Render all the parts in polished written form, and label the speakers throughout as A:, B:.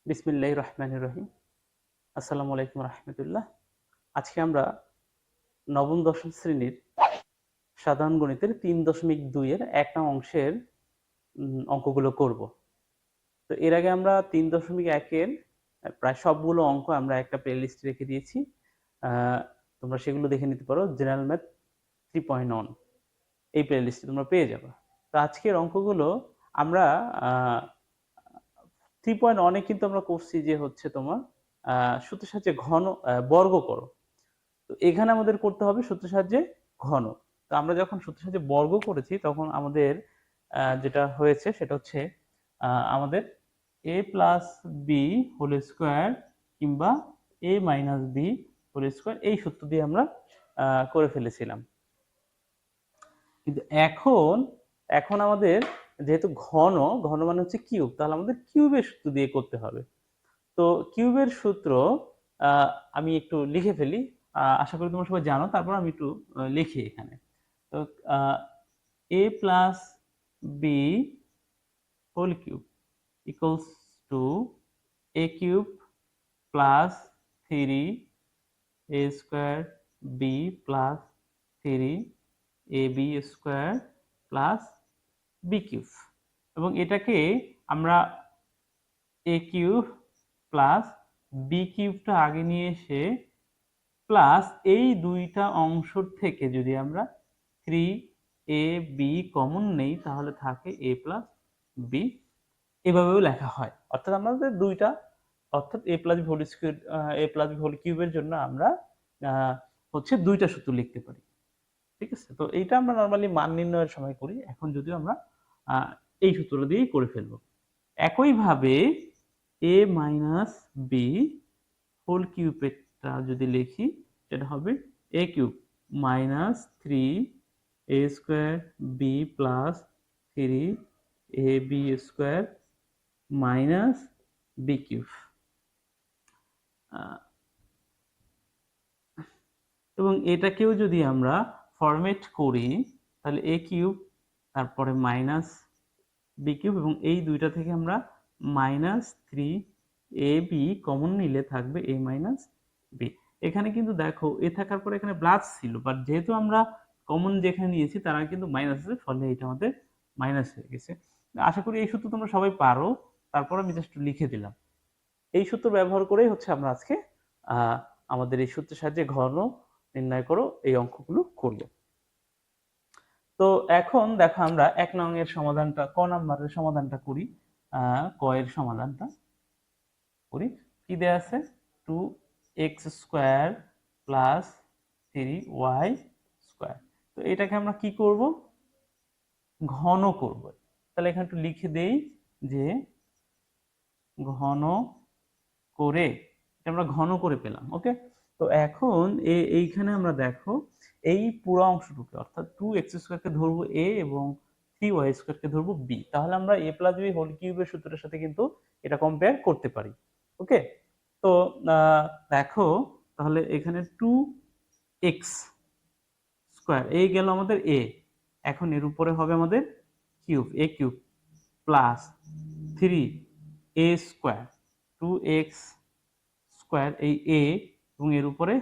A: বিসমিল্লাহির রহমানির রহিম। আসসালামু আলাইকুম রহমতুল্লাহ। আজকে আমরা নবম দশম শ্রেণীর সাধারণ গণিতের ৩.২ এর ১ নং অংশের অঙ্কগুলো করব। তো এর আগে আমরা ৩.১ এর প্রায় সবগুলো অঙ্ক আমরা একটা প্লেলিস্টে রেখে দিয়েছি। তোমরা সেগুলো দেখে নিতে পারো। জেনারেল ম্যাথ 3.1 এই প্লেলিস্টে তোমরা পেয়ে যাবে। তো আজকের অঙ্কগুলো আমরা 3.1 এ কিন্তু আমরা করছি যে হচ্ছে তোমার সূত্রের সাহায্যে বর্গ করো। তো এখানে আমাদের করতে হবে সূত্রের সাহায্যে ঘন। তো আমরা যখন সূত্রের সাহায্যে বর্গ করেছি তখন আমাদের যেটা হয়েছে সেটা হচ্ছে আমাদের a plus B whole square কিংবা a minus B whole square এই সূত্র দিয়ে আমরা করে ফেলেছিলাম। কিন্তু এখন আমাদের যেহেতু ঘন মানে হচ্ছে কিউব, তাহলে আমাদের কিউবের সূত্র দিয়ে করতে হবে। তো কিউবের সূত্র আমি একটু লিখে ফেলি। আশা করি তোমরা সবাই জানো, তারপর আমি একটু লিখি এখানে। তো a plus B whole cube equals to a cube plus 3 a square B plus 3 ab square plus B cube, এবং এটাকে আমরা a কিউব প্লাস বি কিউবটা আগে নিয়ে এসে প্লাস এই দুইটা অংশের থেকে যদি আমরা 3ab কমন নেই তাহলে থাকে a প্লাস বি। এভাবেও লেখা হয়। অর্থাৎ আমাদের অর্থাৎ a plus B whole square a plus B whole কিউবের জন্য আমরা হচ্ছে দুইটা সূত্র লিখতে পারি। ঠিক আছে? তো এইটা আমরা নরমালি মান নির্ণয়ের সময় করি। এখন যদিও আমরা এই সূত্রটা দিয়েই করে ফেলবো। একইভাবে a মাইনাস বি হোল কিউবেরটা যদি লিখি সেটা হবে a cube minus 3 a square B plus 3 ab square minus B cube. এবং এটাকেও যদি আমরা ফরম্যাট করি তাহলে a কিউব তারপরে মাইনাস বি কিউব, এবং এই দুইটা থেকে আমরা -3ab কমন নিলে থাকবে a মাইনাস বি। এখানে কিন্তু দেখো এ থাকার পরে এখানে প্লাস ছিল, বাট যেহেতু আমরা কমন যেখানে নিয়েছি তারা কিন্তু মাইনাস আছে, ফলে এটা আমাদের মাইনাস হয়ে গেছে। আশা করি এই সূত্র তোমরা সবাই পারো, তারপর আমি জাস্ট লিখে দিলাম। এই সূত্র ব্যবহার করেই হচ্ছে আমরা আজকে আমাদের এই সূত্রের সাহায্যে ঘন নির্ণয় করো এই অঙ্কগুলো করব। তো এখন দেখো আমরা ১ নং এর সমাধানটা, ক নাম্বারের সমাধানটা করি। ক এর সমাধানটা করি। কি দেয়া আছে? 2x square plus 3y square. তো এটাকে আমরা কি করব? ঘন করব। তাহলে এখানে একটু লিখে দেই যে ঘন করে, এটা আমরা ঘন করে পেলাম। ওকে, তো এখন এইখানে আমরা দেখো এই পুরো অংশটুকু অর্থাৎ 2x স্কয়ারকে ধরবো a এবং 3y স্কয়ারকে ধরবো b, তাহলে আমরা a প্লাস b হোল কিউবের সূত্রের সাথে কিন্তু এটা কম্পেয়ার করতে পারি। ওকে, তো দেখো তাহলে এখানে 2x স্কয়ার এই গেল আমাদের a, এখন এর উপরে হবে আমাদের cube a cube plus 3a square 2x square এই a এবং এর উপরে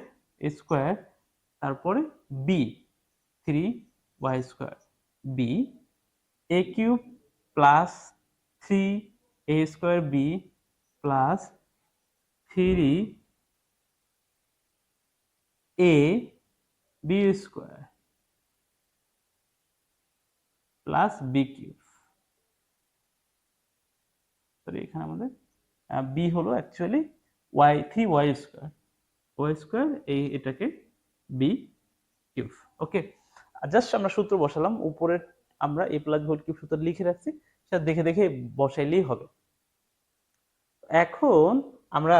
A: a স্কয়ার, তারপরে b 3y square b a cube plus 3a square b plus 3a b square plus b cube. Sorry, এখানে আমাদের b হলো অ্যাকচুয়ালি y স্কয়ার এটাকে b cube. ওকে, just আমরা সূত্র বসালাম, উপরে আমরা a প্লাস হোল কিউব সূত্র লিখে রাখছি, সেটা দেখে দেখে বসাইলেই হবে। এখন আমরা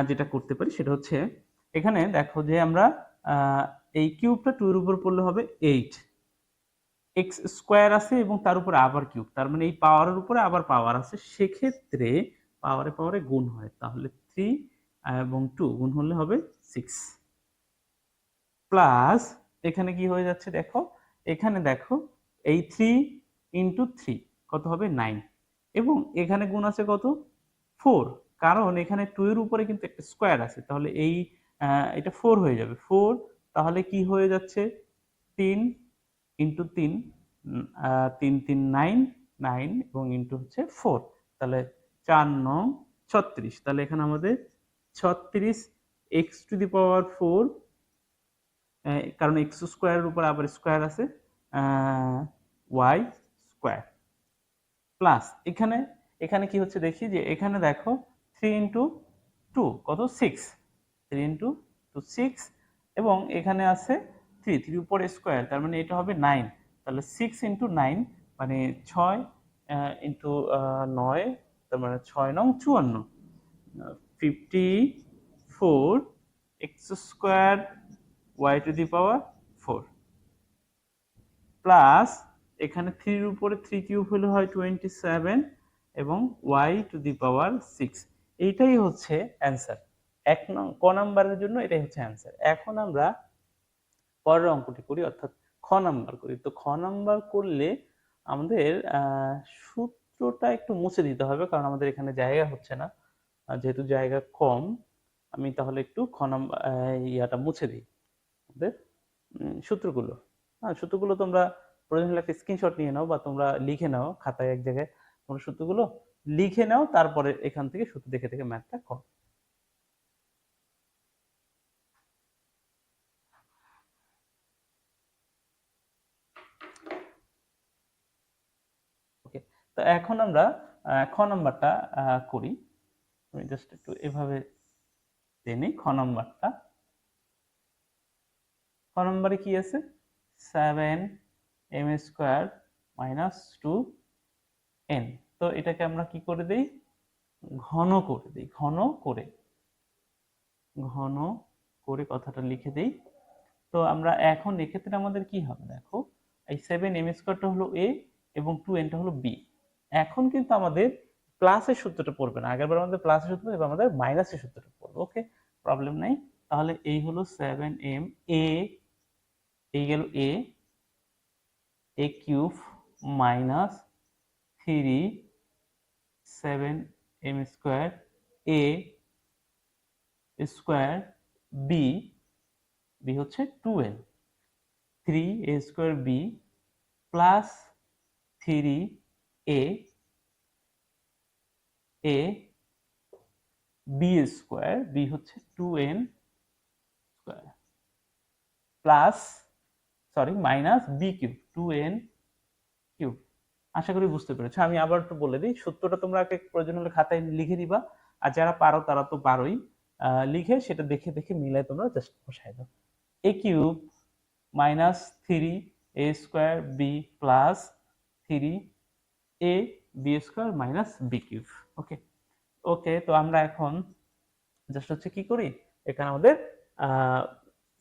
A: যেটা করতে পারি সেটা হচ্ছে এখানে দেখো যে আমরা এই কিউবটা 2 এর উপর পড়লে হবে 8, x স্কয়ার আছে এবং তার উপরে আবার কিউব, তার মানে এই পাওয়ারের উপরে আবার পাওয়ার আছে, সেক্ষেত্রে পাওয়ারে পাওয়ারে গুণ হয়, তাহলে 3 এবং 2 গুণ হলে হবে 6 প্লাস এখানে কি হয়ে যাচ্ছে দেখো, এখানে দেখো এই 3 ইন্টু 3 কত হবে 9, এবং এখানে গুণ আছে কত 4, কারণ এখানে 2 এর উপরে কিন্তু একটা স্কোয়ার আছে, তাহলে এটা 4 হয়ে যাবে। 4 তাহলে কি হয়ে যাচ্ছে, 3 ইন্টু 3, 3 3 9, 9 এবং ইন্টু হচ্ছে 4, তাহলে 4 9 36। তাহলে এখানে আমাদের 36 এক্স টু দি পাওয়ার 4, কারণ এক্স স্কোয়ারের উপর আবার স্কোয়ার আছে, ওয়াই স্কোয়ার প্লাস এখানে এখানে কি হচ্ছে দেখি, যে এখানে দেখো 3 ইন্টু 2 কত 6, 3 ইন্টু 2 6, এবং এখানে আছে 3, 3 উপরে স্কোয়ার, তার মানে এটা হবে 9, তাহলে 6 ইন্টু 9 মানে 6 ইন্টু 9, তার মানে 6 নং 54, 54 X square Y to the power 4 plus এখানে 3 এর উপরে 3 কিউব হলে হয় 27 এবং y টু দি পাওয়ার 6। এইটাই হচ্ছে অ্যান্সার। ক নাম্বারের জন্য এটাই হচ্ছে অ্যান্সার। এখন আমরা পরের অঙ্কটি করি, অর্থাৎ খ নাম্বার করি। তো খ নাম্বার করলে আমাদের সূত্রটা একটু মুছে দিতে হবে, কারণ আমাদের এখানে জায়গা হচ্ছে না, যেহেতু জায়গা কম। আমি তাহলে একটু খ নাম্বার ইয়াটা মুছে দিই, আমাদের সূত্রগুলো। হ্যাঁ, সূত্রগুলো তোমরা প্রয়োজন হলে একটা স্ক্রিনশট নিয়ে নাও, বা তোমরা লিখে নাও খাতায় এক জায়গায়, তোমরা সূত্রগুলো লিখে নাও, তারপরে এখান থেকে সূত্র দেখে দেখে ম্যাথটা করো। ওকে, তো এখন আমরা খ নাম্বারটা করি। আমি জাস্ট একটু এভাবে দেনি খ নাম্বারটা। খ নাম্বারে কি আছে, 7m স্কোয়ার মাইনাস 2n। তো এটাকে আমরা কি করে দেই, ঘন করে দিই, ঘন করে কথাটা লিখে দেই। তো আমরা এখন এক্ষেত্রে আমাদের কি হবে, দেখো এই 7m স্কোয়ারটা হলো a এবং 2nটা হলো b। এখন কিন্তু আমাদের প্লাসের সূত্রটা পড়বে না, আগেরবার আমাদের প্লাসের সূত্র, এবার আমাদের মাইনাসের সূত্রটা পড়বে। ওকে, প্রবলেম নাই। তাহলে এই হলো 7m, এই গেল a cube minus 3 7m square a square b হচ্ছে 2n, 3a square b plus 3a b square, b হচ্ছে 2n square plus minus b cube 2n cube. আশা করি বুঝতে পেরেছো। আমি আবার একটু বলে দিই, সূত্রটা তোমরা প্রয়োজন হলে খাতায় লিখে দিবা, আর যারা পারো তারা তো পারোই, লিখে সেটা দেখে দেখে মিলাই তোমরা জাস্ট বসাই দাও। a cube minus 3a square b plus 3a b square minus b cube. Okay okay, তো আমরা এখন জাস্ট হচ্ছে কি করি, এখানে আমাদের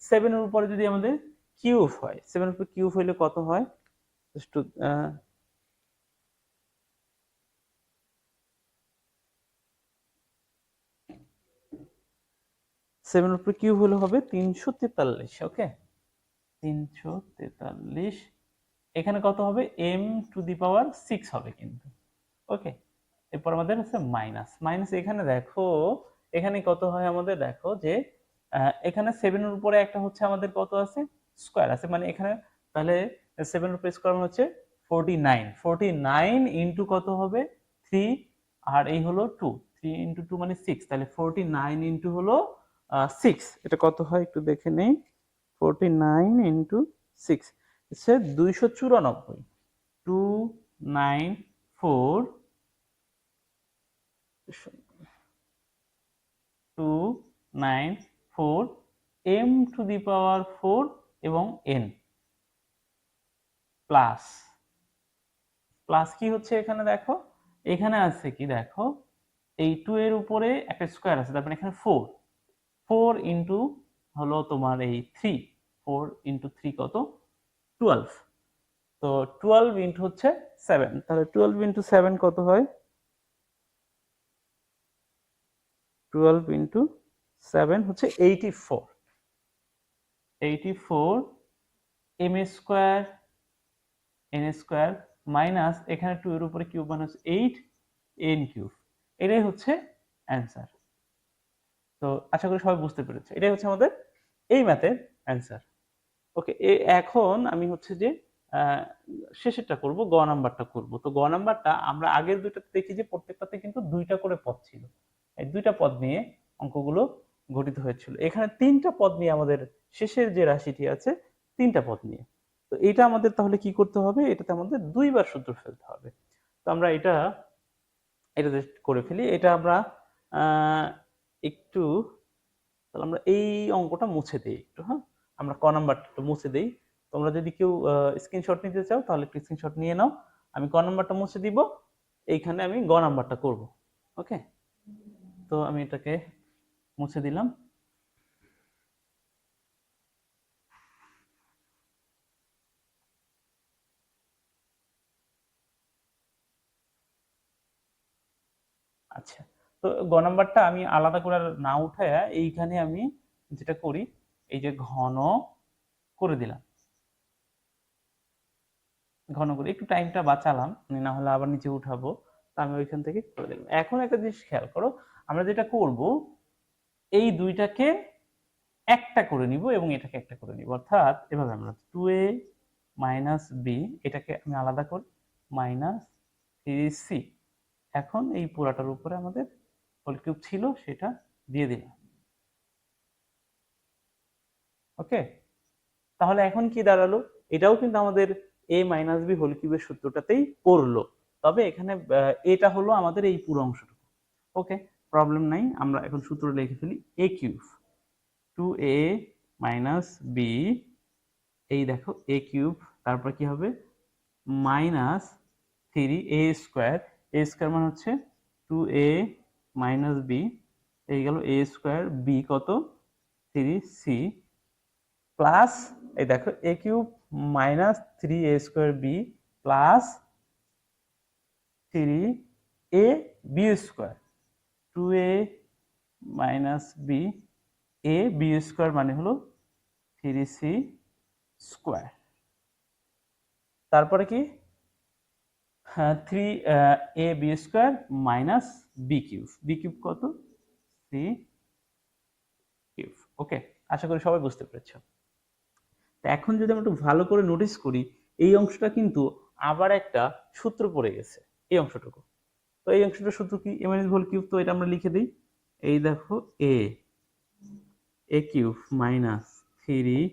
A: 7 এর উপরে যদি আমাদের কিউব হয়, 7 এর উপরে কিউব হইলে কত হয়, জাস্ট 7 এর উপরে কিউব হলে হবে 343। ওকে, 343। এখানে কত হবে, m টু দি পাওয়ার 6 হবে কিন্তু। ওকে, এরপর আমাদের আছে মাইনাস, এখানে দেখো এখানে কত হয় আমাদের, দেখো যে এখানে 7 এর উপরে একটা হচ্ছে আমাদের কত আছে, স্কোয়ার আছে, মানে এখানে তাহলে 7 এর উপরে স্কোয়ার হচ্ছে 49, 49 ইন্টু কত হবে 3, আর এই হলো 2, 3 ইন্টু 2 মানে 6, তাহলে 49 ইন্টু হলো 6, এটা কত হয় একটু দেখে নেই, 49 ইন্টু 6 হচ্ছে 294, 294 294 m টু দি পাওয়ার 4 এবং n প্লাস কি হচ্ছে এখানে, দেখো এখানে আছে কি, দেখো এই 2 এর উপরে একটা স্কোয়ার আছে, তারপরে এখানে 4 ইন্টু হলো তোমার এই 3, 4 ইন্টু 3 কত 12, তো 12 ইন্টু হচ্ছে 7, তাহলে 12 ইন্টু 7 কত হয়, 12 ইন্টু 7 হচ্ছে 84 m square n square minus এখানে 2 এর উপরে কিউব মানে হচ্ছে 8 n কিউব। এটাই হচ্ছে অ্যান্সার। তো আশা করি সবাই বুঝতে পেরেছে, এটাই হচ্ছে আমাদের এই ম্যাথের অ্যান্সার। ওকে, এখন আমি হচ্ছে যে আহ, শেষেরটা করব, গ নাম্বারটা করব। তো গ নাম্বারটা আমরা আগের দুইটাতে দেখি যে প্রত্যেকটাতে কিন্তু দুইটা করে পদ ছিল, এই দুইটা পদ নিয়ে অঙ্কগুলো গঠিত হয়েছিল। এখানে তিনটা পদ নিয়ে আমাদের শেষের যে রাশিটি আছে তিনটা পদ নিয়ে। তো এটা আমাদের তাহলে কি করতে হবে, এটাতে আমাদের দুইবার সূত্র ফেলতে হবে। তো আমরা এটাতে করে ফেলি। এটা আমরা আহ, একটু, তাহলে আমরা এই অঙ্কটা মুছে দিই একটু। হ্যাঁ, আমরা ক নাম্বারটা একটু মুছে দিই। তোমরা যদি কেউ স্ক্রিনশট নিতে চাও তাহলে একটু স্ক্রিনশট নিয়ে নাও। আমি ক নাম্বারটা মুছে দিব, এইখানে আমি গ নাম্বারটা করব। ওকে, তো আমি এটাকে মুছে দিলাম। আচ্ছা, তো গ নাম্বারটা আমি আলাদা করে আর না উঠায়া এইখানে আমি যেটা করি, এই যে ঘন করে দিলাম, ঘন করে একটু টাইমটা বাঁচালাম, না হলে আবার নিচে উঠাবো। তো আমি ওইখান থেকে করে দিলাম। এখন একটা জিনিস খেয়াল করো, আমরা যেটা করব, এই দুইটাকে একটা করে নিব এবং এটাকে একটা করে নিব, অর্থাৎ এভাবে আমরা 2a মাইনাস বি, এটাকে আমি আলাদা করি, মাইনাস 3c। এখন এই পুরাটার উপরে আমাদের হোল কিউব ছিল সেটা দিয়ে দিলাম। ওকে, তাহলে এখন কি দাঁড়ালো, এটাও কিন্তু আমাদের a মাইনাস বি হোল কিউবের সূত্রটাতেই পড়লো, তবে এখানে এটা হলো আমাদের এই পুরো অংশটুকু। ওকে, প্রবলেম নাই, আমরা এখন সূত্র লিখে ফেলি। a cube 2a minus B, এই দেখো a কিউব, তারপর কি হবে minus 3a square, a square মানে হচ্ছে 2a মাইনাস বি, এই গেল a স্কোয়ার, বি কত 3c, প্লাস এই দেখো a cube minus 3a square B plus 3a B square, 2a minus B a B square মানে হলো 3c স্কোয়ার। তারপরে কি, হ্যাঁ 3a B square minus B cube, B cube কত C cube. Okay, আশা করি সবাই বুঝতে পেরেছো। তো এখন যদি আমরা একটু ভালো করে নোটিস করি, এই অংশটা কিন্তু আবার একটা সূত্র পড়ে গেছে, এই অংশটুকু। তো এই অংশটার সূত্র কি, এম এন হোল কিউব, তো এটা আমরা লিখে দিই। এই দেখো A cube minus 3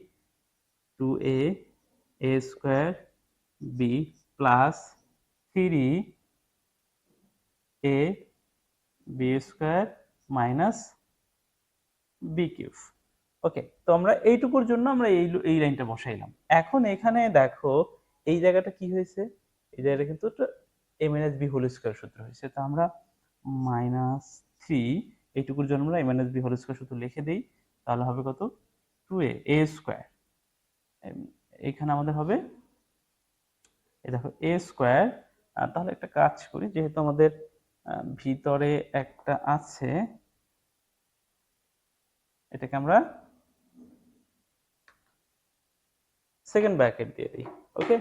A: 2a a square B plus 3a B square minus B cube. Okay, তো আমরা এইটুকুর জন্য আমরা এই লাইনটা বসাইলাম। এখন এখানে দেখো এই জায়গাটা কি হয়েছে, এই জায়গাটা কিন্তু এ মাইনাস বি হোল স্কোয়ার সূত্র হয়েছে। তো আমরা মাইনাস 3, এইটুকুর জন্য আমরা এ মাইনাস বি হোল স্কোয়ার সূত্র লিখে দিই, তাহলে হবে কত 2a স্কোয়ার, এখানে আমাদের হবে এই দেখো এ স্কোয়ার। তাহলে একটা কাজ করি, যেহেতু আমাদের ভিতরে একটা আছে, এটাকে আমরা সেকেন্ড ব্র্যাকেট দিয়ে দিই। ওকে,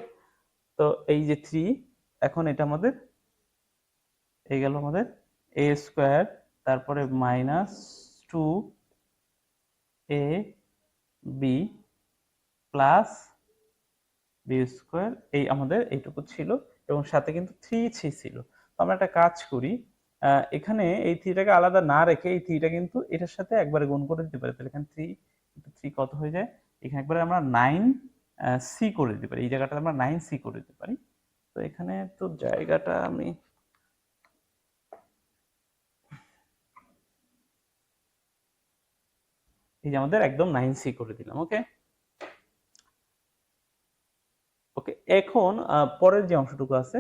A: তো এই যে 3, এখন এটা আমাদের এই গেল আমাদের এ স্কোয়ার, তারপরে minus 2a B plus B square, এই আমাদের এইটুকু ছিল, এবং সাথে কিন্তু 3 ছিল। তো আমরা একটা কাজ করি, এখানে এই 3টাকে আলাদা না রেখে এই 3টা কিন্তু এটার সাথে একবারে গুণ করে দিতে পারি, তাহলে এখানে 3 কত হয়ে যায়, এখানে একবারে আমরা 9c করে দিতে পারি, এই জায়গাটা আমরা 9c করে দিতে পারি। তো এখানে তো জায়গাটা আমি এই যে আমাদের একদম 9c করে দিলাম। ওকে ওকে, এখন পরের যে অংশটুকু আছে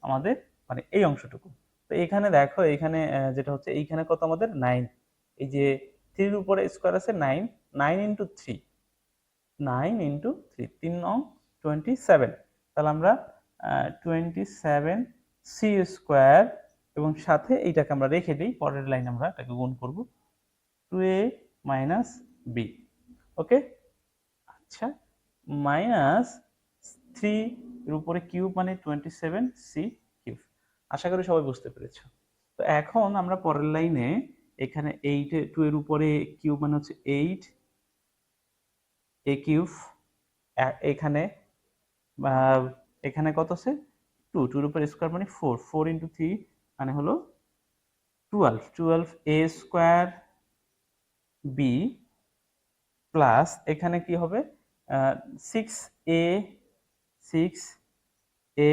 A: আমাদের, মানে এই অংশটুকু, তো এখানে দেখো এখানে যেটা হচ্ছে এইখানে কত আমাদের 9, এই যে 3 এর উপরে স্কোয়ার আছে 9, 9 ইন্টু 3, 9 ইন্টু 3, 3 নং 27, তাহলে আমরা 27c স্কোয়ার, এবং সাথে এইটাকে আমরা রেখে দিই, পরের লাইন আমরা এটাকে গুণ করব 2a মাইনাস বি। ওকে, আচ্ছা, মাইনাস 3 এর উপরে কিউব মানে 27c কিউব। আশা করি সবাই বুঝতে পেরেছো। তো এখন আমরা পরের লাইনে এখানে 8 2 এর উপরে কিউব মানে হচ্ছে 8 a কিউব, এখানে এখানে কত আছে 2, 2 এর উপরে স্কয়ার মানে 4, 4 ইনটু 3 মানে হলো 12, 12 a স্কয়ার b প্লাস এখানে কি হবে 6a 6a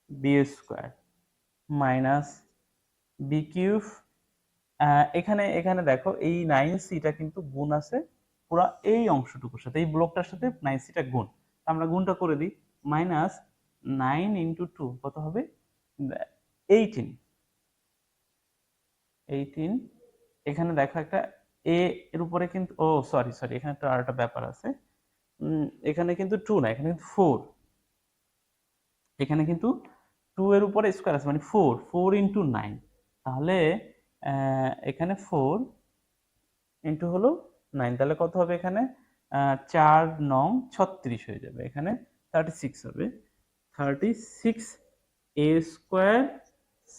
A: b square minus b cube. এখানে এখানে দেখো এই 9cটা কিন্তু গুণ আছে পুরো এই অংশটুকুর সাথে, এই ব্লকটার সাথে 9cটা গুণ, আমরা গুণটা করে দিই। মাইনাস 9 ইন্টু 2 কত হবে 18, 18। এখানে দেখো একটা a এর উপরে কিন্তু সরি সরি এখানে তো আরেকটা ব্যাপার আছে, এখানে কিন্তু 2 না, এখানে কিন্তু 4, এখানে কিন্তু 2 এর উপরে স্কয়ার আছে মানে 4, 4 ইন্টু 9, তাহলে এখানে 4 ইন্টু হলো 9, তাহলে কত হবে এখানে 4 9 36 হয়ে যাবে, এখানে 36 হবে, 36 a স্কয়ার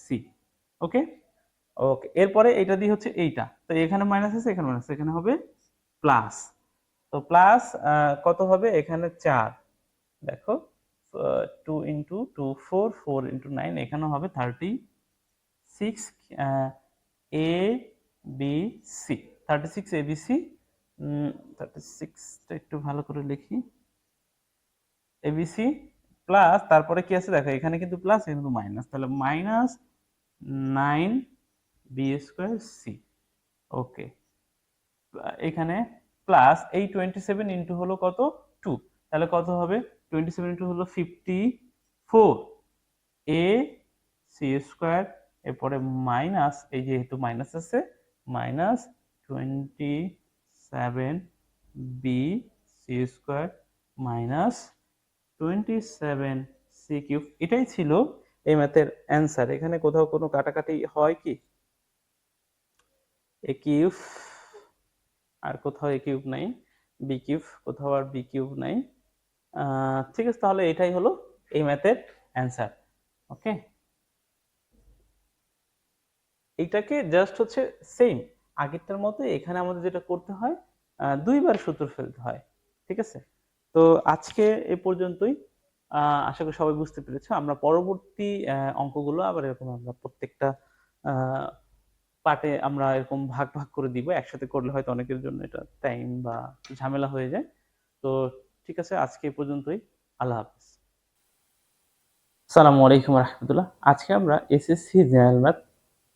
A: c। ওকে ওকে, এরপরে এটা দিয়ে হচ্ছে এইটা, তো এখানে মাইনাস আছে এখানে মাইনাস, এখানে হবে প্লাস। তো প্লাস কত হবে এখানে 4, দেখো 2 ইন্টু 2 4, 4 ইন্টু 9, এখানে হবে 36 a b c, 36 a b c। 36টা একটু ভালো করে লিখি, a b c প্লাস তারপরে কি আছে দেখো এখানে কিন্তু প্লাস এখানে কিন্তু মাইনাস, তাহলে মাইনাস 9 b স্কয়ার c। ওকে, এখানে প্লাস এই 27 ইন্টু হলো কত 2, তাহলে কত হবে 27 ইন্টু হলো 54 a c স্কয়ার, এরপরে মাইনাস এই যেহেতু মাইনাস আছে minus 27 b c square minus 27 c cube. এটাই ছিল এই ম্যাথের অ্যান্সার। এখানে কোথাও কোনো কাটাকাটি হয় কি, এ কিউব আর কোথাও এ কিউব নাই, বি কিউব কোথাও আর বি কিউব নাই। ঠিক আছে, তাহলে এটাই হলো এই ম্যাথের অ্যান্সার। ওকে, এইটাকে জাস্ট হচ্ছে সেম আগেরটার মতো এখানে আমাদের যেটা করতে হয় দুইবার সূত্র ফেলতে হয়। ঠিক আছে, তো আজকে এ পর্যন্তই। আশা করি সবাই বুঝতে পেরেছো। আমরা পরবর্তী অঙ্কগুলো আবার এরকম আমরা প্রত্যেকটা পার্টে আমরা এরকম ভাগ ভাগ করে দিব, একসাথে করলে হয়তো অনেকের জন্য এটা টাইম বা ঝামেলা হয়ে যায়। তো ঠিক আছে, আজকে এ পর্যন্তই। আল্লাহ হাফেজ। আসসালামু আলাইকুম রহমতুল্লাহ। আজকে আমরা এসএসসি জেনারেল ম্যাথ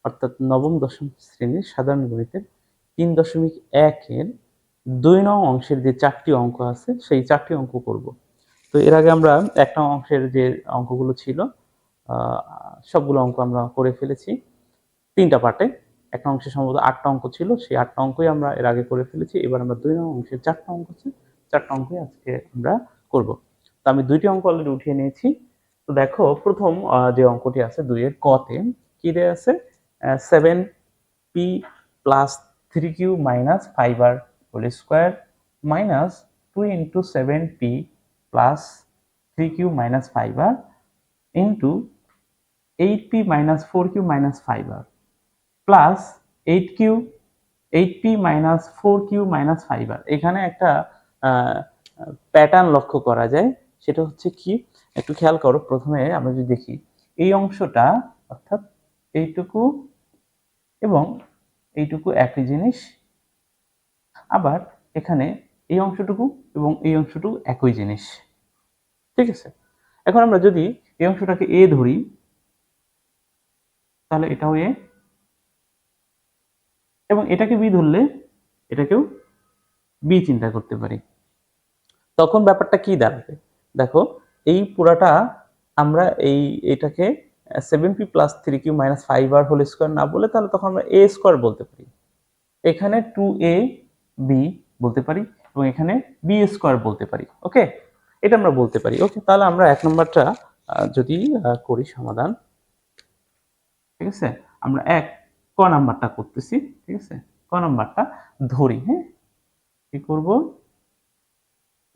A: অর্থাৎ নবম দশম শ্রেণীর সাধারণ গণিতের 3.1 এর 2 নং অংশের যে 4টি অঙ্ক আছে সেই 4টি অঙ্ক করব। তো এর আগে আমরা 1 নং অংশের যে অঙ্কগুলো ছিল সবগুলো অঙ্ক আমরা করে ফেলেছি 3টা পার্টে। 1 নং অংশে সম্ভবত 8টা অঙ্ক ছিল, সেই 8টা অঙ্কই আমরা এর আগে করে ফেলেছি। এবার আমরা 2 নং অংশের 4টা অঙ্ক আছে, 4টা অঙ্কই আজকে আমরা করব। তো আমি 2টি অঙ্ক অলরেডি উঠিয়ে নিয়েছি। তো দেখো প্রথম যে অঙ্কটি আছে 2 এর ক তে কি দেয়া আছে 7p plus 3q minus 5r whole square minus 2 into 7p plus 3q minus 5r into 8p minus 4q minus 5r plus 8q 8p minus 4q minus 5r। এখানে একটা প্যাটার্ন লক্ষ্য করা যায়, সেটা হচ্ছে কি একটু খেয়াল করো। প্রথমে আমরা যদি দেখি এই অংশটা অর্থাৎ এইটুকু এবং এইটুকু একই জিনিস, আবার এখানে এই অংশটুকু এবং এই অংশটুকু একই জিনিস। ঠিক আছে, এখন আমরা যদি এই অংশটাকে এ ধরি তাহলে এটাও এ, এবং এটাকে বি ধরলে এটাকেও বি চিন্তা করতে পারি। তখন ব্যাপারটা কি দাঁড়াবে দেখো, এই পুরাটা আমরা এটাকে 7p plus 3q minus 5r whole square না বলে তাহলে তখন আমরা a স্কয়ার বলতে পারি, এখানে 2ab বলতে পারি এবং এখানে b স্কয়ার বলতে পারি। ওকে, এটা আমরা বলতে পারি। ওকে, তাহলে আমরা 1 নম্বরটা যদি করি সমাধান, ঠিক আছে, আমরা ক নাম্বারটা করতেছি। ঠিক আছে, ক নাম্বারটা ধরি। হ্যাঁ, কি করব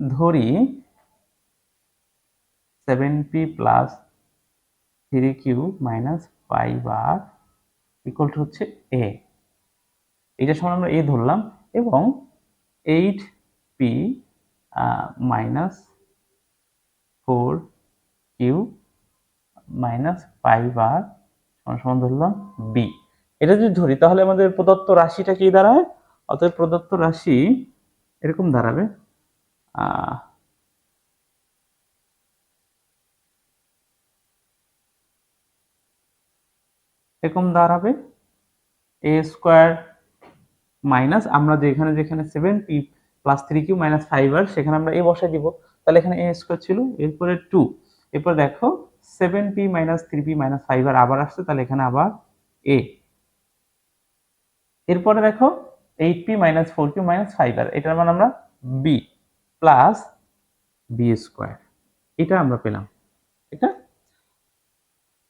A: ধরি 7p plus 3q minus 5r equal to হচ্ছে এ, এইটার সমান আমরা এ ধরলাম, এবং 8p minus 4q minus 5r সমান ধরলাম বি। এটা যদি ধরি তাহলে আমাদের প্রদত্ত রাশিটা কি দাঁড়ায়? অতএব প্রদত্ত রাশি এরকম দাঁড়াবে, এরকম দাঁড়াবে এ স্কোয়ার মাইনাস, আমরা যেখানে যেখানে 7p plus 3q minus 5r সেখানে আমরা এ বসাই দিব, তাহলে এখানে এ স্কোয়ার ছিল, এরপরে 2, এরপর দেখো 7p minus 3p minus 5r আবার আসছে, তাহলে এখানে আবার এ, এরপরে দেখো 8p minus 4q minus 5r, এটার মানে আমরা বি প্লাস বি স্কোয়ার, এটা আমরা পেলাম, এটা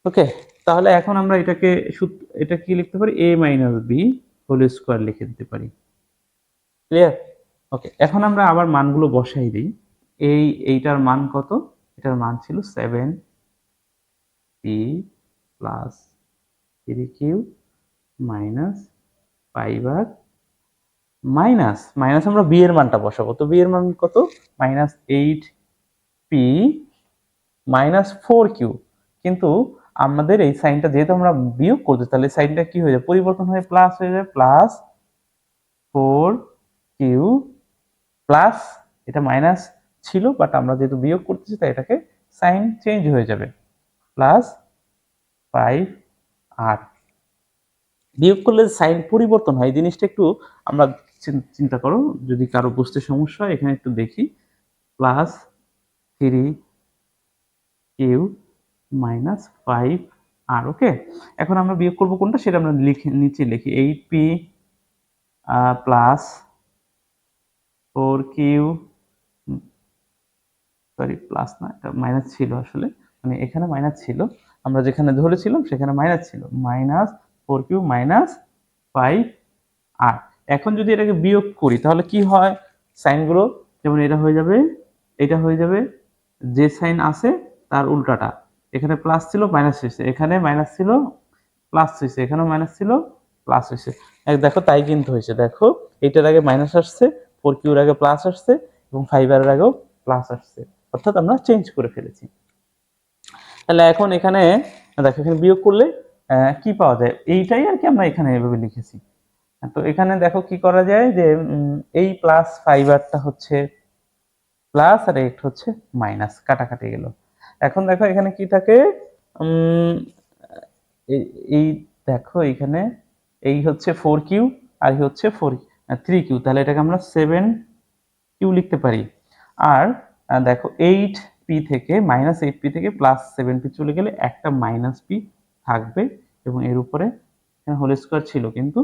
A: ওকে। তাহলে এখন আমরা এটাকে এটা কি লিখতে পারি, এ মাইনাস বি হোল স্কোয়ার লিখে দিতে পারি, ক্লিয়ার? ওকে, এখন আমরা আবার মানগুলো বসাই দিই। এইটার মান কত? এটার মান ছিল 7p plus 3q minus 5r minus minus আমরা বি এর মানটা বসাবো, তো বি এর মান কত? মাইনাস 8p মাইনাস 4q, কিন্তু আমাদের এই সাইনটা যেহেতু আমরা বিয়োগ করতে, তাহলে সাইনটা কি হয়ে যায়? পরিবর্তন হয়ে প্লাস হয়ে যায়, প্লাস 4q প্লাস, এটা মাইনাস ছিল বাট আমরা যেহেতু বিয়োগ করতেছি তাই এটাকে সাইন চেঞ্জ হয়ে যাবে, প্লাস 5r। বিয়োগ করলে সাইন পরিবর্তন হয়, এই জিনিসটা একটু আমরা চিন্তা করো, যদি কারো বুঝতে সমস্যা হয় এখানে একটু দেখি, প্লাস 3q মাইনাস 5r। ওকে, এখন আমরা বিয়োগ করবো কোনটা সেটা আমরা নিচে লিখি, 8p plus 4q, sorry plus না, এটা মাইনাস ছিল আসলে, মানে এখানে মাইনাস ছিল, আমরা যেখানে ধরেছিলাম সেখানে মাইনাস ছিল, মাইনাস 4q মাইনাস 5r। এখন যদি এটাকে বিয়োগ করি তাহলে কি হয়? সাইনগুলো যেমন এটা হয়ে যাবে, এটা হয়ে যাবে, যে সাইন আছে তার উল্টাটা, এখানে প্লাস ছিল মাইনাস হয়েছে, এখানে মাইনাস ছিল প্লাস হয়েছে, এখানেও মাইনাস ছিল প্লাস হয়েছে, দেখো তাই কিন্তু হয়েছে, দেখো এইটার আগে মাইনাস আসছে, 4q এর আগে প্লাস আসছে, এবং 5r এর আগেও প্লাস আসছে, অর্থাৎ আমরা চেঞ্জ করে ফেলেছি। তাহলে এখন এখানে দেখো, এখানে বিয়োগ করলে কি পাওয়া যায়, এইটাই আর কি আমরা এখানে এভাবে লিখেছি। তো এখানে দেখো কি করা যায়, যে এই প্লাস 5rটা হচ্ছে প্লাস আর একটা হচ্ছে মাইনাস, কাটাকাটি গেল। এখন দেখো এখানে কি থাকে, এই দেখো এখানে এই হচ্ছে 4q আর এই হচ্ছে 3q, তাহলে এটাকে আমরা 7q লিখতে পারি। আর দেখো 8p থেকে মাইনাস 8p থেকে প্লাস 7p চলে গেলে একটা মাইনাস p থাকবে, এবং এর উপরে হোল স্কোয়ার ছিল, কিন্তু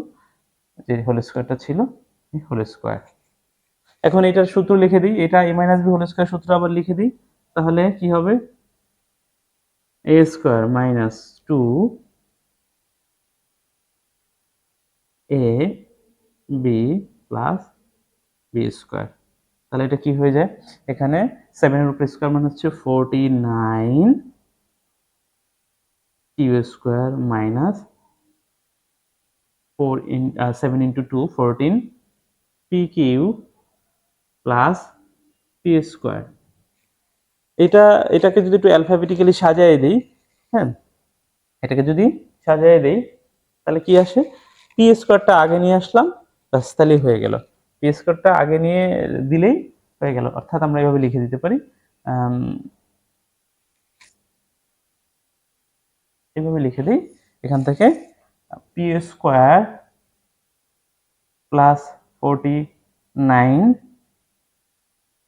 A: যে হোল স্কোয়ারটা ছিল এই হোল স্কোয়ার। এখন এটার সূত্র লিখে দিই, এটা a minus b whole square সূত্র আবার লিখে দিই, তাহলে কি হবে, a square minus 2ab plus b square, তাহলে এটা কি হয়ে যায়, এখানে 7 এর উপর স্কোয়ার মানে হচ্ছে 49 q square minus 7 into 2 14 pq plus p square. এটাকে যদি একটু অ্যালফাবেটিক্যালি সাজিয়ে দিই, হ্যাঁ, এটাকে যদি সাজিয়ে দিই তাহলে কি আসে, পি স্কোয়ারটা আগে নিয়ে আসলাম, ব্যাস তাহলেই হয়ে গেল, পি স্কোয়ারটা আগে নিয়ে দিলেই হয়ে গেল, অর্থাৎ আমরা এভাবে লিখে দিতে পারি, এভাবে লিখে দিই এখান থেকে, P square plus 49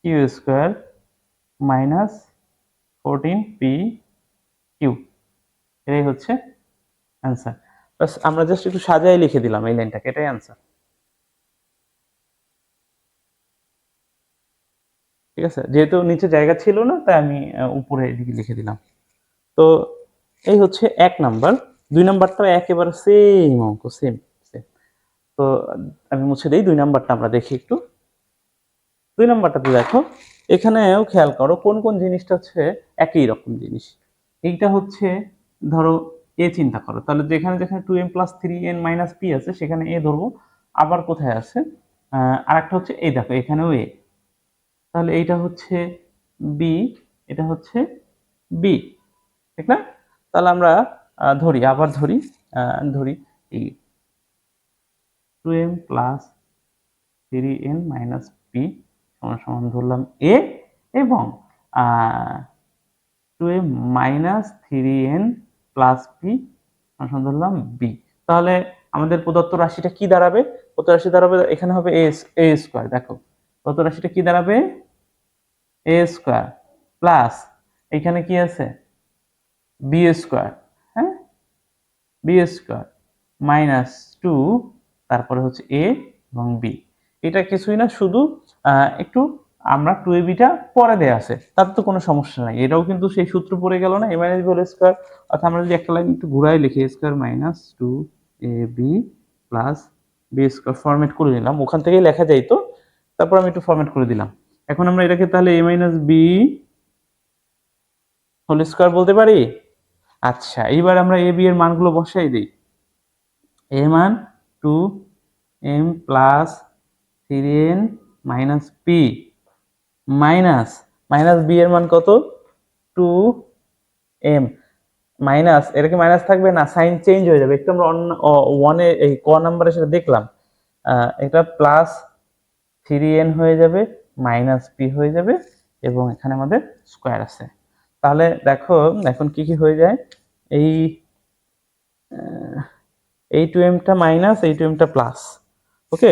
A: Q square minus 14p Q, এটাই হচ্ছে অ্যান্সার। বাস আমরা জাস্ট একটু সাজাই লিখে দিলাম এই লাইনটাকে, এটাই অ্যান্সার, ঠিক আছে? যেহেতু নিচে জায়গা ছিল না তাই আমি উপরে এদিকে লিখে দিলাম। তো এই হচ্ছে 1 নাম্বার। 2 নাম্বারটা একেবারে সেম অঙ্ক, সেম সেম। তো আমি মুছে দেই, 2 নাম্বারটা আমরা দেখি একটু। 2 নাম্বারটাতে দেখো, এখানেও খেয়াল করো কোন কোন জিনিসটা হচ্ছে একই রকম জিনিস। এইটা হচ্ছে ধরো এ চিন্তা করো, তাহলে যেখানে যেখানে 2m plus 3n minus P আছে সেখানে এ ধরবো। আবার কোথায় আছে, আর একটা হচ্ছে এই দেখো এখানেও এ, তাহলে এইটা হচ্ছে বি, এটা হচ্ছে বি, ঠিক না? তাহলে আমরা ধরি, আবার ধরি, ধরি এই 2m plus 3n minus P সমান সমান ধরলাম এ, এবং 2m minus 3n plus P সমান সমান ধরলাম বি। তাহলে আমাদের প্রদত্ত রাশিটা কি দাঁড়াবে? প্রদত্ত রাশি দাঁড়াবে, এখানে হবে এ স্কোয়ার। দেখো প্রদত্ত রাশিটা কি দাঁড়াবে, এ স্কোয়ার প্লাস এখানে কি আছে বি স্কোয়ার, হ্যাঁ বি স্কোয়ার মাইনাস 2, তারপরে হচ্ছে এ এবং বি। এটা কিছুই না, শুধু একটু আমরা 2ab পরে দেয়া আছে, তার তো কোনো সমস্যা নাই, এটাও কিন্তু সেই সূত্র পড়ে গেল না, A minus B whole square. অর্থাৎ আমরা যদি একটা লাইন একটু ঘুরাই লিখি, A square minus 2ab plus B square format করে নিলাম, ওখান থেকেই লেখা যাইতো, তারপর আমি একটু ফরম্যাট করে দিলাম। এখন আমরা এটাকে তাহলে এ মাইনাস বি হোল স্কোয়ার বলতে পারি। আচ্ছা, এইবার আমরা এ বি এর মানগুলো বসাই দিই। এ মান 2m plus 3n minus P minus minus B এর মান কত, 2m মাইনাস, এটা কি মাইনাস থাকবে না, সাইন চেঞ্জ হয়ে যাবে একটু, আমরা ওয়ানে এই ক নাম্বারে সেটা দেখলাম, এটা প্লাস 3n হয়ে যাবে মাইনাস পি হয়ে যাবে, এবং এখানে আমাদের স্কোয়ার আছে। তাহলে দেখো এখন কি কি হয়ে যায়, এই এই 2mটা মাইনাস এই 2mটা প্লাস, ওকে,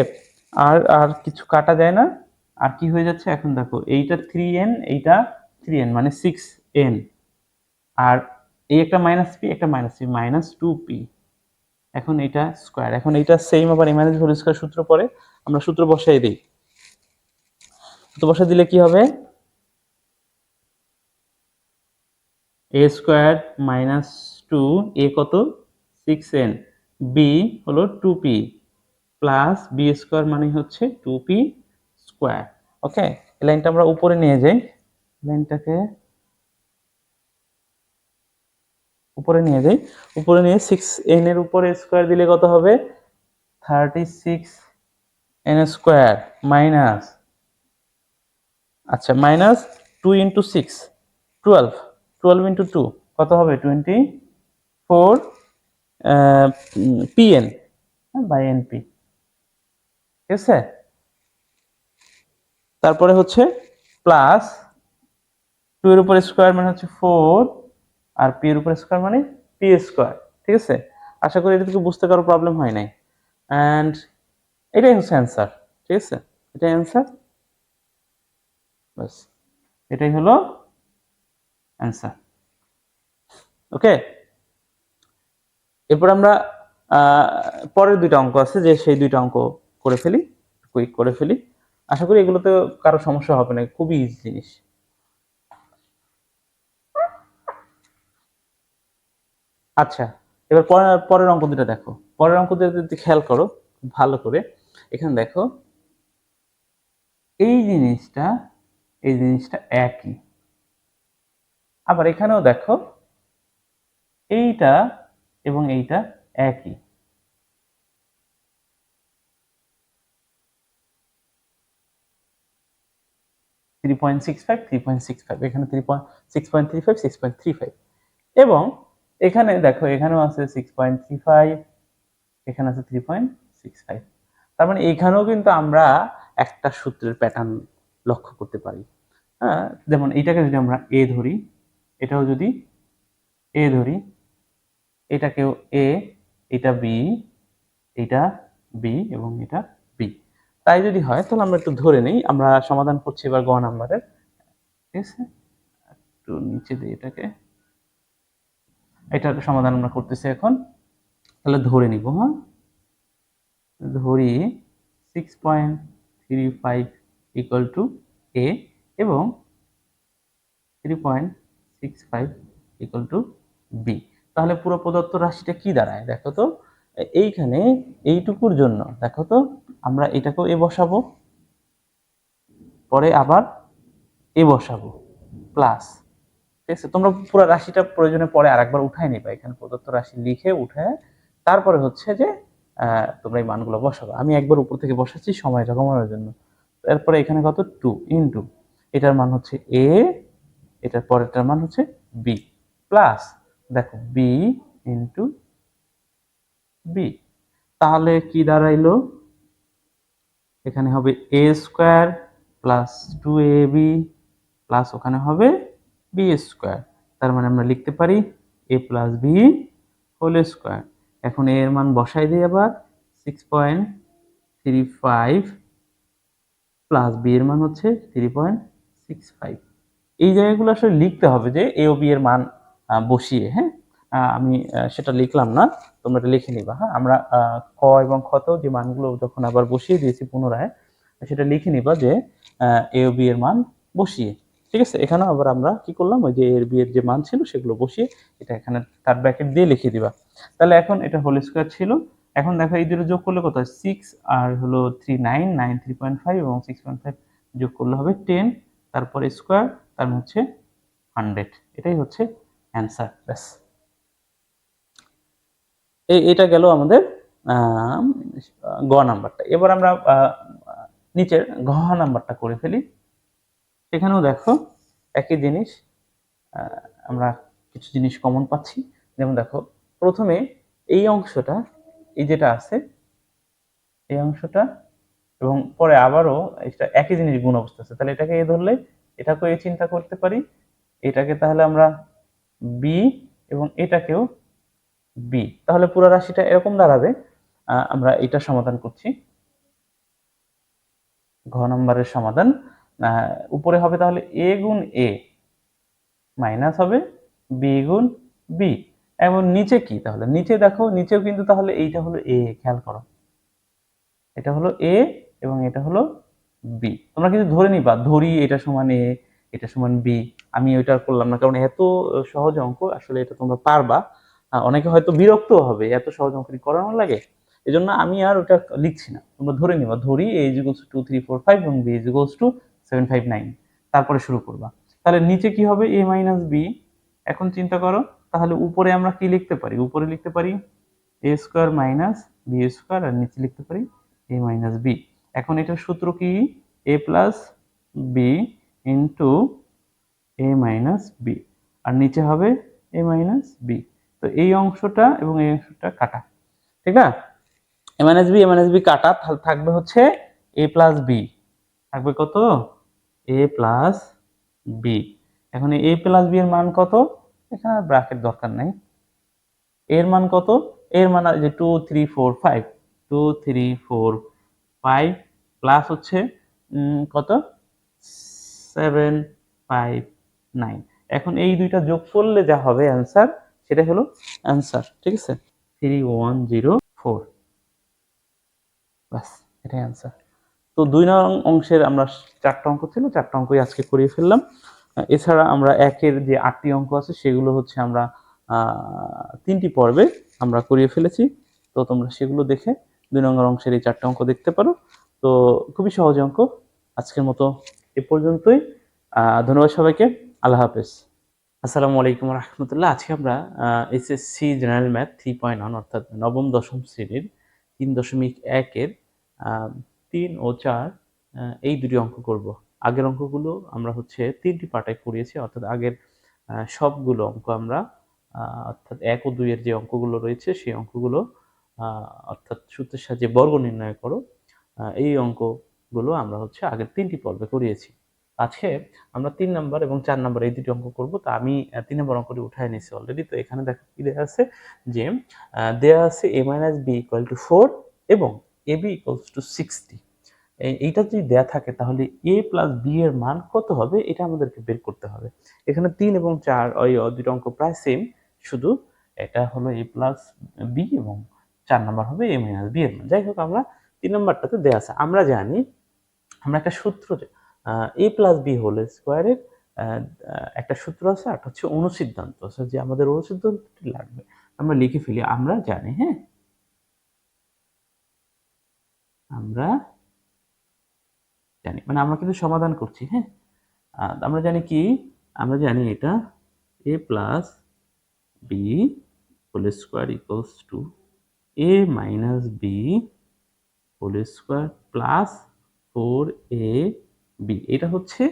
A: আর আর কিছু কাটা যায় না, আর কি হয়ে যাচ্ছে এখন দেখো, এইটা 3n এইটা 3n মানে 6n, আর এই একটা মাইনাস পি একটা মাইনাস পি মাইনাস 2p, এখন এটা স্কোয়ার, এখন এইটা সেম আবার এ মাইনাস হোল স্কোয়ার সূত্র পরে আমরা সূত্র বসাই দিই। সূত্র বসাই দিলে কি হবে, এ স্কোয়ার মাইনাস 2, এ কত 6n, বি হলো 2p প্লাস বি স্কোয়ার মানে হচ্ছে 2p স্কোয়ার। ওকে, এই লাইনটা আমরা উপরে নিয়ে যাই, লাইনটাকে উপরে নিয়ে যাই, উপরে নিয়ে 6n এর উপরে স্কোয়ার দিলে কত হবে, 36n স্কোয়ার মাইনাস, আচ্ছা মাইনাস 2 ইন্টু 6 12, 12 ইন্টু 2 কত হবে 24 pn বাই এনপি, ঠিক আছে? তারপরে হচ্ছে প্লাস 2 এর উপর স্কোয়ার মানে হচ্ছে 4, আর পি এর উপর স্কোয়ার মানে পি স্কোয়ার, ঠিক আছে? আশা করি এটা থেকে বুঝতে কারো প্রবলেম হয় নাই, অ্যান্ড এটাই হচ্ছে অ্যান্সার, ঠিক আছে? এটাই অ্যান্সার, বাস এটাই হলো অ্যান্সার। ওকে, এরপর আমরা পরের দুইটা অঙ্ক আছে, যে সেই দুইটা অঙ্ক করে ফেলি, কুইক করে ফেলি, আশা করি এগুলোতে কারো সমস্যা হবে না, খুবই ইজি জিনিস। আচ্ছা, এবার পরের অঙ্ক দুটো দেখো, পরের অঙ্ক দুটো যদি খেয়াল করো ভালো করে, এখানে দেখো এই জিনিসটা একই, আবার এখানেও দেখো এইটা এবং এইটা একই, 3.65 3.65, এখানে 6.35 6.35, এবং এখানে দেখো এখানেও আছে 6.35, এখানে আছে 3.65, তার মানে এখানেও কিন্তু আমরা একটা সূত্রের প্যাটার্ন লক্ষ্য করতে পারি। হ্যাঁ, যেমন এইটাকে যদি আমরা এ ধরি, এটাও যদি এ ধরি, এটাকেও এ, এটা বি, এটা বি এবং এটা বি, তাই যদি হয় তাহলে আমরা একটু ধরে নেই, আমরা সমাধান করছি এবার গ নাম্বারের, ঠিক আছে? একটু নিচে দিই এটাকে, এটার সমাধান আমরা করতেছি এখন, তাহলে ধরে নিব, হ্যাঁ ধরি 6.35 ইকুয়াল টু এ এবং 3.65 ইকুয়াল টু বি। তাহলে পুরো প্রদত্ত রাশিটা কি দাঁড়ায় দেখো তো, এইখানে এইটুকুর জন্য দেখো তো আমরা এটাকেও এ বসাবো, পরে আবার এ বসাবো প্লাস ঠিক আছে, তোমরা পুরো রাশিটা প্রয়োজনে পরে আরেকবার উঠায় নিবা, এখানে প্রদত্ত রাশি লিখে উঠে তারপরে হচ্ছে যে তোমরা এই মানগুলো বসাবে। আমি একবার উপর থেকে বসাচ্ছি সময়টা কমানোর জন্য। এরপরে এখানে কত 2 ইনটু এটার মান হচ্ছে এ, এটার পরেরটার মান হচ্ছে বি, প্লাস দেখো বি ইনটু বি। তাহলে কি দাঁড়াইলো, এখানে হবে এ স্কোয়ার প্লাস 2ab প্লাস ওখানে হবে বি স্কোয়ার। তার মানে আমরা লিখতে পারি এ প্লাস বি হোল স্কোয়ার। এখন এর মান বসাই দিই আবার 6.35 প্লাস বি এর মান হচ্ছে 3.65। এই জায়গাগুলো আসলে লিখতে হবে যে এ ও বি এর মান বসিয়ে, হ্যাঁ। আমি সেটা লিখলাম না, তোমরা এটা লিখে নিবা। হ্যাঁ, আমরা ক এবং খতেও যে মানগুলো যখন আবার বসিয়ে দিয়েছি পুনরায়, সেটা লিখে নিবা যে এ ও বি এর মান বসিয়ে। ঠিক আছে, এখানেও আবার আমরা কি করলাম, ওই যে এর বি এর যে মান ছিল সেগুলো বসিয়ে এটা এখানে থার্ড ব্র্যাকেট দিয়ে লিখে দিবা। তাহলে এখন এটা হোল স্কোয়ার ছিল। এখন দেখো এই দুটো যোগ করলে কত হয়, 6 আর হলো 3 9 9 3.5 এবং 6.5 যোগ করলে হবে 10, তারপরে স্কোয়ার, তার মানে হচ্ছে 100। এটাই হচ্ছে অ্যান্সার। ব্যাস, এটা গেল আমাদের গ নাম্বারটা। এবার আমরা নিচের ঘ নাম্বারটা করে ফেলি। সেখানেও দেখো একই জিনিস, আমরা কিছু জিনিস কমন পাচ্ছি। যেমন দেখো প্রথমে এই অংশটা, এই যেটা আছে এই অংশটা, এবং পরে আবারও এটা একই জিনিস গুণ অবস্থা আছে, তাহলে এটাকে এ ধরলে এটাকেও এ চিন্তা করতে পারি, এটাকে তাহলে আমরা বি এবং এটাকেও বি। তাহলে পুরো রাশিটা এরকম দাঁড়াবে। আমরা এটা সমাধান করছি, ঘ নম্বরের সমাধান। উপরে হবে তাহলে এ গুণ এ মাইনাস হবে বি গুণ বি। এবং নিচে কি, তাহলে নিচে দেখো, নিচেও কিন্তু তাহলে এইটা হলো এ, খেয়াল করো, এটা হলো এ এবং এটা হলো বি। তোমরা কিন্তু ধরে নিবা, ধরি এটা সমান এ, এটা সমান বি। আমি ওইটা করলাম না, কারণ এত সহজ অঙ্ক আসলে এটা তোমরা পারবা। অনেকে হয়তো বিরক্ত হবে, এত সহজ অঙ্ক করানো লাগে, এই জন্য আমি আর ওটা লিখছি না। তোমরা ধরে নিবা, ধরি এ ইজ ইকুয়ালস টু 2 3 4 5 এবং বি ইজ ইকুয়ালস টু 7 5 9, তারপরে শুরু করবা। তাহলে নিচে কি হবে, এ মাইনাস বি। এখন চিন্তা করো, তাহলে উপরে আমরা কি লিখতে পারি, উপরে লিখতে পারি এ স্কোয়ার মাইনাস বি স্কোয়ার, আর নিচে লিখতে পারি এ মাইনাস বি। এখন এটার সূত্র কি, এ প্লাস বি ইন্টু এ মাইনাস বি, আর নিচে হবে এ মাইনাস বি। তো এই অংশটা এবং এই অংশটা কাটা, ঠিক না, এ মাইনাস বি কাটা, থাকবে হচ্ছে এ প্লাস বি, থাকবে কত, এ প্লাস বি। এখন এ প্লাস বি এর মান কত, এখানে ব্র্যাকেট দরকার নাই, এর মান কত, এর মান যে 2 3 4 5, 2 3 4 5 প্লাস হচ্ছে কত 7 5 9। এখন এই দুইটা যোগ করলে যা হবে অ্যান্সার, সেটা হলো অ্যান্সার। ঠিক আছে, 3104, বাস, এটাই অ্যান্সার। তো 2 নং অংশের আমরা 4টা অঙ্ক ছিল, 4টা অঙ্কই আজকে করিয়ে ফেললাম। এছাড়া আমরা একের যে 8টি অঙ্ক আছে সেগুলো হচ্ছে আমরা 3টি পর্বে আমরা করিয়ে ফেলেছি। তো তোমরা সেগুলো দেখে 2 নম্বর অংশের এই 4টা অঙ্ক দেখতে পারো। তো খুবই সহজ অঙ্ক। আজকের মতো এ পর্যন্তই। ধন্যবাদ সবাইকে। আল্লাহ হাফেজ। আসসালামু আলাইকুম রহমতুল্লাহ। আজকে আমরা এসএসসি জেনারেল ম্যাথ 3.1 অর্থাৎ নবম দশম শ্রেণীর 3.1-এর 3 ও 4 এই দুটি অঙ্ক করব। আগের অঙ্কগুলো আমরা হচ্ছে 3টি পার্টে করিয়েছি, অর্থাৎ আগের সবগুলো অঙ্ক আমরা অর্থাৎ 1 ও 2 এর যে অঙ্কগুলো রয়েছে সেই অঙ্কগুলো অর্থাৎ সূত্রের সাহায্যে বর্গ নির্ণয় করো, এই অঙ্কগুলো আমরা হচ্ছে আগের 3টি পর্বে করিয়েছি। আজকে আমরা 3 নাম্বার এবং 4 নাম্বার এই দুটি অঙ্ক করব। তো আমি 3 নম্বর অঙ্কটি উঠায় নিয়েছি অলরেডি। তো এখানে দেখো কি দেওয়া আছে, যে দেওয়া আছে a - b = 4 এবং ab = 60। এইটা যদি দেয়া থাকে তাহলে a + b এর মান কত হবে, এটা আমাদেরকে বের করতে হবে। এখানে 3 এবং 4 ওই দুটো অঙ্ক প্রায় সেম, শুধু এটা হলো a + b এবং 4 নাম্বার হবে a - b এর মান। যাই হোক, আমরা 3 নাম্বারটাতে দেয়া আছে। আমরা জানি, আমরা একটা সূত্র, a + b হোল স্কয়ারের একটা সূত্র আছে, আর হচ্ছে অনুসিদ্ধান্ত আছে, যে আমাদের অনুসিদ্ধান্তটি লাগবে। আমরা লিখে ফেলি, আমরা জানি, হ্যাঁ, আমরা জানি, মানে আমরা কিন্তু সমাধান করছি, হ্যাঁ। আমরা জানি কি, আমরা জানি এটা A plus B whole square equals to A minus B whole square plus 4ab। এটা হচ্ছে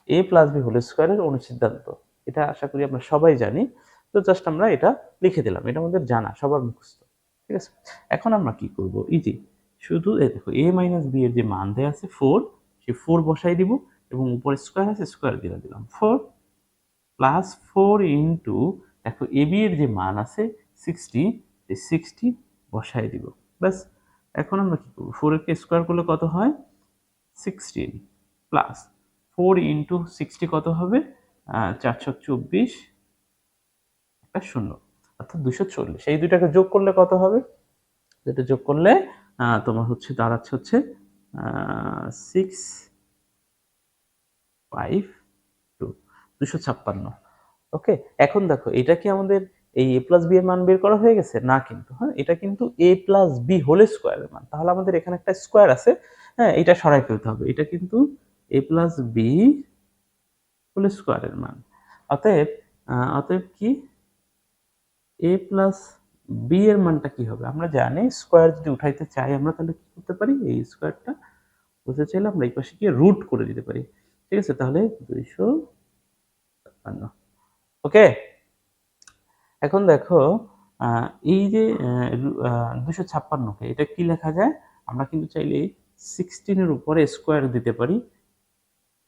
A: এ প্লাস বি হোল স্কোয়ারের অনুসিদ্ধান্ত। এটা আশা করি আমরা সবাই জানি। তো জাস্ট আমরা এটা লিখে দিলাম, এটা আমাদের জানা, সবার মুখস্থ। ঠিক আছে, এখন আমরা কি করব, ইজি, শুধু দেখো এ মাইনাস বি এর যে মান দেওয়া আছে 4, সেই 4 বসাই দিব এবং উপরে স্কোয়ার আছে, স্কোয়ার দিয়ে দিলাম 4 প্লাস 4 ইন্টু, দেখো এ বি এর যে মান আছে 60, এই 60 বসাই দিব। ব্যাস, এখন আমরা কি করবো, 4 কে স্কোয়ার করলে কত হয় 16 প্লাস 4 ইন্টু 60 কত হবে 424, একটা শূন্য, অর্থাৎ 240। এই দুইটাকে যোগ করলে কত হবে, যেটা যোগ করলে তোমার হচ্ছে দাঁড়াচ্ছে হচ্ছে 652, 256। ওকে, এখন দেখো এটা কি আমাদের এই এ প্লাস বি এর মান বের করা হয়ে গেছে না, কিন্তু হ্যাঁ এটা কিন্তু এ প্লাস বি হোল স্কোয়ারের মান। তাহলে আমাদের এখানে একটা স্কোয়ার আছে, হ্যাঁ এটা সরাই ফেলতে হবে, এটা কিন্তু এ প্লাস বি হোল স্কোয়ারের মান। অতএব অতএব কি এ প্লাস বি এর মানটা কি হবে, আমরা জানি স্কোয়ার যদি উঠাইতে চাই আমরা তাহলে কি করতে পারি, এই স্কোয়ারটা বুঝতে চাইলে আমরা এই পাশে গিয়ে রুট করে দিতে পারি। ঠিক আছে, তাহলে 256। ওকে, এখন দেখো এই যে 256কে এটা কি লেখা যায়, আমরা কিন্তু চাইলে 16 এর উপরে স্কোয়ার দিতে পারি।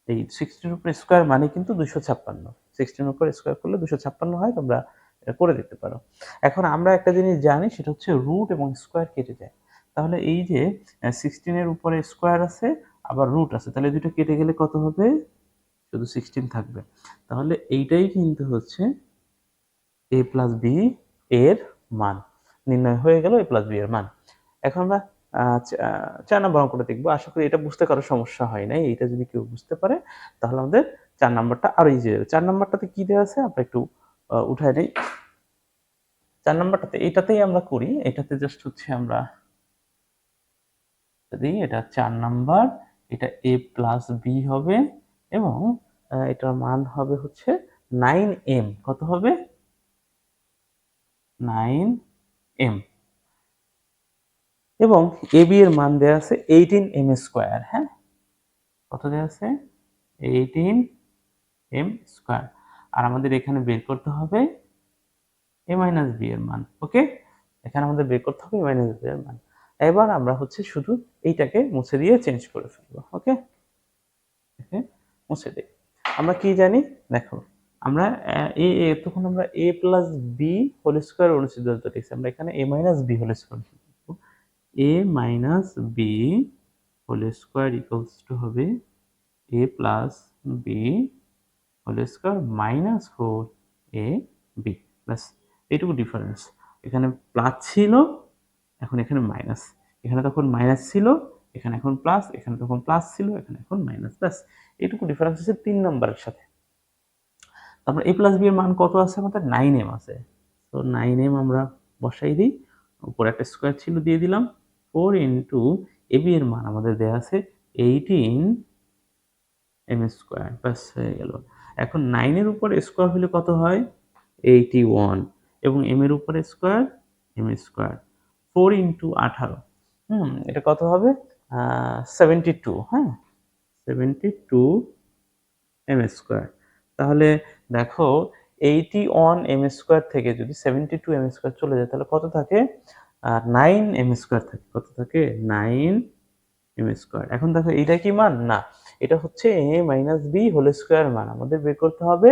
A: এই 16 এর উপরে স্কোয়ার মানে কিন্তু 256, 16 এর উপরে স্কোয়ার করলে 256 হয়, তোমরা এটা করে দেখতে পারো। এখন আমরা একটা জিনিস জানি, সেটা হচ্ছে রুট এবং স্কোয়ার কেটে যায়। তাহলে এই যে 16 এর উপরে স্কোয়ার আছে আবার রুট আছে, তাহলে দুটো কেটে গেলে কত হবে, শুধু 16 থাকবে। তাহলে এইটাই কিন্তু হচ্ছে এ প্লাস বি এর মান নির্ণয় হয়ে গেল, এ প্লাস বি এর মান। এখন আমরা 4 নম্বর অঙ্কটা দেখবো। আশা করি এটা বুঝতে কারো সমস্যা হয় নাই। এটা যদি কেউ বুঝতে পারে তাহলে আমাদের 4 নাম্বারটা আরো ইজি হবে। 4 নাম্বারটাতে কি দেওয়া আছে আমরা একটু উঠায় নেই। 4 নাম্বারটাতে এটাতেই আমরা করি, এটাতে জাস্ট হচ্ছে আমরা যদি এটা 4 নাম্বার, এটা এ প্লাস বি হবে এবং এটার মান হবে হচ্ছে 9m। কত হবে 9m, এবং এ বি এর মান দেওয়া আছে 18m স্কোয়ার। হ্যাঁ, কত দেওয়া আছে 18m স্কোয়ার। আর আমাদের এখানে বের করতে হবে এ মাইনাস বি এর মান। ওকে, এখানে আমাদের বের করতে হবে এ মাইনাস বি এর মান। এবার আমরা হচ্ছে শুধু এইটাকে মুছে দিয়ে চেঞ্জ করে ফেলবো। ওকে, মুছে দিই। আমরা কি জানি, দেখো আমরা তখন আমরা A plus B whole square অনুসিদ্ধান্ত লিখছি, আমরা এখানে A minus B whole square লিখবো। A minus B whole square equals to হবে A plus B whole square minus 4ab। ব্যাস, এইটুকু ডিফারেন্স। এখানে প্লাস ছিল, এখন এখানে মাইনাস, এখানে তখন মাইনাস ছিল, এখানে এখন প্লাস, এখানে তখন প্লাস ছিল, এখানে এখন মাইনাস। ব্যাস, এইটুকু ডিফারেন্স আছে 3 নাম্বারের সাথে। তারপর এ প্লাস বি এর মান কত আছে আমাদের, 9m আছে। তো 9m আমরা বসাই দিই, উপরে একটা স্কোয়ার ছিল দিয়ে দিলাম, 4 ইন্টু এ বি এর মান আমাদের দেওয়া আছে 18m স্কোয়ার। ব্যাস, হয়ে গেল। এখন 9 এর উপরে স্কোয়ার হলে কত হয় 81, এবং m এর উপরে স্কোয়ার m স্কোয়ার, 4 ইন্টু 18, এটা কত হবে 72। হ্যাঁ, 72m স্কোয়ার। তাহলে দেখো 81m স্কোয়ার থেকে যদি 72m স্কোয়ার চলে যায় তাহলে কত থাকে, 9m স্কোয়ার থাকে। কত থাকে 9m স্কোয়ার। এখন দেখো এইটা কি মান, না এটা হচ্ছে a minus B whole square মান। আমাদের বের করতে হবে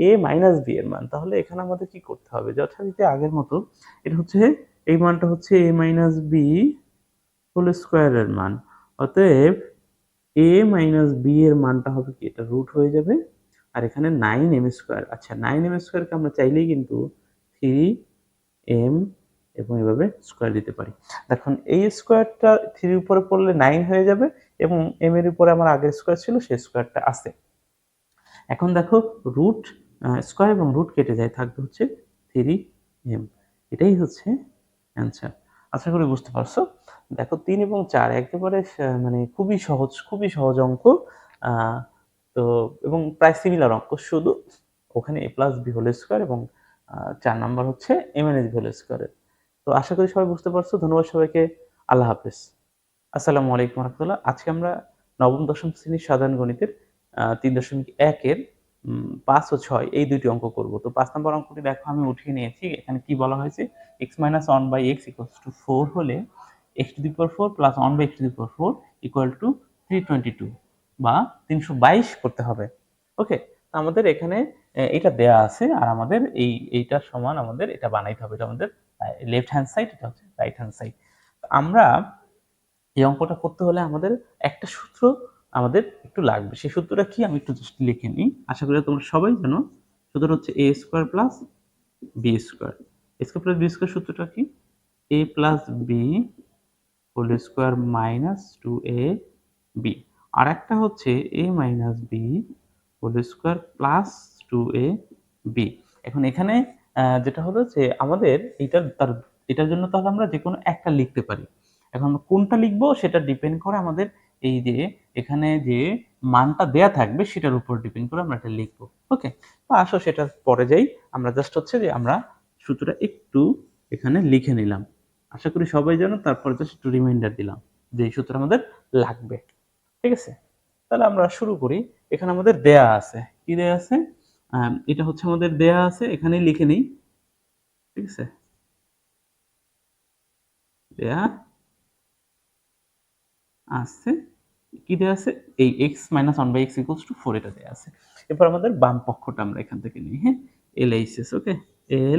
A: a মাইনাস বি এর মান। তাহলে এখানে আমাদের কি করতে হবে, যথারীতি আগের মতো, এটা হচ্ছে এই মানটা হচ্ছে a মাইনাস বি হোল স্কোয়ারের মান। অতএব a মাইনাস বি এর মানটা হবে কি, এটা রুট হয়ে যাবে, আর এখানে 9m স্কোয়ার। আচ্ছা, 9m স্কোয়ারকে আমরা চাইলেই কিন্তু 3m এবং এভাবে স্কোয়ার দিতে পারি। দেখুন এই স্কোয়ারটা 3 উপরে পড়লে 9 হয়ে যাবে, এবং m এর উপরে আমার আগের স্কোয়ার ছিল সেই স্কোয়ারটা আছে। এখন দেখো রুট স্কোয়ার এবং রুট কেটে যায়, থাকবে হচ্ছে 3m। এটাই হচ্ছে অ্যান্সার। আশা করি বুঝতে পারছো। দেখো 3 এবং 4 একেবারে মানে খুবই সহজ অঙ্ক। তো এবং প্রায় সিমিলার অঙ্ক, শুধু ওখানে a plus B whole square এবং 4 নাম্বার হচ্ছে a মাইনাস বি হোল স্কোয়ারের। তো আশা করি সবাই বুঝতে পারছো। ধন্যবাদ সবাইকে। আল্লাহ হাফেজ। আসসালামু আলাইকুম রহমতুল্লাহ। আজকে আমরা নবম দশম শ্রেণীর সাধারণ গণিতের 3.1 এর 5 ও 6 এই দুইটি অঙ্ক করব। তো 5 নম্বর অঙ্কটি দেখো আমি উঠিয়ে নিয়েছি। এখানে কি বলা হয়েছে, x - 1/x = 4 হলে x⁴ প্লাস 1/x⁴ = 322 বা 322 করতে হবে। ওকে, আমাদের এখানে এটা দেয়া আছে আর আমাদের এইটার সমান আমাদের এটা বানাইতে হবে। এটা আমাদের লেফট হ্যান্ড সাইড, এটা হচ্ছে রাইট হ্যান্ড সাইড। আমরা এই অঙ্কটা করতে হলে আমাদের একটা সূত্র আমাদের একটু লাগবে। সেই সূত্রটা কি আমি একটু জাস্ট লিখে নিই। আশা করি তোমরা সবাই জানো। সূত্রটা হচ্ছে a square plus B square. a square plus B square সূত্রটা কি? a plus B whole square minus 2ab। আর একটা হচ্ছে a minus B whole square plus 2ab। এখন এখানে যেটা হলো যে আমাদের এটার জন্য তাহলে আমরা যে কোনো একটা লিখতে পারি। এখন কোনটা লিখবো সেটা ডিপেন্ড করে আমাদের এই যে এখানে যে মানটা দেয়া থাকবে সেটার উপর ডিপেন্ড করে আমরা এটা লিখবো। ওকে, তো আসো সেটা পরে যাই। আমরা জাস্ট হচ্ছে যে আমরা সূত্রটা একটু এখানে লিখে নিলাম। আশা করি সবাই জানো। তারপরে জাস্ট একটু রিমাইন্ডার দিলাম যে এই সূত্র আমাদের লাগবে। ঠিক আছে, তাহলে আমরা শুরু করি। এখানে আমাদের দেয়া আছে, কি দেয়া আছে? এটা হচ্ছে আমাদের দেয়া আছে, এখানে লিখে নেই। ঠিক আছে, দেয়া আছে, কি দেয়া আছে? এই x - 1/x = 4 এটা দেয়া আছে। এরপর আমাদের বাম পক্ষটা আমরা এখান থেকে নিই। হ্যাঁ, LHS। ওকে,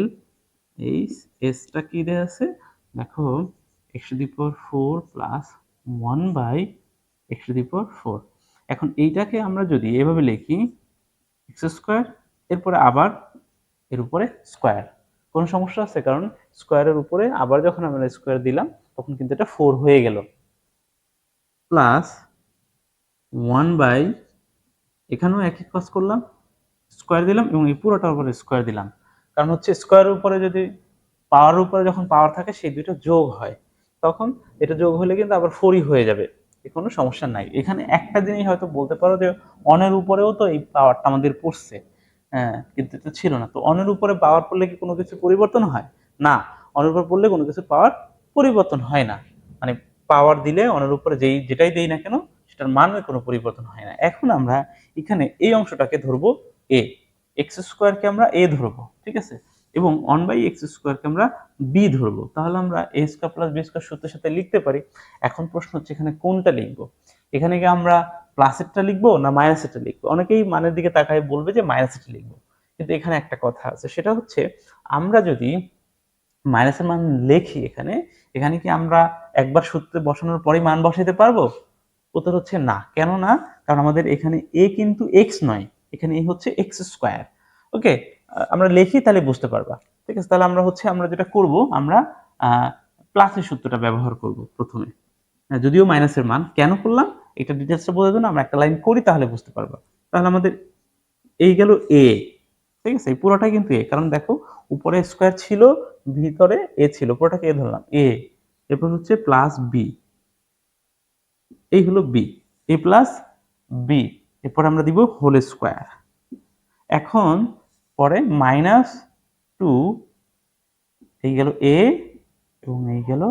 A: LHS টা কি দেয়া আছে? দেখো x⁴ প্লাস 1/x⁴। এখন এইটাকে আমরা যদি এভাবে লিখি x², এরপরে আবার এর উপরে স্কয়ার। কোনো সমস্যা আছে? কারণ স্কয়ারের উপরে আবার যখন আমরা স্কয়ার দিলাম তখন কিন্তু এটা 4 হয়ে গেল। প্লাস 1/, এখানেও একই কাজ করলাম, স্কয়ার দিলাম এবং এই পুরোটার উপরে স্কয়ার দিলাম। কারণ হচ্ছে স্কয়ারের উপরে যদি পাওয়ারের উপরে যখন পাওয়ার থাকে সেই দুটো যোগ হয়, তখন এটা যোগ হলে কিন্তু আবার 4ই হয়ে যাবে। কোনো সমস্যা নাই। এখানে একটা জিনিস হয়তো বলতে পারো যে অনের উপরেও তো এই পাওয়ারটা আমাদের পড়ছে, হ্যাঁ, কিন্তু এটা ছিল না। তো অনের উপরে পাওয়ার পড়লে কি কোনো কিছু পরিবর্তন হয়? না, অনের উপর পড়লে কোনো কিছু পাওয়ার পরিবর্তন হয় না। মানে পাওয়ার দিলে অনের উপরে যেটাই দেই না কেন সেটার মানের কোনো পরিবর্তন হয় না। এখন আমরা এখানে এই অংশটাকে ধরবো a, x² কে আমরা a ধরবো। ঠিক আছে, এবং 1/x² কে আমরা b ধরবো। তাহলে আমরা a² প্লাস b² সূত্রের সাথে লিখতে পারি। এখন প্রশ্ন হচ্ছে এখানে কোনটা লিখবো? এখানে কি আমরা প্লাসেরটা লিখবো না মাইনাসেরটা লিখবো? অনেকেই মানের দিকে তাকায় বলবে যে মাইনাসেরটা লিখবো, কিন্তু এখানে একটা কথা আছে, সেটা হচ্ছে আমরা যদি মাইনাসের মান লিখি এখানে, এখানে কি আমরা একবার সূত্রে বসানোর পরেই মান বসাইতে পারবো? উত্তর হচ্ছে না। কেন না? কারণ আমাদের এখানে a কিন্তু x নয়, এখানে a হচ্ছে x²। ওকে, আমরা লিখি তাহলে বুঝতে পারবা। ঠিক আছে, তাহলে আমরা যেটা করব, আমরা প্লাসের সূত্রটা ব্যবহার করব প্রথমে। যদিও মাইনাসের মান কেন করলাম এটা ডিটেইলসটা বোঝার জন্য আমরা একটা লাইন করি, তাহলে বুঝতে পারবা। তাহলে আমাদের এই গেল a। ঠিক আছে, এই পুরোটাই কিন্তু a, কারণ দেখো উপরে স্কয়ার ছিল, ভিতরে a ছিল, পুরোটাকে a ধরলাম a। এরপর হচ্ছে প্লাস b, এই হলো b, a প্লাস b। এরপর আমরা দিব হোল স্কয়ার। এখন পরে -2, এই গেল a এবং এই গেল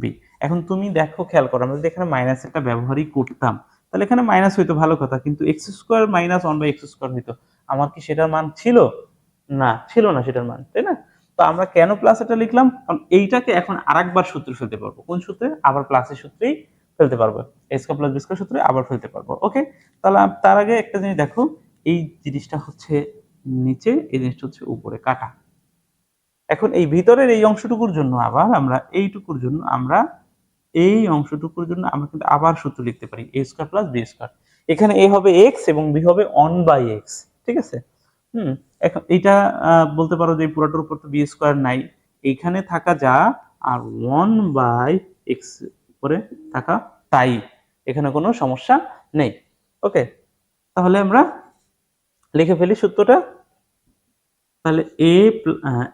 A: b। এখন তুমি দেখো, খেয়াল করো, আমরা যদি এখানে মাইনাস একটা ব্যবহারই করতাম তাহলে এখানে মাইনাস হইতো, ভালো কথা, কিন্তু x² - 1/x² হইতো। আমার কি সেটার মান ছিল? না, ছিল না সেটার মান, তাই না? তো আমরা কেন প্লাস এটা লিখলাম? কারণ এইটাকে এখন আরেকবার সূত্রে ফেলতে পারবো। কোন সূত্রে? আবার প্লাসের সূত্রেই ফেলতে পারবো। a² প্লাস b² সূত্রে আবার ফেলতে পারবো। ওকে, তাহলে তার আগে একটা জিনিস দেখো, এই জিনিসটা হচ্ছে নিচে, এই জিনিসটা হচ্ছে উপরে কাটা। এখন এই ভিতরের এই অংশটুকুর জন্য আবার আমরা এই অংশটুকুর জন্য আমরা কিন্তু আবার সূত্র লিখতে পারি a² প্লাস b²। এখানে a হবে x এবং b হবে 1/x। ঠিক আছে, এখন এইটা বলতে পারো যে পুরোটার উপর তো b² নাই, এইখানে থাকা যা আর 1/x উপরে থাকা তাই, এখানে কোনো সমস্যা নেই। ওকে, তাহলে আমরা লিখে ফেলি সূত্রটা। তাহলে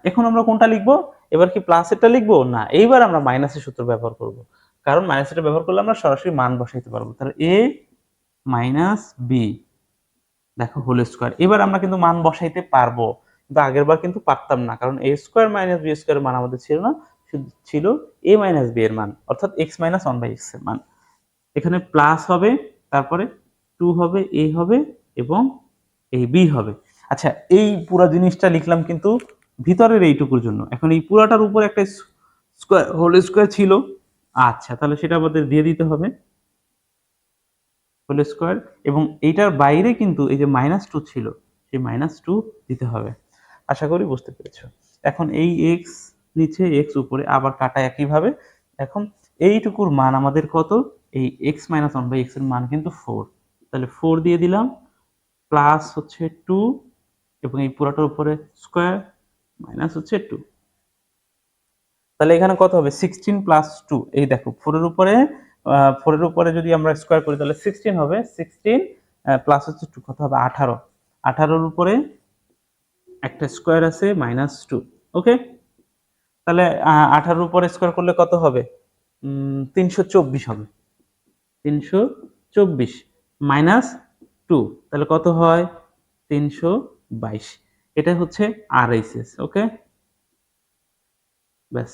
A: এখন আমরা কোনটা লিখবো? এবার কি প্লাসেরটা লিখবো? না, এইবার আমরা মাইনাসের সূত্র ব্যবহার করব, কারণ মাইনাসেরটা ব্যবহার করলে আমরা সরাসরি মান বসাইতে পারবো। তাহলে a - b দেখো হোল স্কোয়ার। এবার আমরা কিন্তু মান বসাইতে পারবো, কিন্তু আগের বার কিন্তু পারতাম না, কারণ এ স্কোয়ার মাইনাস বি স্কোয়ার মান আমাদের ছিল না, শুধু ছিল এ মাইনাস বি এর মান, অর্থাৎ X minus one by X এর মান। এখানে প্লাস হবে, তারপরে টু হবে, এ হবে এবং এই বি হবে। আচ্ছা, এই পুরো জিনিসটা লিখলাম কিন্তু ভিতরের এইটুকুর জন্য। এখন এই পুরাটার উপর একটা স্কোয়ার হোল স্কোয়ার ছিল, আচ্ছা তাহলে সেটা আমাদের দিয়ে দিতে হবে হোল স্কোয়ার, এবং এইটার বাইরে কিন্তু এই যে মাইনাস টু ছিল, সেই মাইনাস টু দিতে হবে। আশা করি বুঝতে পেরেছো। এখন এই এক্স নিচে এক্স উপরে আবার কাটা একইভাবে। এখন এইটুকুর মান আমাদের কত, এই X minus one by X এর মান কিন্তু ফোর, তাহলে ফোর দিয়ে দিলাম, প্লাস হচ্ছে টু, এবং এই পুরাটার উপরে স্কোয়ার, মাইনাস হচ্ছে টু। তাহলে এখানে কত হবে, সিক্সটিন প্লাস টু। এই দেখো ফোরের উপরে যদি আমরা স্কোয়ার করি তাহলে সিক্সটিন হবে, সিক্সটিন প্লাস হচ্ছে টু, কত হবে, আঠারো। আঠারোর উপরে একটা স্কোয়ার আছে, মাইনাস টু। ওকে, তাহলে আঠারোর উপরে স্কোয়ার করলে কত হবে, 324 হবে, 324 মাইনাস টু, তাহলে কত হয়, 322। এটা হচ্ছে আরএইচএস। ওকে, ব্যাস,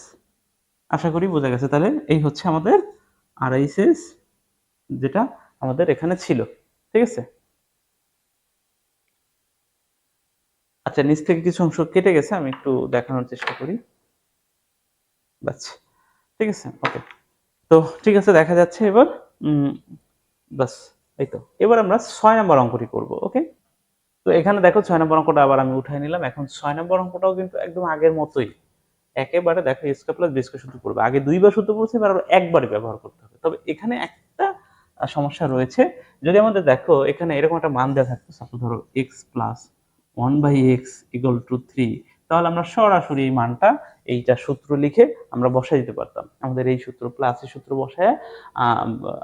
A: আশা করি বোঝা গেছে। তাহলে এই হচ্ছে আমাদের আরএইচএস, যেটা আমাদের এখানে ছিল। ঠিক আছে, আচ্ছা নিচ থেকে কিছু অংশ কেটে গেছে, আমি একটু দেখানোর চেষ্টা করি। বাস, ঠিক আছে, ওকে। তো ঠিক আছে, দেখা যাচ্ছে এবার। বাস, এই তো। এবার আমরা 6 নম্বর অঙ্কটি করব। ওকে, তো এখানে দেখো 6 নম্বর অঙ্কটা আবার আমি উঠাই নিলাম। এখন 6 নম্বর অঙ্কটাও কিন্তু একদম আগের মতোই, একেবারে দেখো এ স্কয়ার প্লাস বি স্কয়ার সূত্র পড়বে। আগে দুইবার সূত্র পড়ছে, এবার আরো একবারই ব্যবহার করতে হবে। তবে এখানে একটা সমস্যা রয়েছে। যদি আমাদের দেখো এখানে এরকম একটা মান দেওয়া থাকতো, সাপোজ ধরো X plus one by X equal to three, তাহলে আমরা সরাসরি এই মানটা, এইটা সূত্র লিখে আমরা বসাই দিতে পারতাম। আমাদের এই সূত্র প্লাস এই সূত্র বসায়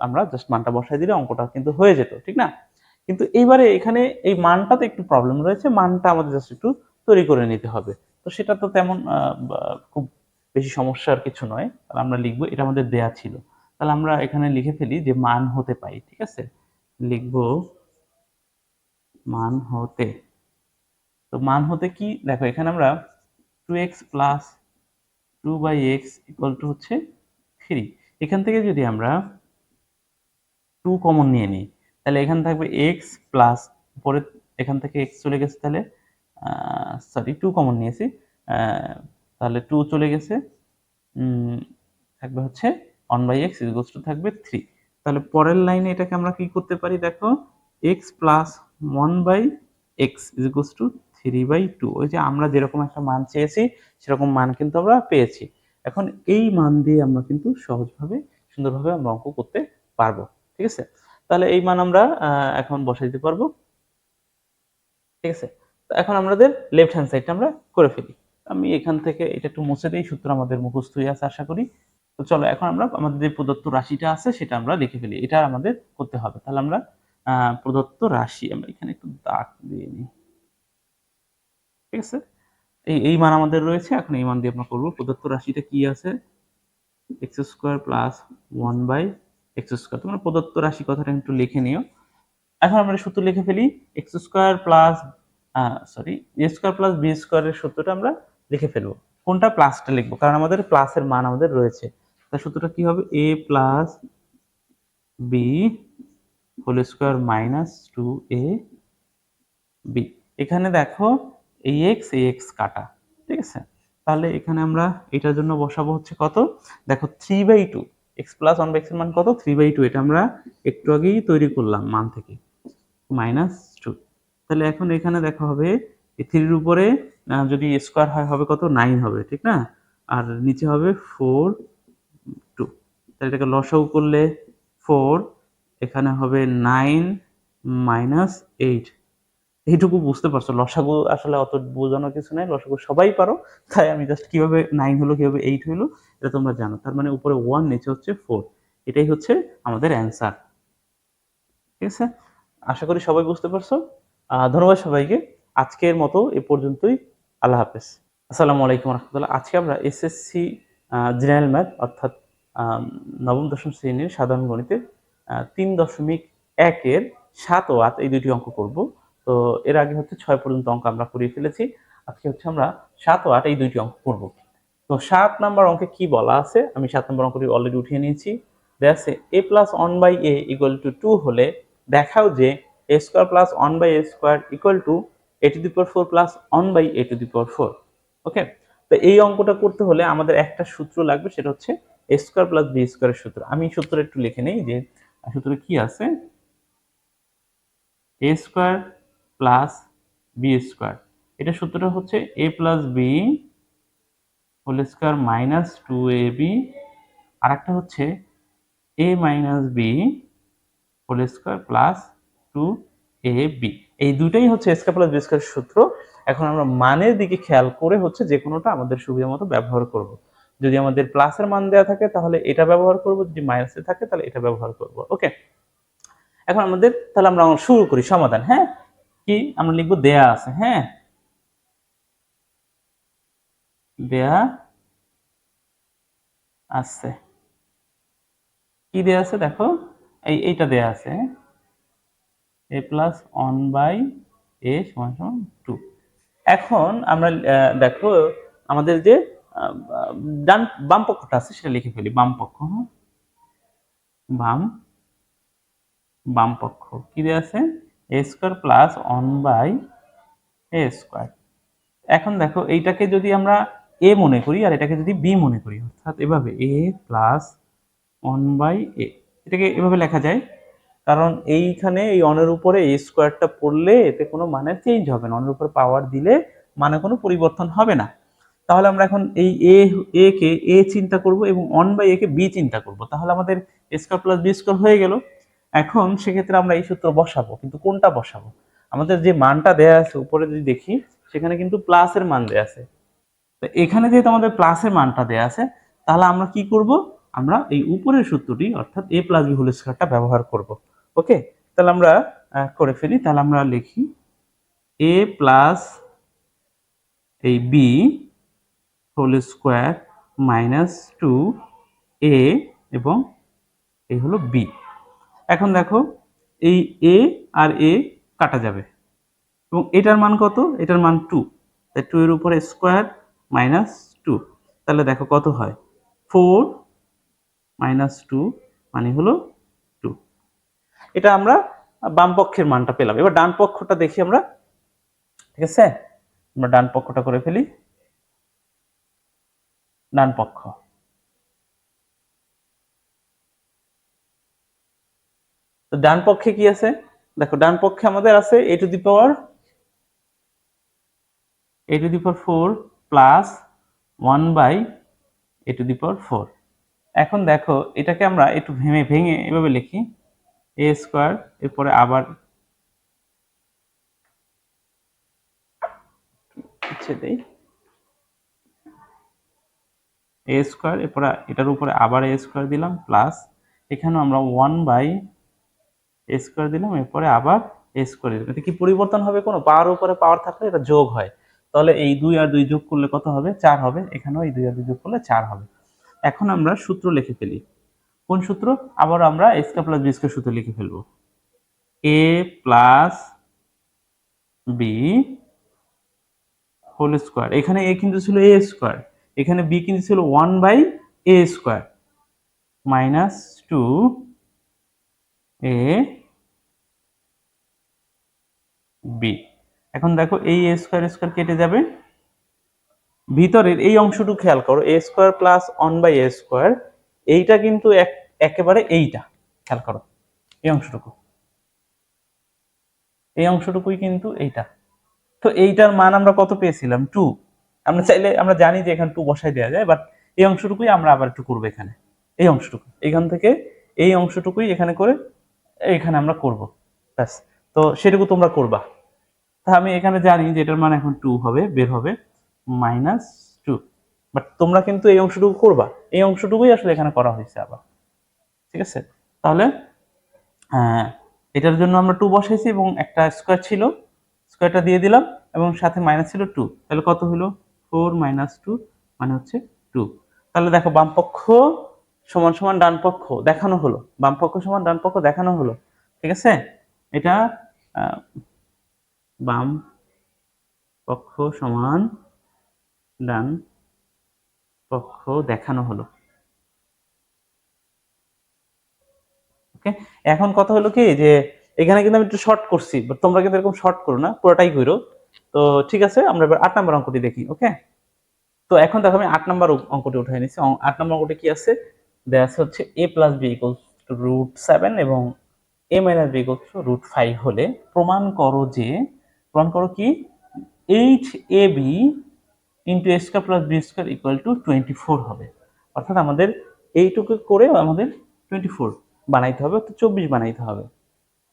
A: আমরা জাস্ট মানটা বসাই দিলে অঙ্কটা কিন্তু হয়ে যেত, ঠিক না? কিন্তু এইবারে এখানে এই মানটাতে একটু প্রবলেম রয়েছে, মানটা আমাদের জাস্ট একটু তৈরি করে নিতে হবে। তো সেটা তো তেমন খুব বেশি সমস্যার কিছু নয়। তাহলে আমরা লিখবো, এটা আমাদের দেয়া ছিল, তাহলে আমরা এখানে লিখে ফেলি যে মান হতে পাই। ঠিক আছে, লিখবো মান হতে। তো মান হতে কি, দেখো এখানে আমরা two X plus two by X equal to হচ্ছে থ্রি। এখান থেকে যদি আমরা টু কমন নিয়ে নিই, তাহলে এখানে থাকবে এক্স প্লাস, পরে এখান থেকে এক্স চলে গেছে, তাহলে সরি টু কমন নিয়েছি, তাহলে টু চলে গেছে, থাকবে হচ্ছে one by X equals to থাকবে থ্রি। তাহলে পরের লাইনে এটাকে আমরা কি করতে পারি, দেখো X plus one by X equals to three by two. ওই যে আমরা যেরকম একটা মান চেয়েছি সেরকম মান কিন্তু আমরা পেয়েছি। এখন এই মান দিয়ে আমরা কিন্তু সহজভাবে সুন্দরভাবে আমরা অঙ্ক করতে পারবো। ঠিক আছে, তাহলে এই মান আমরা এখন বসাই দিতে পারবো। ঠিক আছে, তো এখন আমাদের লেফট হ্যান্ড সাইডটা আমরা করে ফেলি। আমি এখান থেকে এটা একটু মুছে দিই, সূত্র আমাদের মুখস্থই আছে আশা করি। তো চলো এখন আমরা আমাদের যে প্রদত্ত রাশিটা আছে সেটা আমরা লিখে ফেলি, এটা আমাদের করতে হবে। তাহলে আমরা প্রদত্ত রাশি, আমরা এখানে একটু দাগ দিয়ে নিই। ঠিক আছে, এই এই মান আমাদের রয়েছে, এখন এই মান দিয়ে আমরা করবো। প্রদত্ত রাশিটা কি আছে, X square plus one by X square. তোমরা প্রদত্ত রাশি কথাটা একটু লিখে নিও। এখন আমরা সূত্র লিখে ফেলি, এক্স স্কোয়ার প্লাস সরি এ স্কোয়ার প্লাস বি স্কোয়ারের সূত্রটা আমরা লিখে ফেলবো। কোনটা, প্লাসটা লিখবো, কারণ আমাদের প্লাসের মান আমাদের রয়েছে। তার সূত্রটা কি হবে, A plus B whole square minus two A B. এখানে দেখো এই এক্স কাটা। ঠিক আছে, তাহলে এখানে আমরা এটার জন্য বসাবো হচ্ছে কত, দেখো three by two, X plus one by X এর মান কত, থ্রি বাই টু। এটা আমরা একটু আগেই তৈরি করলাম মান থেকে, মাইনাস টু। তাহলে এখন এখানে দেখা হবে থ্রির উপরে যদি স্কোয়ার হয় হবে কত, নাইন হবে, ঠিক না? আর নিচে হবে ফোর টু। তাহলে এটাকে লসাগু করলে ফোর, এখানে হবে নাইন মাইনাস এইট। এইটুকু বুঝতে পারছো, লসাগু আসলে অত বোঝানোর কিছু নাই, লসাগু সবাই পারো। তাই আমি জাস্ট কিভাবে নাইন হলো কিভাবে এইট হলো এটা তোমরা জানো। তার মানে উপরে ওয়ান, নিচে হচ্ছে ফোর, এটাই হচ্ছে আমাদের অ্যান্সার। ঠিক আছে, আশা করি সবাই বুঝতে পারছো। ধন্যবাদ সবাইকে, আজকের মতো এ পর্যন্তই। আল্লাহ হাফেজ, আসসালামু আলাইকুম রহমতুল্লাহ। আজকে আমরা এসএসসি জেনারেল ম্যাথ অর্থাৎ নবম দশম শ্রেণীর সাধারণ গণিতের 3.1-এর 7 ও 8 এই দুটি অঙ্ক করব। তো এর আগে হচ্ছে 6 পর্যন্ত অঙ্ক আমরা করিয়ে ফেলেছি। আজকে হচ্ছে আমরা 7 ও 8 এই দুইটি অঙ্ক করব। তো 7 নাম্বার অঙ্কে কি বলা আছে, আমি 7 নাম্বার অঙ্কটি অলরেডি উঠিয়ে নিয়েছি। দেয়া আছে a plus 1/a equal to 2 হলে দেখাও যে a square plus 1/a square equal to a to the power 4 plus 1/a to the power 4। Okay, তো এই অঙ্কটা করতে হলে আমাদের একটা সূত্র লাগবে, সেটা হচ্ছে a স্কয়ার প্লাস b স্কয়ারের সূত্র। আমি সূত্র একটু লিখে নেই যে সূত্র কি আছে, a square plus b square, এটা সূত্রটা হচ্ছে a plus b whole square minus 2ab, আর একটা হচ্ছে a minus b whole square plus 2ab। এই দুটাই হচ্ছে a স্কয়ার প্লাস b স্কয়ারের সূত্র। এখন আমরা মানের দিকে খেয়াল করে হচ্ছে যে কোনোটা আমাদের সুবিধা মতো ব্যবহার করব। যদি আমাদের প্লাসের মান দেওয়া থাকে তাহলে এটা ব্যবহার করব, যদি মাইনাসে থাকে তাহলে এটা ব্যবহার করব। ওকে, এখন আমাদের তাহলে আমরা শুরু করি সমাধান। হ্যাঁ, কি আমরা লিখবো, দেয়া আছে। হ্যাঁ, দেয়া আছে। কি দেয়া আছে দেখো, এইটা দেয়া আছে, a প্লাস 1/a সমান সমান 2। এখন আমরা দেখো আমাদের যে ডান বাম পক্ষটা আছে সেটা লিখে ফেলি। বাম পক্ষ, বাম পক্ষ কি দেয়া আছে, a square plus 1/a square. এখন দেখো এইটাকে যদি আমরা a মনে করি আর এটাকে যদি b মনে করি, অর্থাৎ এভাবে a প্লাস 1/a, এটাকে এভাবে লেখা যায়। কারণ এইখানে এই অনের উপরে a স্কয়ারটা পড়লে এতে কোনো মানে চেঞ্জ হবে না, অনের উপর পাওয়ার দিলে মানে কোনো পরিবর্তন হবে না। তাহলে আমরা এখন এই a কে a চিন্তা করব এবং 1/a কে b চিন্তা করব, তাহলে আমাদের a square plus b square হয়ে গেল। এখন সেক্ষেত্রে আমরা এই সূত্র বসাবো, কিন্তু কোনটা বসাবো, আমাদের যে মানটা দেয়া আছে উপরে যদি দেখি সেখানে কিন্তু প্লাসের মান দেয়া আছে। তো এখানে যেহেতু আমাদের প্লাসের মানটা দেয়া আছে, তাহলে আমরা কি করব, আমরা এই উপরের সূত্রটি অর্থাৎ a প্লাস b হোল স্কয়ারটা ব্যবহার করব। ওকে, তাহলে আমরা করে ফেলি। তাহলে আমরা লিখি a প্লাস এই b whole square minus 2a এবং এই হলো b। এখন দেখো এই a আর a কাটা যাবে এবং এটার মান কত, এটার মান 2, তাই 2 এর উপরে স্কয়ার মাইনাস 2, তাহলে দেখো কত হয়, 4 মাইনাস 2 মানে হলো 2। এটা আমরা বাম পক্ষের মানটা পেলাম। এবার ডান পক্ষটা দেখি আমরা। ঠিক আছে, আমরা ডান পক্ষটা করে ফেলি। ডান পক্ষ, তো ডান পক্ষে কি আছে দেখো, ডান পক্ষে আমাদের আছে a to the power 4 plus 1/a to the power 4। এখন দেখো এটাকে আমরা একটু ভেঙে এভাবে লিখি, a স্কয়ার, এরপরে আবার দেই a স্কয়ার, এরপরে এটার উপরে আবার a স্কয়ার দিলাম, প্লাস এখানেও আমরা 1/a স্কয়ার দিলাম, এরপরে আবার a স্কয়ার দিলাম। এতে কি পরিবর্তন হবে, কোনো পাওয়ার উপরে পাওয়ার থাকলে এটা যোগ হয়, তাহলে এই 2 আর 2 যোগ করলে কত হবে, 4 হবে। এখানেও এই 2 আর 2 যোগ করলে 4 হবে। এখন আমরা সূত্র লিখে ফেলি। কোন সূত্র, আবার আমরা a square plus b square সূত্র লিখে ফেলবো। a plus b whole square, এখানে a কিন্তু ছিল a স্কয়ার, এখানে b কিন্তু ছিল 1/a square minus 2a b। এখন দেখো এই a স্কয়ার স্কয়ার কেটে যাবে, ভিতরের এই অংশটুকু খেয়াল করো, a square plus 1/a square, এইটা কিন্তু একেবারে এইটা খেয়াল করো, এই অংশটুকু, এই অংশটুকুই কিন্তু এইটা। তো এইটার মান আমরা কত পেয়েছিলাম, 2। আমরা চাইলে আমরা জানি যে এখানে 2 বসাই দেওয়া যায়, বাট এই অংশটুকুই আমরা আবার একটু করবো এখানে, এই অংশটুকু এখান থেকে এই অংশটুকুই এখানে করে এখানে আমরা করব, ব্যাস। তো সেটুকু তোমরা করবা। তা আমি এখানে জানি যে এটার মান এখন 2 হবে, বের হবে মাইনাস 2, বাট তোমরা কিন্তু এই অংশটুকু করবা, এই অংশটুকুই আসলে এখানে করা হয়েছে আবার। ঠিক আছে, তাহলে এটার জন্য আমরা 2 বসাইছি এবং একটা স্কয়ার ছিল, স্কয়ারটা দিয়ে দিলাম এবং সাথে মাইনাস ছিল 2, তাহলে কত হলো 4 মাইনাস 2 মানে হচ্ছে 2। তাহলে দেখো বাম পক্ষ সমান সমান ডান পক্ষ দেখানো হলো, বাম পক্ষ সমান ডান পক্ষ দেখানো হলো। ঠিক আছে, এটা বাম পক্ষ সমান ডান পক্ষ দেখানো হলো। ওকে, এখন কথা হলো কি যে এখানে কিন্তু আমি একটু শর্ট করছি, বাট তোমরা কিন্তু এরকম শর্ট করো না, পুরোটাই করো। তো ঠিক আছে, আমরা এবার 8 নম্বর অঙ্কটি দেখি। ওকে, তো এখন দেখো আমি 8 নম্বর অঙ্কটি উঠাই নিছি। 8 নম্বর অঙ্কটি কি আছে, দেয়া আছে হচ্ছে a plus B equals to √7 এবং a minus B equals to √5 হলে প্রমাণ করো কি eight A B into A square plus B square equal to 24 হবে। অর্থাৎ আমাদের এইটুকু করে আমাদের 24 বানাইতে হবে, অর্থাৎ 24 বানাইতে হবে।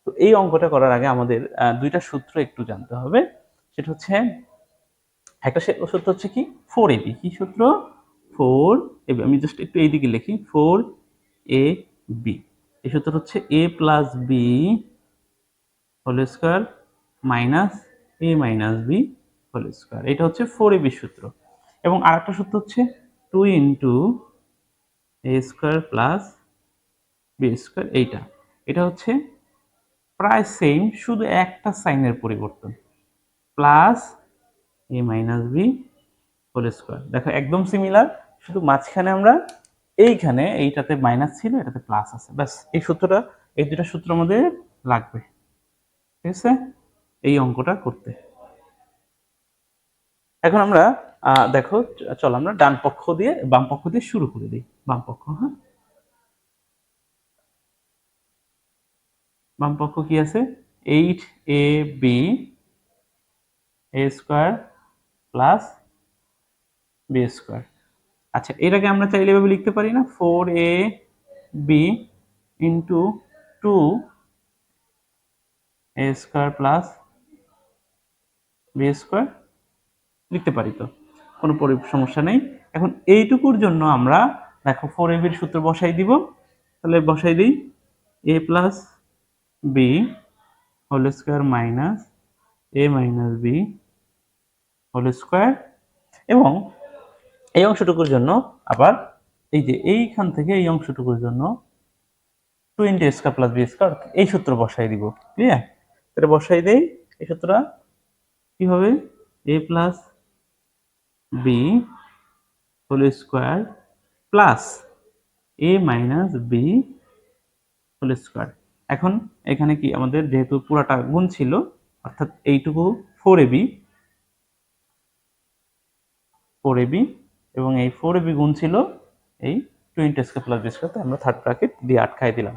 A: তো এই অঙ্কটা করার আগে আমাদের দুইটা সূত্র একটু জানতে হবে। সেটা হচ্ছে একটা সূত্র হচ্ছে কি 4ab, কি সূত্র 4ab, আমি জাস্ট একটু এইদিকে লিখি 4ab। এই সূত্র হচ্ছে a plus B whole square minus a minus B whole square. এটা হচ্ছে 4ab সূত্র। এবং আরেকটা সূত্র হচ্ছে 2 into a square plus B square. এটা হচ্ছে প্রায় সেম, শুধু একটা সাইনের পরিবর্তন, plus a minus B whole square. দেখো একদম সিমিলার, শুধু মাঝখানে আমরা এইখানে এইটাতে মাইনাস ছিল, এটাতে প্লাস আছে, ব্যাস। এই সূত্রটা, এই দুটা সূত্র আমাদের লাগবে, ঠিক আছে, এই অঙ্কটা করতে। এখন আমরা দেখো, চলো আমরা ডান পক্ষ দিয়ে বাম পক্ষ দিয়ে শুরু করে দিই। বাম পক্ষ, হ্যাঁ, বাম পক্ষ কি আছে 8ab a square plus B square. আচ্ছা, এটাকে আমরা চাইলে এভাবে লিখতে পারি না, 4ab into 2a square plus B square লিখতে পারি, তো কোনো সমস্যা নেই। এখন এইটুকুর জন্য আমরা দেখো 4ab এর সূত্র বসাই দিব, তাহলে বসাই দিই a plus B whole square minus a minus B whole square. এবং এই অংশটুকুর জন্য আবার এই যে এইখান থেকে এই অংশটুকুর জন্য 2 into a square plus B square, এই সূত্র বসাই দিব। ক্লিয়ার? এটা বসাই দেই, এই সূত্রটা কি হবে a plus B whole square plus a minus B whole square. এখন এখানে কি আমাদের যেহেতু পুরাটা গুণ ছিল, অর্থাৎ এইটুকু 4ab এবং এই 4ab গুণ ছিল এই 2 into a square plus B square, আমরা থার্ড ব্র্যাকেট দিয়ে আটকাই দিলাম।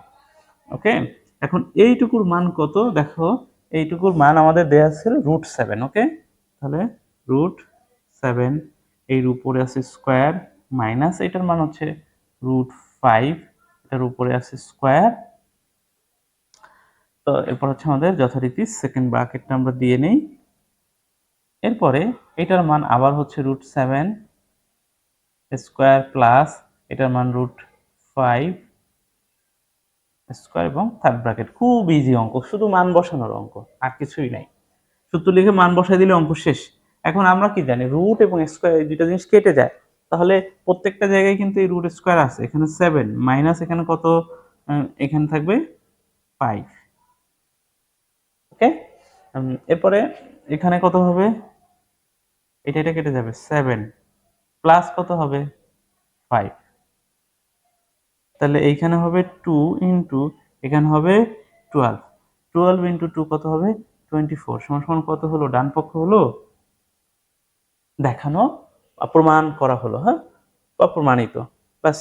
A: ওকে, এখন এইটুকুর মান কত দেখো, এইটুকুর মান আমাদের দেয়া ছিল √7। ওকে, তাহলে √7, এর উপরে আছে স্কয়ার মাইনাস এটার মান হচ্ছে √5, এটার উপরে আছে স্কয়ার। তো এরপর হচ্ছে আমাদের যথারীতি সেকেন্ড ব্র্যাকেটটা আমরা দিয়ে নেই। এরপরে এটার মান আবার হচ্ছে √7 স্কয়ার প্লাস এটার মান √5 স্কয়ার এবং থার্ড ব্র্যাকেট। খুব ইজি অঙ্ক, শুধু মান বসানোর অঙ্ক, আর কিছুই নাই। সূত্র লিখে মান বসাই দিলে অঙ্ক শেষ। এখন আমরা কি জানি, রুট এবং স্কয়ার এই দুইটা জিনিস কেটে যায়, তাহলে প্রত্যেকটা জায়গায় কিন্তু এই রুট স্কয়ার আছে। এখানে 7 মাইনাস এখানে কত, এখানে থাকবে 5। ওকে, এরপরে এখানে কত হবে, এটা কেটে যাবে 7 প্লাস কত হবে 5, তাহলে এইখানে হবে 2 ইন্টু এখানে হবে 12 ইন্টু 2 কত হবে 24 সমান সমান কত হলো, ডান পক্ষ হলো দেখানো, প্রমাণ করা হলো, হ্যাঁ, বা প্রমাণিত। ব্যাস,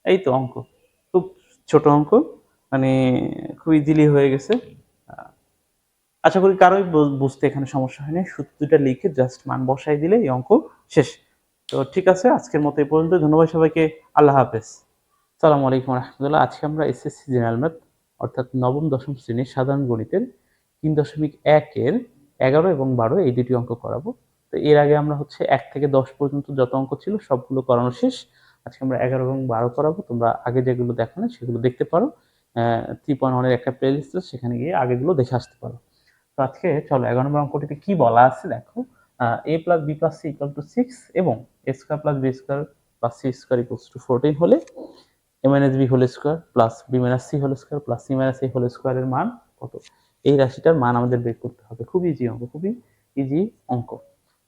A: এই তো অঙ্ক, খুব ছোট অঙ্ক, মানে খুব ইজিলি হয়ে গেছে। আশা করি কারোই বুঝতে এখানে সমস্যা হয়নি। সূত্রটা লিখে জাস্ট মান বসাই দিলে এই অঙ্ক শেষ। তো ঠিক আছে, আজকের মতো এই পর্যন্ত। ধন্যবাদ সবাইকে, আল্লাহ হাফেজ। আসসালামু আলাইকুম রহমতুল্লাহ। আজকে আমরা এসএসসি জেনারেল ম্যাথ অর্থাৎ নবম দশম শ্রেণীর সাধারণ গণিতের 3.1 এর 11 এবং 12 এই দুটি অঙ্ক করাবো। তো এর আগে আমরা হচ্ছে 1 থেকে 10 পর্যন্ত যত অঙ্ক ছিল সবগুলো করানো শেষ। আজকে আমরা 11 এবং 12 করাবো। তোমরা আগে যেগুলো দেখো না সেগুলো দেখতে পারো। 3.1 এর একটা প্লেলিস্ট আছে, সেখানে গিয়ে আগেগুলো দেখে আসতে পারো। তো আজকে চলো 11 নম্বর অঙ্কটিতে কি বলা আছে দেখো। a plus B plus C equal to 6 এবং a square plus B square plus C square equals to 14 হলে a minus B whole square plus B minus C whole square plus C minus A whole square এর মান কত? এই রাশিটার মান আমাদের বের করতে হবে। খুবই ইজি অঙ্ক, খুবই ইজি অঙ্ক।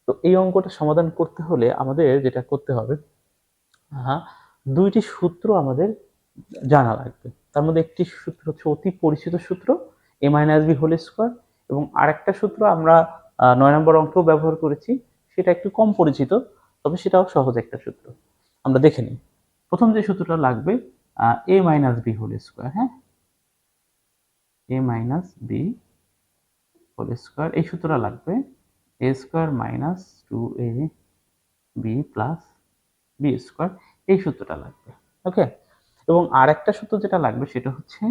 A: তো এই অঙ্কটা সমাধান করতে হলে আমাদের যেটা করতে হবে, দুইটি সূত্র আমাদের জানা লাগবে। তার মধ্যে একটি সূত্র হচ্ছে অতি পরিচিত সূত্র a minus B whole square, এবং আরেকটা সূত্র আমরা 9 নম্বর অঙ্কেও ব্যবহার করেছি, সেটা একটু কম পরিচিত, তবে সেটাও সহজ একটা সূত্র। আমরা দেখে নিই। প্রথম যে সূত্রটা লাগবে a minus B whole square, হ্যাঁ, a minus B whole square, এই সূত্রটা লাগবে a square minus 2a B plus B square, এই সূত্রটা লাগবে। ওকে, এবং আরেকটা সূত্র যেটা লাগবে সেটা হচ্ছে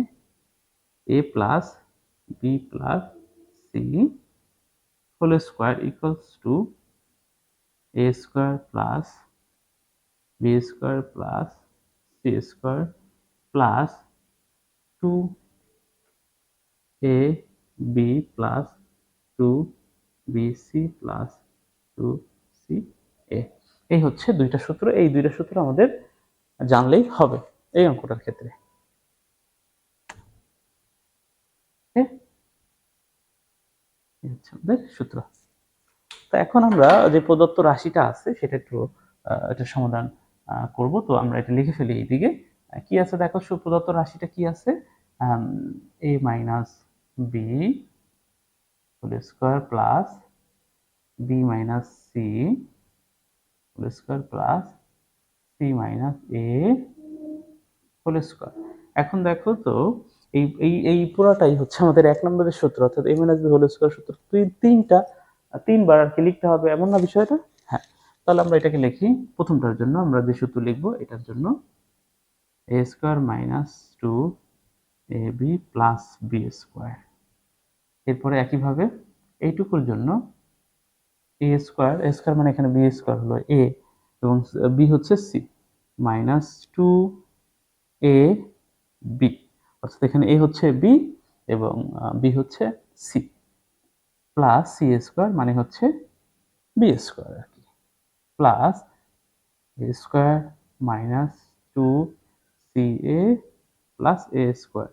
A: a plus B plus C whole square equals to a square plus B square plus C square plus 2ab plus 2bc plus 2ca। এই হচ্ছে দুইটা সূত্র, এই দুইটা সূত্র আমাদের জানলেই হবে এই অঙ্কটার ক্ষেত্রে। এই হচ্ছে আমাদের সূত্র। তো এখন আমরা যে প্রদত্ত রাশিটা আছে সেটা একটু এটা সমাধান করব। তো আমরা এটা লিখে ফেলি এইদিকে। কি আছে দেখো, প্রদত্ত রাশিটা কি আছে, a minus B whole square plus B minus C whole square plus C minus A whole square. এখন দেখো তো এই এই এই পুরাটাই হচ্ছে আমাদের 1 নম্বরের সূত্র, অর্থাৎ a minus B whole square সূত্র তিনবার আর কি লিখতে হবে, এমন না বিষয়টা? হ্যাঁ, তাহলে আমরা এটাকে লিখি। প্রথমটার জন্য আমরা যে সূত্র লিখবো, এটার জন্য a square minus 2ab plus B square. এরপরে একইভাবে এইটুকুর জন্য a স্কোয়ার মানে এখানে বি স্কোয়ার হলো a এবং বি হচ্ছে সি, মাইনাস 2ab, অর্থাৎ এখানে a হচ্ছে b এবং b হচ্ছে c, প্লাস সি স্কোয়ার মানে হচ্ছে বি স্কোয়ার আর কি, plus a square minus 2ca plus a square.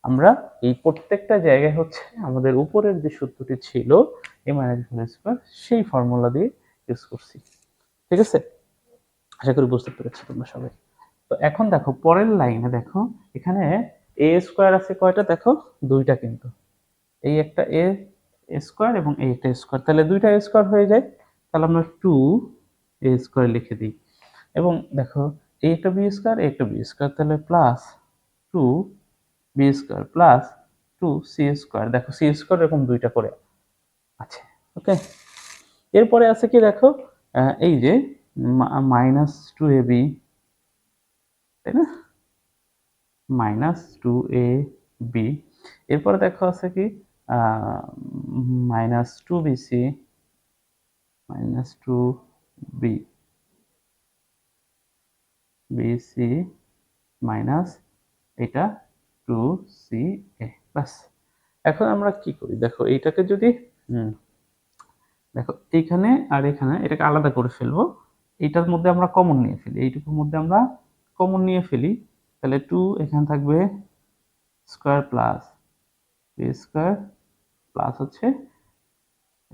A: আমরা এই প্রত্যেকটা জায়গায় হচ্ছে আমাদের উপরের যে সূত্রটি ছিল a minus B whole square, সেই ফর্মুলা দিয়ে ইউজ করছি। ঠিক আছে, আশা করি বুঝতে পেরেছো তোমরা সবাই। তো এখন দেখো পরের লাইনে, দেখো এখানে a স্কোয়ার আছে কয়টা, দেখো দুইটা, কিন্তু এই একটা a স্কোয়ার এবং এই একটা স্কোয়ার, তাহলে দুইটা স্কোয়ার হয়ে যায়, তাহলে আমরা 2a স্কোয়ার লিখে দিই। এবং দেখো এই একটা বি স্কোয়ার, এই একটা বি স্কোয়ার, তাহলে plus 2b square plus 2c square, দেখো c স্কোয়ার এরকম দুইটা করে আছে। ওকে, এরপরে আছে কি দেখো, এই যে মাইনাস 2ab, তাই না, মাইনাস 2ab, এরপরে দেখো আছে কি minus 2bc, minus 2bc minus এটা 2ca, বাস। এখন আমরা কি করি দেখো, এইটাকে যদি দেখো এইখানে আর এখানে এটাকে আলাদা করে ফেলবো, এইটার মধ্যে আমরা কমন নিয়ে ফেলি, এইটুকুর মধ্যে আমরা কমন নিয়ে ফেলি, তাহলে 2 এখানে থাকবে square plus B square plus হচ্ছে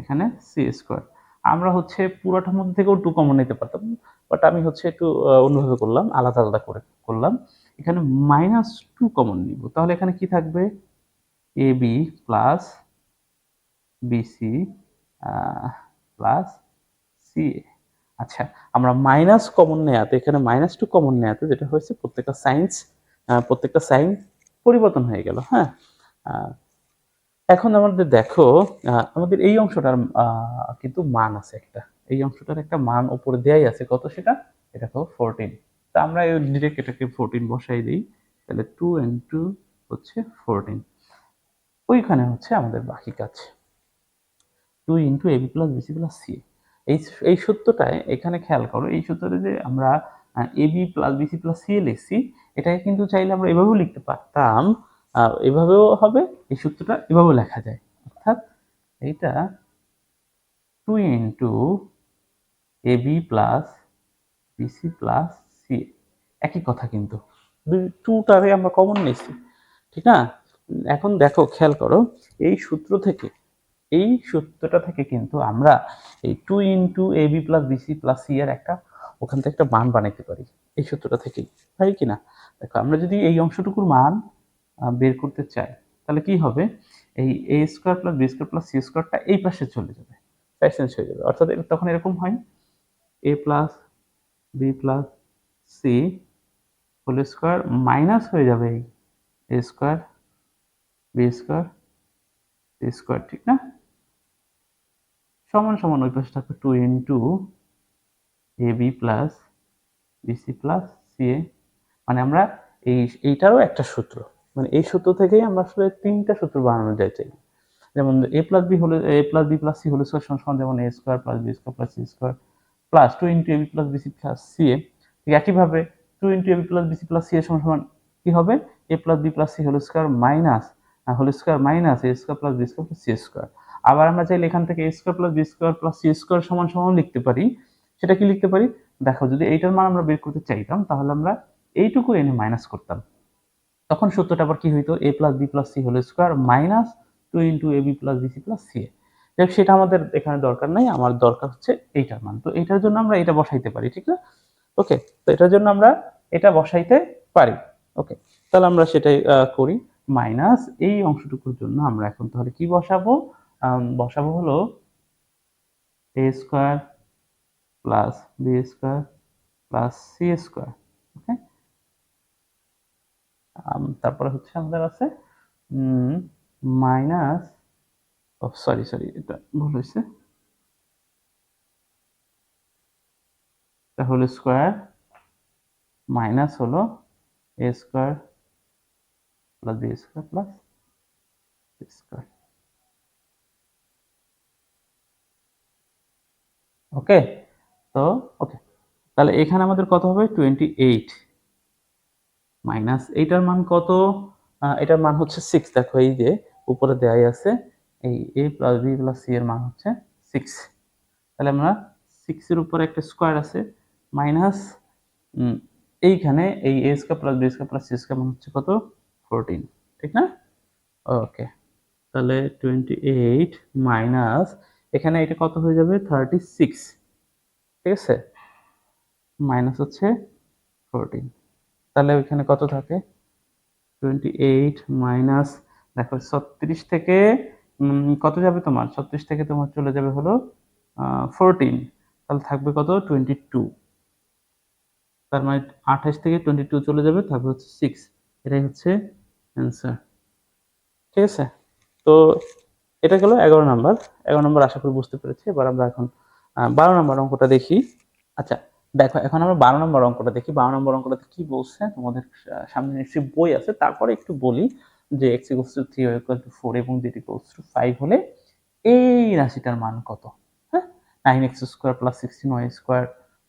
A: এখানে সি স্কোয়ার। আমরা হচ্ছে পুরোটার মধ্যে থেকেও 2 কমন নিতে পারতাম, বাট আমি হচ্ছে একটু অন্যভাবে করলাম, আলাদা আলাদা করে করলাম। এখানে মাইনাস 2 কমন নিব, তাহলে এখানে কি থাকবে, a b plus BC plus c. আচ্ছা, আমরা মাইনাস কমন নেয়াতে, এখানে মাইনাস 2 কমন নেয়াতে যেটা হয়েছে, প্রত্যেকটা সাইন পরিবর্তন হয়ে গেল। হ্যাঁ, এখন আমাদের দেখো আমাদের এই অংশটার কিন্তু মান আছে একটা, এই অংশটার একটা মান উপরে দেয়াই আছে, কত সেটা, এটা হলো 14। তা আমরা ডিরেক্ট এটাকে 14 বসাই দিই, তাহলে 2 and 2 হচ্ছে 14। ওইখানে হচ্ছে আমাদের বাকি কাজ 2 into AB plus BC plus C. এই সূত্রটায় এখানে খেয়াল করো, এই সূত্রটা যে আমরা AB plus BC plus C লিখছি, এটাকে কিন্তু চাইলে আমরা এভাবেও লিখতে পারতাম, এভাবেও হবে, এই সূত্রটা এভাবেও লেখা যায়, অর্থাৎ এইটা 2 into AB plus BC plus C, একই কথা, কিন্তু 2টারে আমরা কমন নিচ্ছি, ঠিক না? এখন দেখো, খেয়াল করো, এই সূত্র থেকে, এই সূত্রটা থেকে কিন্তু আমরা এই 2 × ab + bc + c এর একটা ওখান থেকে একটা মান বানাইতে পারি, এই সূত্রটা থেকেই, পারি কিনা? দেখো, আমরা যদি এই অংশটুকুর মান বের করতে চাই, তাহলে কি হবে, এই a² + b² + c² এই পাশে চলে যাবে, চেঞ্জ হয়ে যাবে, অর্থাৎ তখন এরকম হয় a + b + c whole square minus হয়ে যাবে এই a² b² c², ঠিক না? সমান সমান ওই পাশে থাকবে 2 × ab + bc + ca, মানে আমরা এইটারও একটা সূত্র, মানে এই সূত্র থেকেই আমরা আসলে তিনটা সূত্র বানানো যায় চাই, যেমন a + b হলে a + b + c whole square সমান যেমন a² + b² + c² plus 2 × ab + bc + ca। ঠিক একইভাবে 2 × ab + bc + ca সমান কি হবে, a + b + c whole square minus a² + b² + c²। আবার আমরা চাইলে এখান থেকে a² + b² + c² সমান সমান লিখতে পারি। সেটা কি লিখতে পারি? দেখো, যদি এইটার মান আমরা বের করতে চাইতাম, তাহলে আমরা এইটুকু এনে মাইনাস করতাম, তখন সূত্রটা আবার কি হইতো, a + b + c whole square minus 2 × ab + bc + ca। যাক, সেটা আমাদের এখানে দরকার নাই, আমার দরকার হচ্ছে এইটার মান। তো এটার জন্য আমরা এটা বসাইতে পারি, ঠিক না? ওকে, তো এটার জন্য আমরা এটা বসাইতে পারি। ওকে, তাহলে আমরা সেটাই করি। মাইনাস এই অংশটুকুর জন্য আমরা এখন তাহলে কি বসাবো? বসাবো হলো a² + b² + c²। ওকে, তারপরে হচ্ছে আমাদের আছে মাইনাস, সরি, এটা ভুল হয়েছে, এটা হোল স্কয়ার মাইনাস হলো a² + b² + c²। ওকে, তো ওকে, তাহলে এখানে আমাদের কত হবে, 28 মাইনাস এইটার মান কত, এটার মান হচ্ছে 6। দেখো, এই যে উপরে দেয়াই আছে, এই a + b + c এর মান হচ্ছে 6। তাহলে আমরা 6 এর উপরে একটা স্কয়ার আছে মাইনাস এইখানে এই a² + b² + c² মান হচ্ছে কত, 14, ঠিক না? ওকে, তাহলে 28 মাইনাস এখানে এটা কত হয়ে যাবে, 36, ঠিক আছে, মাইনাস হচ্ছে 14, তাহলে ওইখানে কত থাকে, 28 মাইনাস, দেখো 36 থেকে কত যাবে তোমার, 36 থেকে তোমার চলে যাবে হলো 14, তাহলে থাকবে কত, 22, তার মানে 28 থেকে 22 চলে যাবে, থাকবে হচ্ছে 6। এটাই হচ্ছে অ্যান্সার, ঠিক আছে? তো এটা গেল 11 নাম্বার। 11 নাম্বার আশা করি বুঝতে পেরেছি। এবার আমরা এখন 12 নাম্বার অঙ্কটা দেখি। আচ্ছা, দেখো, এখন আমরা 12 নম্বর অঙ্কটা দেখি। 12 নম্বর অঙ্কটাতে কি বলছে, তোমাদের সামনে নিশ্চয়ই বই আছে, তারপরে একটু বলি যে x = 3 y = 4 এবং z = 5 হলে এই রাশিটার মান কত? হ্যাঁ, 9x² + 16y²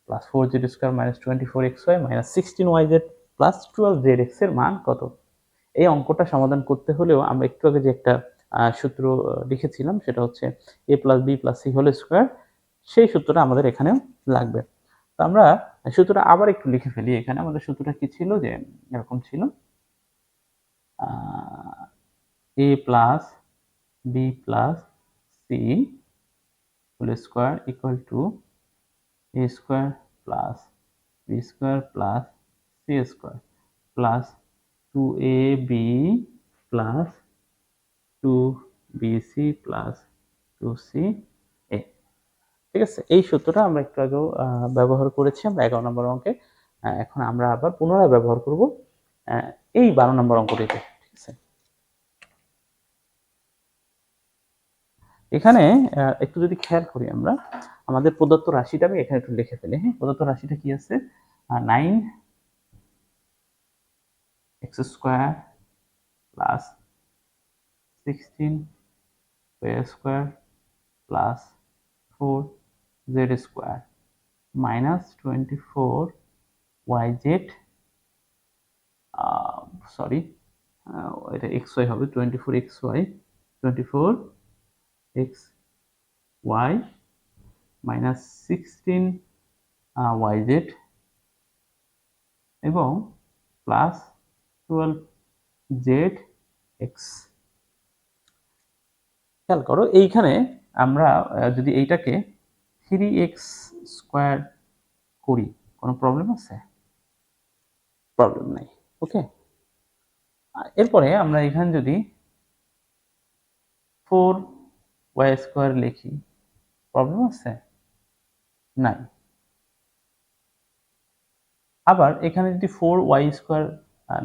A: + 4z² - 24xy - 16yz + 12zx এর মান কত? এই অঙ্কটা সমাধান করতে হলেও আমরা একটু আগে যে একটা সূত্র লিখেছিলাম, সেটা হচ্ছে a + b + c whole square, সেই সূত্রটা আমাদের এখানেও লাগবে। তো আমরা সূত্রটা আবার একটু লিখে ফেলি। এখানে আমাদের সূত্রটা কি ছিল, যে এরকম ছিল, a + b + c whole square equal to a² + b² + c² plus 2ab plus 2bc plus 2ca। ঠিক আছে, এই সূত্রটা আমরা একটু আগেও ব্যবহার করেছি আমরা 11 নম্বর অঙ্কে। এখন আমরা আবার পুনরায় ব্যবহার করব এই 12 নম্বর অঙ্কটিতে, ঠিক আছে? এখানে একটু যদি খেয়াল করি, আমরা আমাদের প্রদত্ত রাশিটা আমি এখানে একটু লিখে ফেলি। হ্যাঁ, প্রদত্ত রাশিটা কি আছে, 9x² plus 16y² plus 4z² minus 24yz, sorry, এটা xy হবে, 24xy 24xy মাইনাস 16yz এবং প্লাস 12z এক্স। খেয়াল করো এইখানে আমরা যদি এইটাকে 3x স্কোয়ার করি, কোনো প্রবলেম আছে? প্রবলেম নাই। ওকে, এরপরে আমরা এখানে যদি 4y স্কোয়ার লিখি, প্রবলেম আছে? নাই। আবার এখানে যদি 4y স্কোয়ার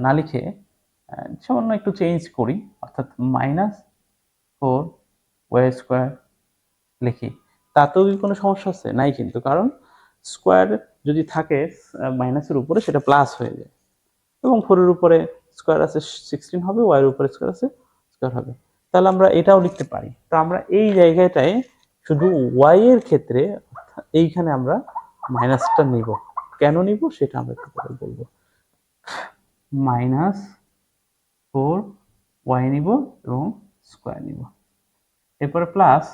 A: না লিখে সামান্য একটু চেঞ্জ করি, অর্থাৎ -4y স্কোয়ার লিখি, তাতেও কি কোনো সমস্যা আছে? নাই কিন্তু, কারণ স্কোয়ার যদি থাকে মাইনাসের উপরে সেটা প্লাস হয়ে যায়, এবং 4 এর উপরে স্কোয়ার আছে 16 হবে, y এর উপরে স্কোয়ার আছে স্কোয়ার হবে। তাহলে আমরা এটাও লিখতে পারি। তো আমরা এই জায়গাটায় শুধু y এর ক্ষেত্রে এইখানে আমরা মাইনাসটা নিব। কেন নিব সেটা আমরা একটু পরে বলবো। -4y নিব এবং স্কোয়ার নিব, এরপরে প্লাস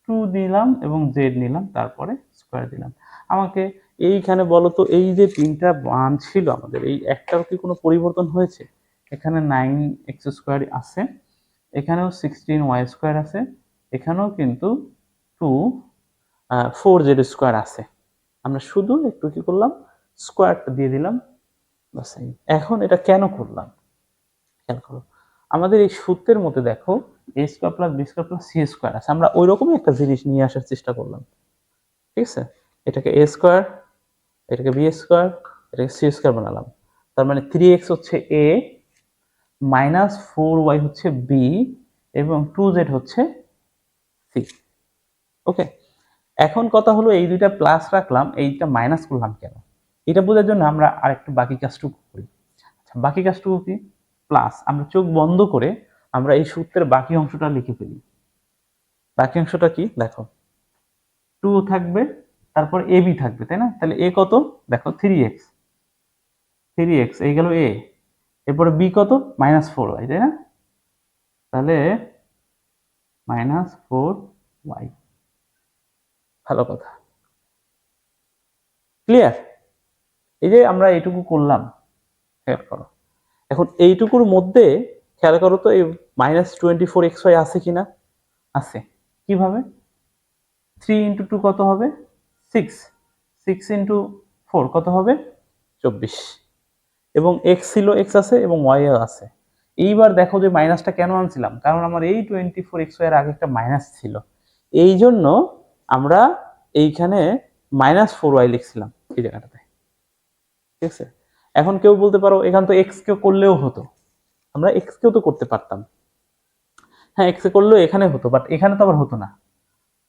A: 2 দিলাম এবং z নিলাম, তারপরে স্কোয়ার দিলাম। আমাকে এইখানে বলো তো, এই যে তিনটা মান ছিল আমাদের, এই একটাও কি কোনো পরিবর্তন হয়েছে? এখানে 9x স্কোয়ার আছে, এখানেও 16y স্কোয়ার আছে, এখানেও কিন্তু 4z স্কোয়ার আছে। আমরা শুধু একটু কি করলাম, স্কোয়ারটা দিয়ে দিলাম, বাস। এখন এটা কেন করলাম খেয়াল করো, আমাদের এই সূত্রের মধ্যে দেখো a square plus B square plus C square আছে। আমরা ওই রকমই একটা জিনিস নিয়ে আসার চেষ্টা করলাম, ঠিক আছে? এটাকে a স্কোয়ার, এটাকে বি স্কোয়ার, এটাকে সি স্কোয়ার বানালাম। তার মানে 3x হচ্ছে a, -4y হচ্ছে b, এবং 2z হচ্ছে c। ওকে, এখন কথা হলো এই দুইটা প্লাস রাখলাম, এইটা মাইনাস করলাম কেন? এটা বোঝার জন্য আমরা আরেকটু বাকি কাজটুকু করি। আচ্ছা, বাকি কাজটুকু কি? প্লাস, আমরা চোখ বন্ধ করে আমরা এই সূত্রের বাকি অংশটা লিখে ফেলি। বাকি অংশটা কি দেখো, 2 থাকবে, তারপর এ বি থাকবে, তাই না? তাহলে এ কত দেখো, 3x, 3x এই গেল এ, এরপরে বি কত, -4y, তাই না? তাহলে -4y। ভালো কথা, ক্লিয়ার? এই যে আমরা এইটুকু করলাম, খেয়াল করো। এখন এইটুকুর মধ্যে খেয়াল করো তো, এই -24xy আছে কিনা? আছে। কিভাবে? 3 × 2 কত হবে? 6, 6 × 4 কত হবে? 24। এবং x ছিল, x আছে, এবং y আছে। এইবার দেখো যে মাইনাসটা কেন আনছিলাম, কারণ আমার এই 24xy এর আগে একটা মাইনাস ছিল, এই জন্য আমরা এইখানে -4y লিখছিলাম এই জায়গাটাতে, ঠিক আছে? এখন কেউ বলতে পারো এখান তো x কেও করলেও হতো, আমরা x কেও তো করতে পারতাম। হ্যাঁ, x এ করলেও এখানে হতো, বাট এখানে তো আবার হতো না,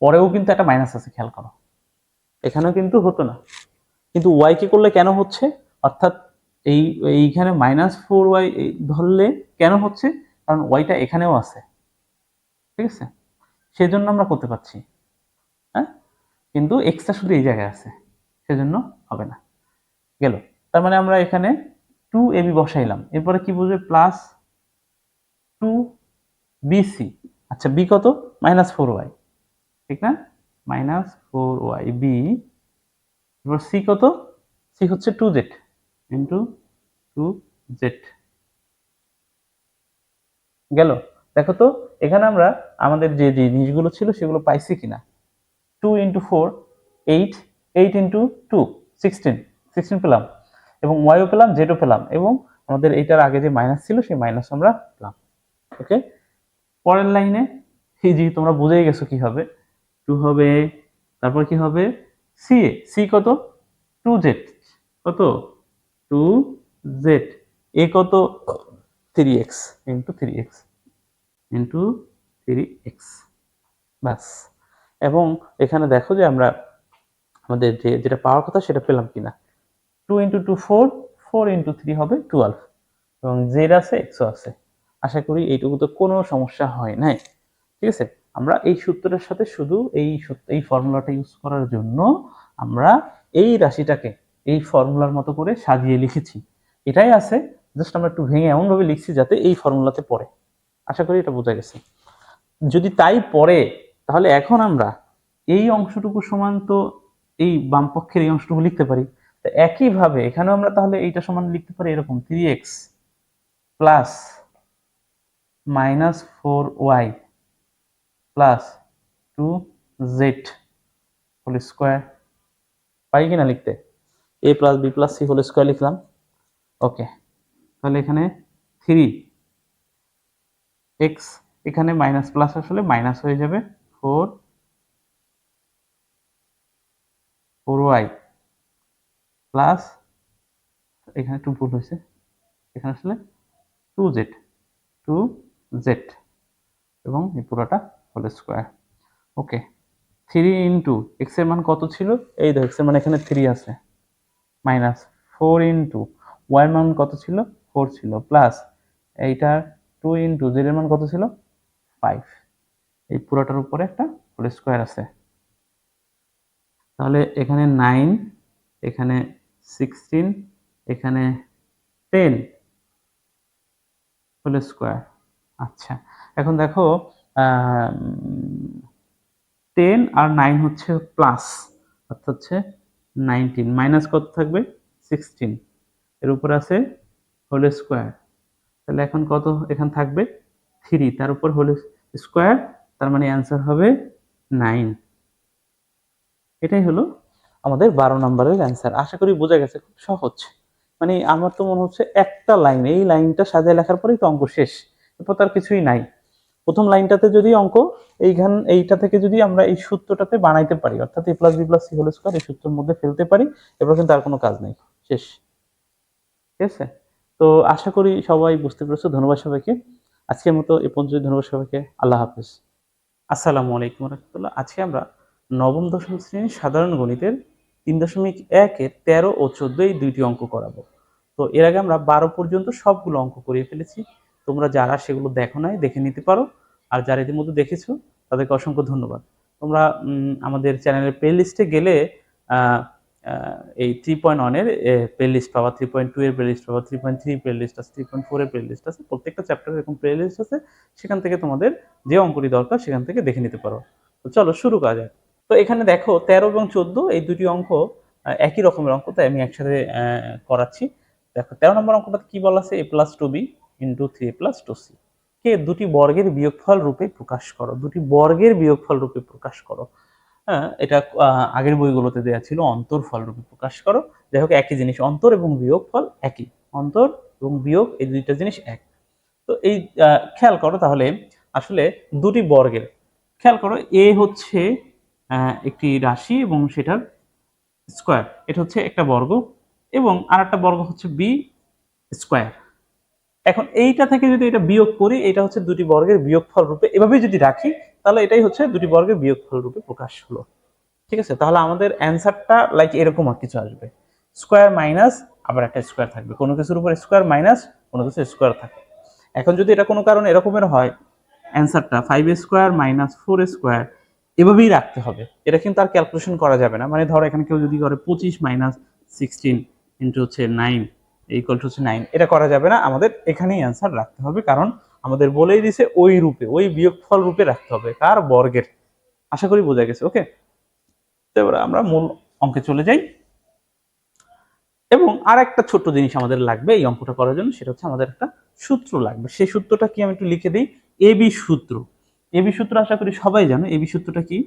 A: পরেও কিন্তু একটা মাইনাস আছে, খেয়াল করো, এখানেও কিন্তু হতো না। কিন্তু y কে করলে কেন হচ্ছে? অর্থাৎ এইখানে -4y ধরলে কেন হচ্ছে? কারণ ওয়াইটা এখানেও আছে, ঠিক আছে? সেজন্য আমরা করতে পারছি, হ্যাঁ? কিন্তু এক্সটা শুধু এই জায়গায় আছে, সেজন্য হবে না। গেল। তার মানে আমরা এখানে 2ab বসাইলাম, এরপরে কি বুঝবে, প্লাস 2bc। আচ্ছা, বি কত? -4y, ঠিক না? -4y বি, এরপর সি কত? সি হচ্ছে 2z ইন্টু 2z। গেল। দেখো তো এখানে আমরা আমাদের যে জিনিসগুলো ছিল সেগুলো পাইছি কিনা। 2 × 4 8, 8 × 2 16, 16 পেলাম, এবং ওয়াইও পেলাম, জেডও পেলাম, এবং আমাদের এইটার আগে যে মাইনাস ছিল সেই মাইনাস আমরা পেলাম। ওকে, পরের লাইনে এই যে তোমরা বুঝেই গেছো কি হবে, 2 হবে, তারপর কি হবে, সি এ, সি কত? 2z, কত? 2z, এ কত? 3x into 3x into 3x, বাস। এবং এখানে দেখো যে আমরা আমাদের যেটা পাওয়ার কথা সেটা পেলাম কিনা। 2 × 2 4, 4 × 3 হবে 12, এবং জেড আছে, এক্সও আছে। আশা করি এইটুকু তো কোনো সমস্যা হয় নাই, ঠিক আছে? আমরা এই সূত্রটার সাথে শুধু এই ফর্মুলাটা ইউজ করার জন্য আমরা এই রাশিটাকে এই ফর্মুলার মতো করে সাজিয়ে লিখেছি, এটাই আছে। জাস্ট আমরা একটু ভেঙে এমনভাবে লিখছি যাতে এই ফর্মুলাতে পড়ে। আশা করি এটা বোঝা গেছে। যদি তাই পড়ে, তাহলে এখন আমরা এই অংশটুকু সমান তো এই বাম পক্ষের এই অংশটুকু লিখতে পারি। তো একইভাবে এখানেও আমরা তাহলে এইটা সমান লিখতে পারি এরকম, 3x plus -4y plus 2z whole square, পাই কিনা লিখতে? a plus B plus C whole square লিখলাম। ওকে, তাহলে এখানে 3x, এখানে মাইনাস প্লাস আসলে মাইনাস হয়ে যাবে, 4y প্লাস, এখানে একটু ভুল হয়েছে, এখানে আসলে 2z এবং এই পুরোটা হোল স্কোয়ার। ওকে, 3 ইন্টু এক্স এর মান কত ছিল? এই দেখো এক্স এর মান এখানে 3 আছে, মাইনাস 4 ইন্টু ওয়াই এর মান কত ছিল? 4 ছিল, প্লাস এইটার 2 ইন্টু জেড এর মান কত ছিল? 5। এই পুরোটার উপরে একটা হোল স্কোয়ার আছে, তাহলে এখানে 9, এখানে 16, এখানে 10 হোল স্কোয়ার। আচ্ছা, এখন দেখো 10 আর 9 হচ্ছে প্লাস, অর্থাৎ হচ্ছে 19, মাইনাস কত থাকবে? 16, এর উপর আছে হোল স্কোয়ার, তাহলে এখন কত এখানে থাকবে? 3, তার উপর হোল স্কোয়ার, তার মানে অ্যান্সার হবে 9। এটাই হলো আমাদের 12 নম্বরের অ্যান্সার। আশা করি বোঝা গেছে, খুব সহজ। মানে আমার তো মনে হচ্ছে একটা লাইন, এই লাইনটা সাজিয়ে লেখার পরেই তো অঙ্ক শেষ, এরপর তার কিছুই নাই। প্রথম লাইনটাতে যদি অঙ্ক এইটা থেকে যদি আমরা এই সূত্রটাতে বানাইতে পারি, অর্থাৎ a plus B plus C whole square এই সূত্রের মধ্যে ফেলতে পারি, এরপর কিন্তু আর কোনো কাজ নেই, শেষ। ঠিক আছে, তো আশা করি সবাই বুঝতে পেরেছো। ধন্যবাদ সবাইকে, আজকের মতো এ পর্যন্ত। ধন্যবাদ সবাইকে, আল্লাহ হাফেজ। আসসালামু আলাইকুম রহমতুল্লাহ। আজকে আমরা নবম দশম শ্রেণীর সাধারণ গণিতের 3.1-এর 13 ও 14 এই দুইটি অঙ্ক করাবো। তো এর আগে আমরা 12 পর্যন্ত সবগুলো অঙ্ক করিয়ে ফেলেছি, তোমরা যারা সেগুলো দেখো নাই দেখে নিতে পারো, আর যারা ইতিমধ্যে দেখেছো তাদেরকে অসংখ্য ধন্যবাদ। তোমরা আমাদের চ্যানেলের প্লে লিস্টে গেলে এই 3.1 এর প্লে লিস্ট পাবা, 3.2 এর প্লে লিস্ট পাবা, 3.3 প্লে লিস্ট আছে, 3.4 এর প্লে লিস্ট আছে, প্রত্যেকটা চ্যাপ্টারে এরকম প্লে লিস্ট আছে, সেখান থেকে তোমাদের যে অঙ্কটি দরকার সেখান থেকে দেখে নিতে পারো। তো চলো শুরু করা যাক। তো এখানে দেখো 13 এবং 14 এই দুটি অঙ্ক একই রকমের অঙ্ক, তাই আমি একসাথে করাচ্ছি। দেখো 13 নম্বর অঙ্কটাতে কি বলা আছে? a plus 2b into 3a plus 2c কে দুটি বর্গের বিয়োগফল রূপে প্রকাশ করো। দুটি বর্গের বিয়োগফল রূপে প্রকাশ করো। হ্যাঁ, এটা আগের বইগুলোতে দেওয়া ছিল অন্তরফল রূপে প্রকাশ করো। যাই হোক, একই জিনিস, অন্তর এবং বিয়োগফল একই, অন্তর এবং বিয়োগ এই দুইটা জিনিস এক। তো এই খেয়াল করো, তাহলে আসলে দুটি বর্গের, খেয়াল করো এ হচ্ছে একটি রাশি এবং সেটার স্কোয়ার, এটা হচ্ছে একটা বর্গ, এবং আর একটা বর্গ হচ্ছে বি স্কোয়ার। এখন এইটা থেকে যদি এটা বিয়োগ করি, এটা হচ্ছে দুটি বর্গের বিয়োগফল রূপে, এভাবেই যদি রাখি তাহলে এটাই হচ্ছে দুটি বর্গের বিয়োগফল রূপে প্রকাশ হলো। ঠিক আছে, তাহলে আমাদের অ্যান্সারটা লাইক এরকম আর কিছু আসবে, স্কোয়ার মাইনাস আবার একটা স্কোয়ার থাকবে, কোনো কিছুর উপর স্কোয়ার মাইনাস কোনো কিছু স্কোয়ার থাকবে। এখন যদি এটা কোনো কারণে এরকমের হয়, অ্যান্সারটা 5a square minus 4a square এভাবেই রাখতে হবে, এটা কিন্তু আর ক্যালকুলেশন করা যাবে না। মানে ধরো এখানে কেউ যদি করে 25 মাইনাস 16 ইন্টু হচ্ছে 9 ইকুয়াল টু হচ্ছে 9, এটা করা যাবে না, আমাদের এখানেই অ্যান্সার রাখতে হবে, কারণ আমাদের বলেই দিছে ওই রূপে, ওই বিয়োগফল রূপে রাখতে হবে, কার? বর্গের। আশা করি বোঝা গেছে। ওকে, এবার আমরা মূল অঙ্কে চলে যাই। এবং আর একটা ছোট্ট জিনিস আমাদের লাগবে এই অঙ্কটা করার জন্য, সেটা হচ্ছে আমাদের একটা সূত্র লাগবে। সেই সূত্রটা কি আমি একটু লিখে দিই, এবি সূত্র। এবি সূত্র আশা করি সবাই জানো। এবি সূত্রটা কি?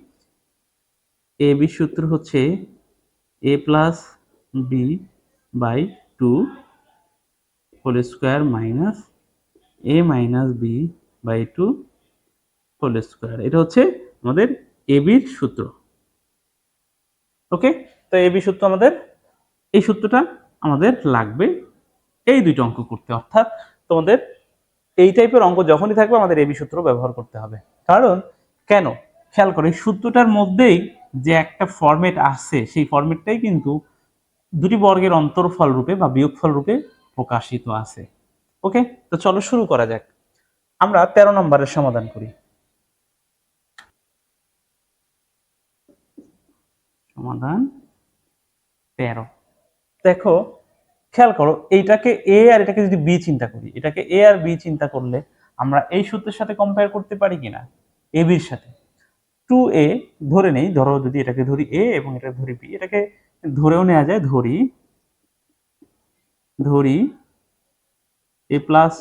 A: এবি সূত্র হচ্ছে a plus b by 2 whole square minus a minus b by 2 whole square. এটা হচ্ছে আমাদের এবির সূত্র। ওকে, তো এবি সূত্র আমাদের, এই সূত্রটা আমাদের লাগবে এই দুটো অঙ্ক করতে, অর্থাৎ তোমাদের এই টাইপের অঙ্ক যখনই থাকবে আমাদের এবি সূত্র ব্যবহার করতে হবে। কারণ কেন? খেয়াল করো, এই সূত্রটার মধ্যেই যে একটা ফরম্যাট আছে, সেই ফরম্যাটটাই কিন্তু দুটি বর্গের অন্তরফল রূপে বা বিয়োগফল রূপে প্রকাশিত আছে। ওকে, তো চলো শুরু করা যাক। আমরা 13 নম্বরের সমাধান করি। সমাধান 13। দেখো, খেয়াল করো, এইটাকে এ আর এটাকে যদি বি চিন্তা করি, এটাকে এ আর বি চিন্তা করলে আমরা এই সূত্রের সাথে কম্পেয়ার করতে পারি কিনা? এ বির সাথে 2a ধরে নেই, ধরো যদি এটাকে ধরি এ এবং এটা ধরি বি, এটাকে ধরেও নেওয়া যায়, ধরি a plus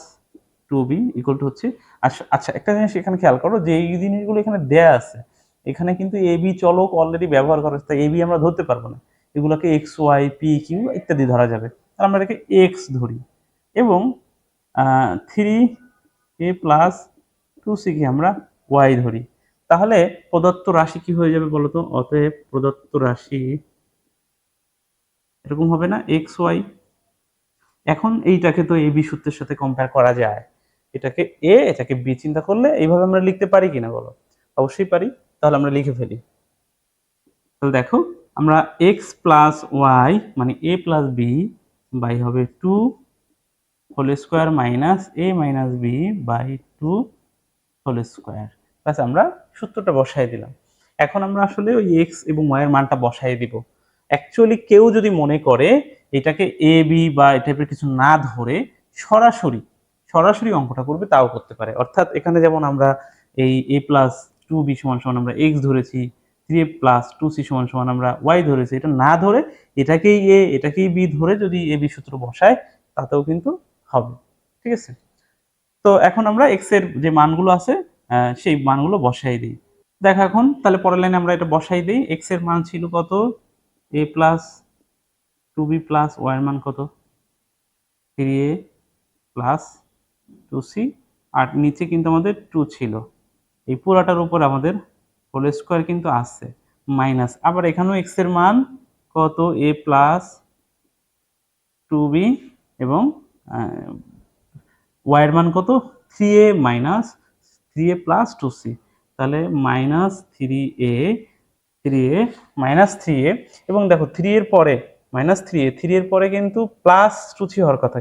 A: 2b equal to হচ্ছে, আচ্ছা, একটা জিনিস এখানে খেয়াল করো যে এই জিনিসগুলো এখানে দেয়া আছে, এখানে কিন্তু এ বি চলক অলরেডি ব্যবহার করা আছে, তাই এ বি আমরা ধরতে পারবো না, এগুলোকে এক্স ওয়াই পি কিউ ইত্যাদি ধরা যাবে, তাহলে আমরা এটাকে এক্স ধরি এবং 3a+2c কে আমরা ওয়াই ধরি। তাহলে প্রদত্ত রাশি কি হয়ে যাবে বলতো? অতএব প্রদত্ত রাশি এরকম হবে না, এক্স ওয়াই। এখন এইটাকে তো এ বি সূত্রের সাথে কম্পেয়ার করা যায়, এটাকে এ এটাকে বি চিন্তা করলে এইভাবে আমরা লিখতে পারি কিনা বলো? অবশ্যই পারি, তাহলে আমরা লিখে ফেলি। তাহলে দেখো আমরা এক্স প্লাস ওয়াই মানে এ প্লাস বি বাই হবে 2 whole square minus a minus b by 2 whole square, plus আমরা সূত্রটা বসাই দিলাম। এখন আমরা আসলে ওই এক্স এবং ওয়াই এর মানটা বসাই দিব। অ্যাকচুয়ালি কেউ যদি মনে করে এটাকে এ বি বা এই টাইপের কিছু না ধরে সরাসরি সরাসরি অঙ্কটা করবে, তাও করতে পারে। অর্থাৎ এখানে যেমন আমরা এই এ প্লাস টু বি সমান সমান আমরা এক্স ধরেছি, 3a প্লাস 2c সমান সমান আমরা ওয়াই ধরেছি, এটা না ধরে এটাকেই এ এটাকেই বি ধরে যদি এ বি সূত্র বসায় তাতেও কিন্তু হবে। ঠিক আছে, তো এখন আমরা এক্স এর যে মানগুলো আছে সেই মানগুলো বসাই দিই। দেখো এখন তাহলে পরের লাইনে আমরা এটা বসাই দিই। এক্স এর মান ছিল কত? এ প্লাস 2b প্লাস ওয়াই এর মান কত? 3a প্লাস 2c, আর নিচে কিন্তু আমাদের 2 ছিল। এই পুরাটার উপর আমাদের হোল স্কোয়ার কিন্তু আছে মাইনাস, আবার এখানেও এক্স এর মান কত? এ প্লাস 2b এবং ওয়াই এর মান কত? 3a minus 3a plus 2c, তাহলে মাইনাস 3a মাইনাস 3a, এবং দেখো 3 এর পরে মাইনাস 3a, 3 এর পরে কিন্তু প্লাস 2c হওয়ার কথা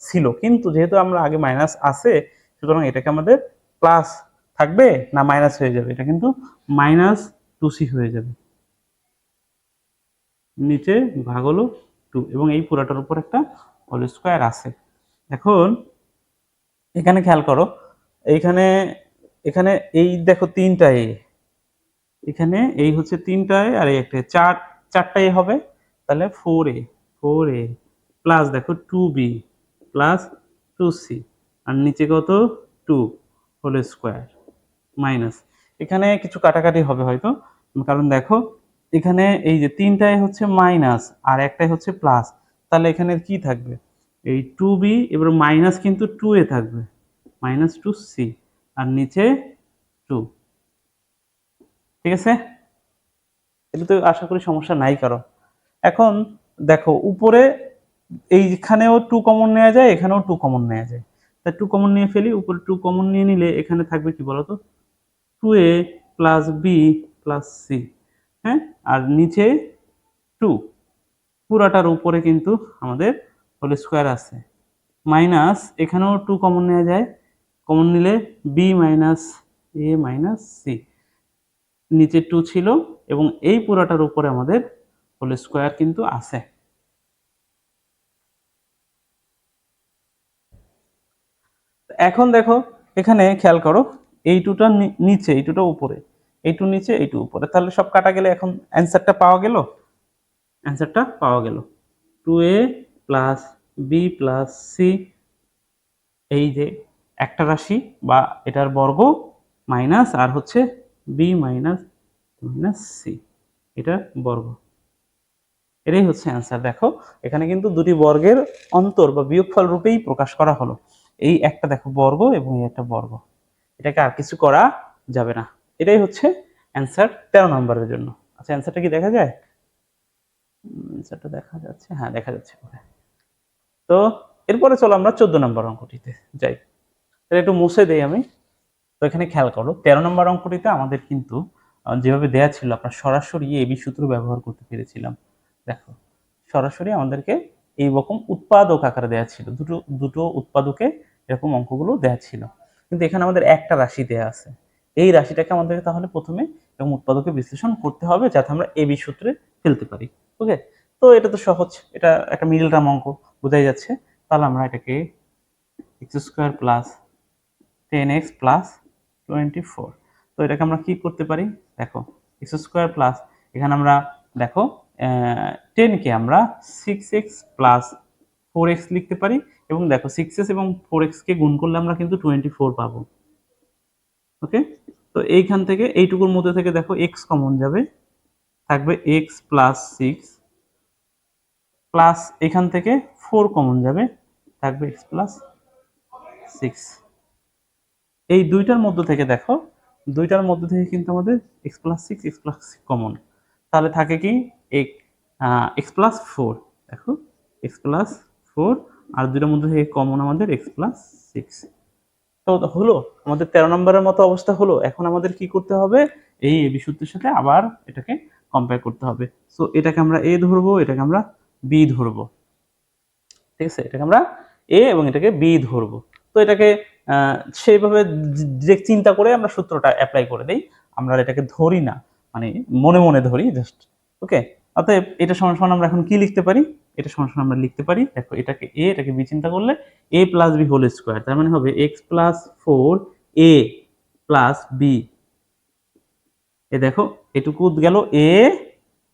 A: ছিল, কিন্তু যেহেতু আমরা আগে মাইনাস আছে সুতরাং এটাকে আমাদের প্লাস থাকবে না মাইনাস হয়ে যাবে? এটা কিন্তু মাইনাস 2c হয়ে যাবে, নিচে ভাগ হলো 2 এবং এই পুরাটার উপর একটা হোল স্কোয়ার আছে। এখন এখানে খেয়াল করো, এইখানে এখানে এই দেখো 3টা এ, এখানে এই হচ্ছে 3টা এ আর এই একটা চারটা এ হবে, তাহলে 4a প্লাস দেখো 2b প্লাস 2c আর নিচে কত? 2 হোল স্কোয়ার মাইনাস, এখানে কিছু কাটাকাটি হবে হয়তো, কারণ দেখো এখানে এই যে 3টায় হচ্ছে মাইনাস আর একটাই হচ্ছে প্লাস, তাহলে এখানে কি থাকবে? এই 2b এবার মাইনাস কিন্তু 2a থাকবে, মাইনাস 2c আর নিচে 2। ঠিক আছে, এটা তো আশা করি সমস্যা নাই কারো। এখন দেখো উপরে এইখানেও 2 কমন নেওয়া যায়, এখানেও 2 কমন নেওয়া যায়, তাই 2 কমন নিয়ে ফেলি। উপরে 2 কমন নিয়ে নিলে এখানে থাকবে কি বলতো? 2a plus B plus C, হ্যাঁ, আর নিচে 2, পুরাটার উপরে কিন্তু আমাদের হোল স্কোয়ার আছে, মাইনাস এখানেও 2 কমন নেওয়া যায়, কমন নিলে B minus a minus C, নিচে 2 ছিল এবং এই পুরাটার উপরে আমাদের হোল স্কোয়ার কিন্তু আছে। এখন দেখো এখানে খেয়াল করো, এই টুটা নিচে এই টুটা উপরে, এই টু নিচে এই টু উপরে, তাহলে সব কাটা গেলে এখন অ্যান্সারটা পাওয়া গেল। অ্যান্সারটা পাওয়া গেল 2a plus B plus C, এই যে একটা রাশি বা এটার বর্গ মাইনাস আর হচ্ছে বি মাইনাস মাইনাস সি, এটা বর্গ, এটাই হচ্ছে অ্যান্সার। দেখো এখানে কিন্তু দুটি বর্গের অন্তর বা বিয়োগফল রূপেই প্রকাশ করা হলো। এই একটা দেখো বর্গ এবং এই একটা বর্গ, এটাকে আর কিছু করা যাবে না। এটাই হচ্ছে অ্যান্সার 13 নম্বরের জন্য। আচ্ছা, অ্যান্সারটা কি দেখা যায়? অ্যান্সারটা দেখা যাচ্ছে, হ্যাঁ দেখা যাচ্ছে। তো এরপরে চলো আমরা 14 নম্বর অঙ্কটিতে যাই। তাহলে একটু মুছে দেই আমি। তো এখানে খেয়াল করো 13 নম্বর অঙ্কটিতে আমাদের কিন্তু যেভাবে দেয়া ছিল আমরা সরাসরি এবি সূত্র ব্যবহার করতে পেরেছিলাম। দেখো সরাসরি আমাদেরকে এইরকম উৎপাদক আকারে দেয়া ছিল, দুটো দুটো উৎপাদকে এরকম অঙ্কগুলো দেয়া ছিল, কিন্তু এখানে আমাদের একটা রাশি দেয়া আছে। এই রাশিটাকে আমাদেরকে তাহলে প্রথমে এবং উৎপাদকে বিশ্লেষণ করতে হবে যাতে আমরা এবি সূত্রে ফেলতে পারি। ওকে, তো এটা তো সহজ, এটা একটা মিডল টার্ম অঙ্ক, বোঝাই যাচ্ছে। তাহলে আমরা এটাকে x square plus 10x plus 24, তো এটাকে আমরা কি করতে পারি? দেখো এক্স স্কোয়ার প্লাস, এখানে আমরা দেখো 10কে আমরা 6x প্লাস 4x লিখতে পারি, এবং দেখো 6x এবং 4x কে গুণ করলে আমরা কিন্তু 24 পাবো। ওকে, তো এইখান থেকে এইটুকুর মধ্যে থেকে দেখো এক্স কমন যাবে, থাকবে এক্স প্লাস সিক্স, প্লাস এখান থেকে 4 কমন যাবে, থাকবে এক্স প্লাস সিক্স। এই দুইটার মধ্যে থেকে দেখো, দুইটার মধ্যে থেকে কিন্তু আমাদের এক্স প্লাস সিক্স কমন, তাহলে থাকে কি এক্স প্লাস ফোর। দেখো এক্স প্লাস ফোর, আর দুইটার মধ্যে থেকে কমন আমাদের এক্স প্লাস সিক্স। তো হলো আমাদের 13 নম্বরের মতো অবস্থা হলো। এখন আমাদের কি করতে হবে, এই এবি সূত্রের সাথে আবার এটাকে কম্পেয়ার করতে হবে। সো এটাকে আমরা এ ধরবো, এটাকে আমরা বি ধরবো, ঠিক আছে, এটাকে আমরা এ এবং এটাকে বি ধরবো। তো এটাকে সেইভাবে যে চিন্তা করে আমরা সূত্রটা অ্যাপ্লাই করে দেই, আমরা এটাকে ধরি না, মানে মনে মনে ধরি জাস্ট। ওকে, অতএব এটা সমান সমান আমরা এখন কি লিখতে পারি, এটা সমান সমান আমরা লিখতে পারি, দেখো এটাকে এ এটাকে বি চিন্তা করলে এ প্লাস বি হোল স্কোয়ার, তার মানে হবে এক্স প্লাস ফোর এ প্লাস বি। এ দেখো এটুকু গেল এ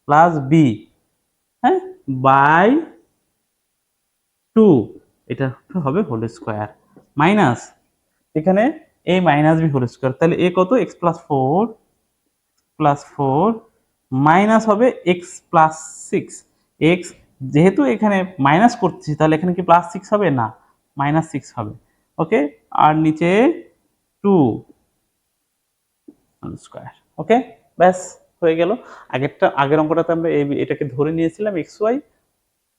A: প্লাস বি, হ্যাঁ, বাই টু, এটা হবে হোল স্কোয়ার, মাইনাস এখানে A minus B whole square, তাহলে এ কত এক্স প্লাস ফোর মাইনাস হবে এক্স প্লাস সিক্স। এক্স যেহেতু এখানে মাইনাস করছি, তাহলে এখানে কি প্লাস সিক্স হবে না, মাইনাস সিক্স হবে। ওকে, আর নিচে টু স্কোয়ার। ওকে, ব্যাস হয়ে গেল। আগের অঙ্কটাতে আমরা এটাকে ধরে নিয়েছিলাম এক্স ওয়াই,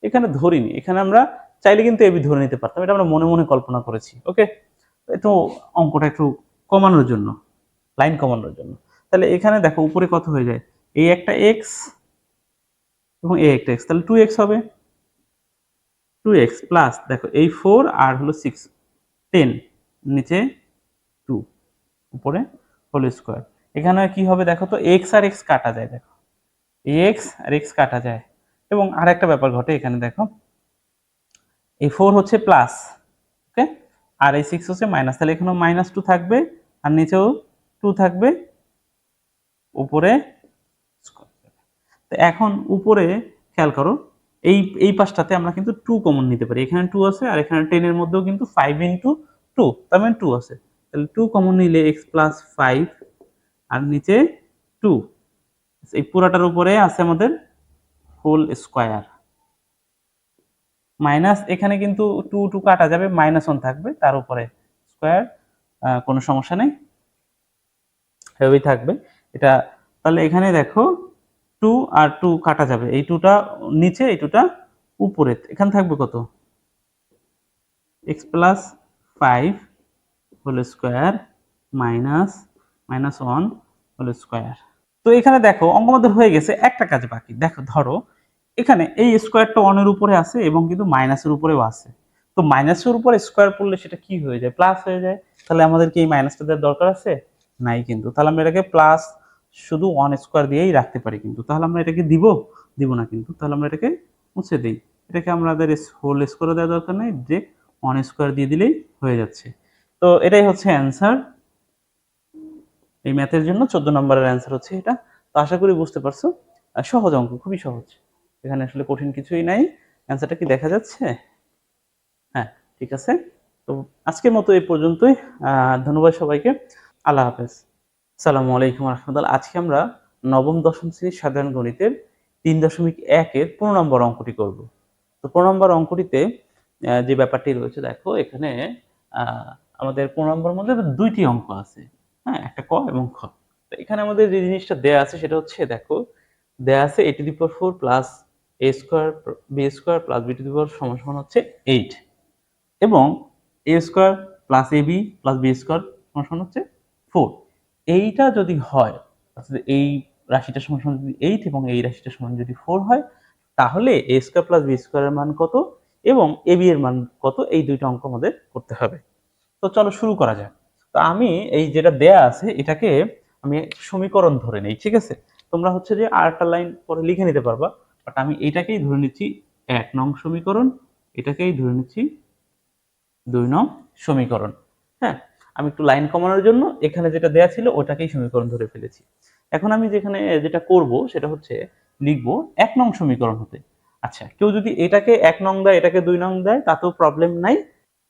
A: এখানে ধরিনি, এখানে আমরা চাইলে কিন্তু এবি ধরে নিতে পারতাম, এটা আমরা মনে মনে কল্পনা করেছি। ওকে, একটু অঙ্কটা একটু কমানোর জন্য, লাইন কমানোর জন্য। তাহলে এখানে দেখো উপরে কত হয়ে যায়, এই একটা এক্স এবং এই একটা এক্স, তাহলে টু এক্স হবে, টু এক্স প্লাস দেখো এই ফোর আর হলো সিক্স, টেন, নিচে টু, উপরে হোল স্কোয়ার। এখানে কি হবে দেখো তো, এক্স আর এক্স কাটা যায়, দেখো এক্স আর এক্স কাটা যায়। এবং আর একটা ব্যাপার ঘটে এখানে, দেখো এই ফোর হচ্ছে প্লাস, ওকে, আর এই সিক্স হচ্ছে মাইনাস, তাহলে এখানেও মাইনাস টু থাকবে আর নিচেও টু থাকবে, উপরে। তো এখন উপরে খেয়াল করো, এই এই পাশটাতে আমরা কিন্তু টু কমন নিতে পারি, এখানে টু আছে আর এখানে টেনের মধ্যেও কিন্তু ফাইভ ইন্টু টু, তার মানে টু আছে, তাহলে টু কমন নিলে এক্স প্লাস ফাইভ আর নিচে টু, এই পুরাটার উপরে আছে আমাদের হোল স্কোয়ার, মাইনাস এখানে কিন্তু টু টু কাটা যাবে, মাইনাস ওয়ান থাকবে তার উপরে স্কোয়ার, কোনো সমস্যা নেই, এভাবেই থাকবে এটা। তাহলে এখানে দেখো টু আর টু কাটা যাবে, এই টুটা নিচে এই টুটা উপরে, এখানে থাকবে কত x plus five whole square minus minus one whole square. তো এখানে দেখো অঙ্ক আমাদের হয়ে গেছে, একটা কাজ বাকি। দেখো ধরো এখানে এই স্কোয়ারটা ওয়ানের উপরে আছে এবং কিন্তু মাইনাসের উপরেও আছে, তো মাইনাসের উপরে স্কোয়ার পড়লে সেটা কি হয়ে যায়, প্লাস হয়ে যায়। তাহলে আমাদের কি এই মাইনাসটা দেওয়ার দরকার আছে, নাই কিন্তু। তাহলে আমরা এটাকে প্লাস শুধু ওয়ান স্কোয়ার দিয়েই রাখতে পারি, কিন্তু তাহলে আমরা এটাকে দিব না কিন্তু, তাহলে আমরা এটাকে মুছে দিই, এটাকে আমাদের হোল স্কোয়ার দেওয়ার দরকার নেই, যে ওয়ান স্কোয়ার দিয়ে দিলেই হয়ে যাচ্ছে। তো এটাই হচ্ছে অ্যান্সার, এই ম্যাথের জন্য 14 নম্বরের অ্যান্সার হচ্ছে এটা। তো আশা করি বুঝতে পারছো, সহজ অঙ্ক, খুবই সহজ, এখানে আসলে কঠিন কিছুই নাই। অ্যান্সারটা কি দেখা যাচ্ছে? হ্যাঁ, ঠিক আছে। তো আজকের মতো এই পর্যন্তই, ধন্যবাদ সবাইকে, আল্লাহ হাফেজ, আসসালামু আলাইকুম রহমতুল্লাহ। আজকে আমরা নবম দশম শ্রেণীর সাধারণ গণিতের 3.1-এর 15 নম্বর অঙ্কটি করব। তো 15 নম্বর অঙ্কটিতে যে ব্যাপারটি রয়েছে, দেখো এখানে আমাদের 15 নম্বর মধ্যে দুইটি অঙ্ক আছে, হ্যাঁ, একটা ক এবং খ। তো এখানে আমাদের যে জিনিসটা দেয়া আছে সেটা হচ্ছে, দেখো দেয়া আছে a to the power 4 plus a square b square plus b to the power সমান সমান হচ্ছে 8, এবং a square plus a b plus B square সমান সমান হচ্ছে 4। এইটা যদি হয়, অর্থাৎ এই রাশিটার সমান সমান যদি 8 এবং এই রাশিটার সমান যদি 4 হয়, তাহলে a স্কোয়ার প্লাস বি স্কোয়ারের মান কত এবং এ বি এর মান কত, এই দুইটা অঙ্ক আমাদের করতে হবে। তো চলো শুরু করা যাক। তো আমি এই যেটা দেয়া আছে এটাকে আমি সমীকরণ ধরে নেই, ঠিক আছে। তোমরা হচ্ছে যে আরেকটা লাইন পরে লিখে নিতে পারবা, বাট আমি এটাকেই ধরে নিচ্ছি 1 নং সমীকরণ, এটাকেই ধরে নিচ্ছি 2 নং সমীকরণ। হ্যাঁ, আমি একটু লাইন কমানোর জন্য এখানে যেটা দেয়া ছিল ওটাকেই সমীকরণ ধরে ফেলেছি। এখন আমি যেটা করব সেটা হচ্ছে লিখবো 1 নং সমীকরণ হতে। আচ্ছা, কেউ যদি এটাকে 1 নং দেয়, এটাকে 2 নং দেয়, তাতেও প্রবলেম নাই।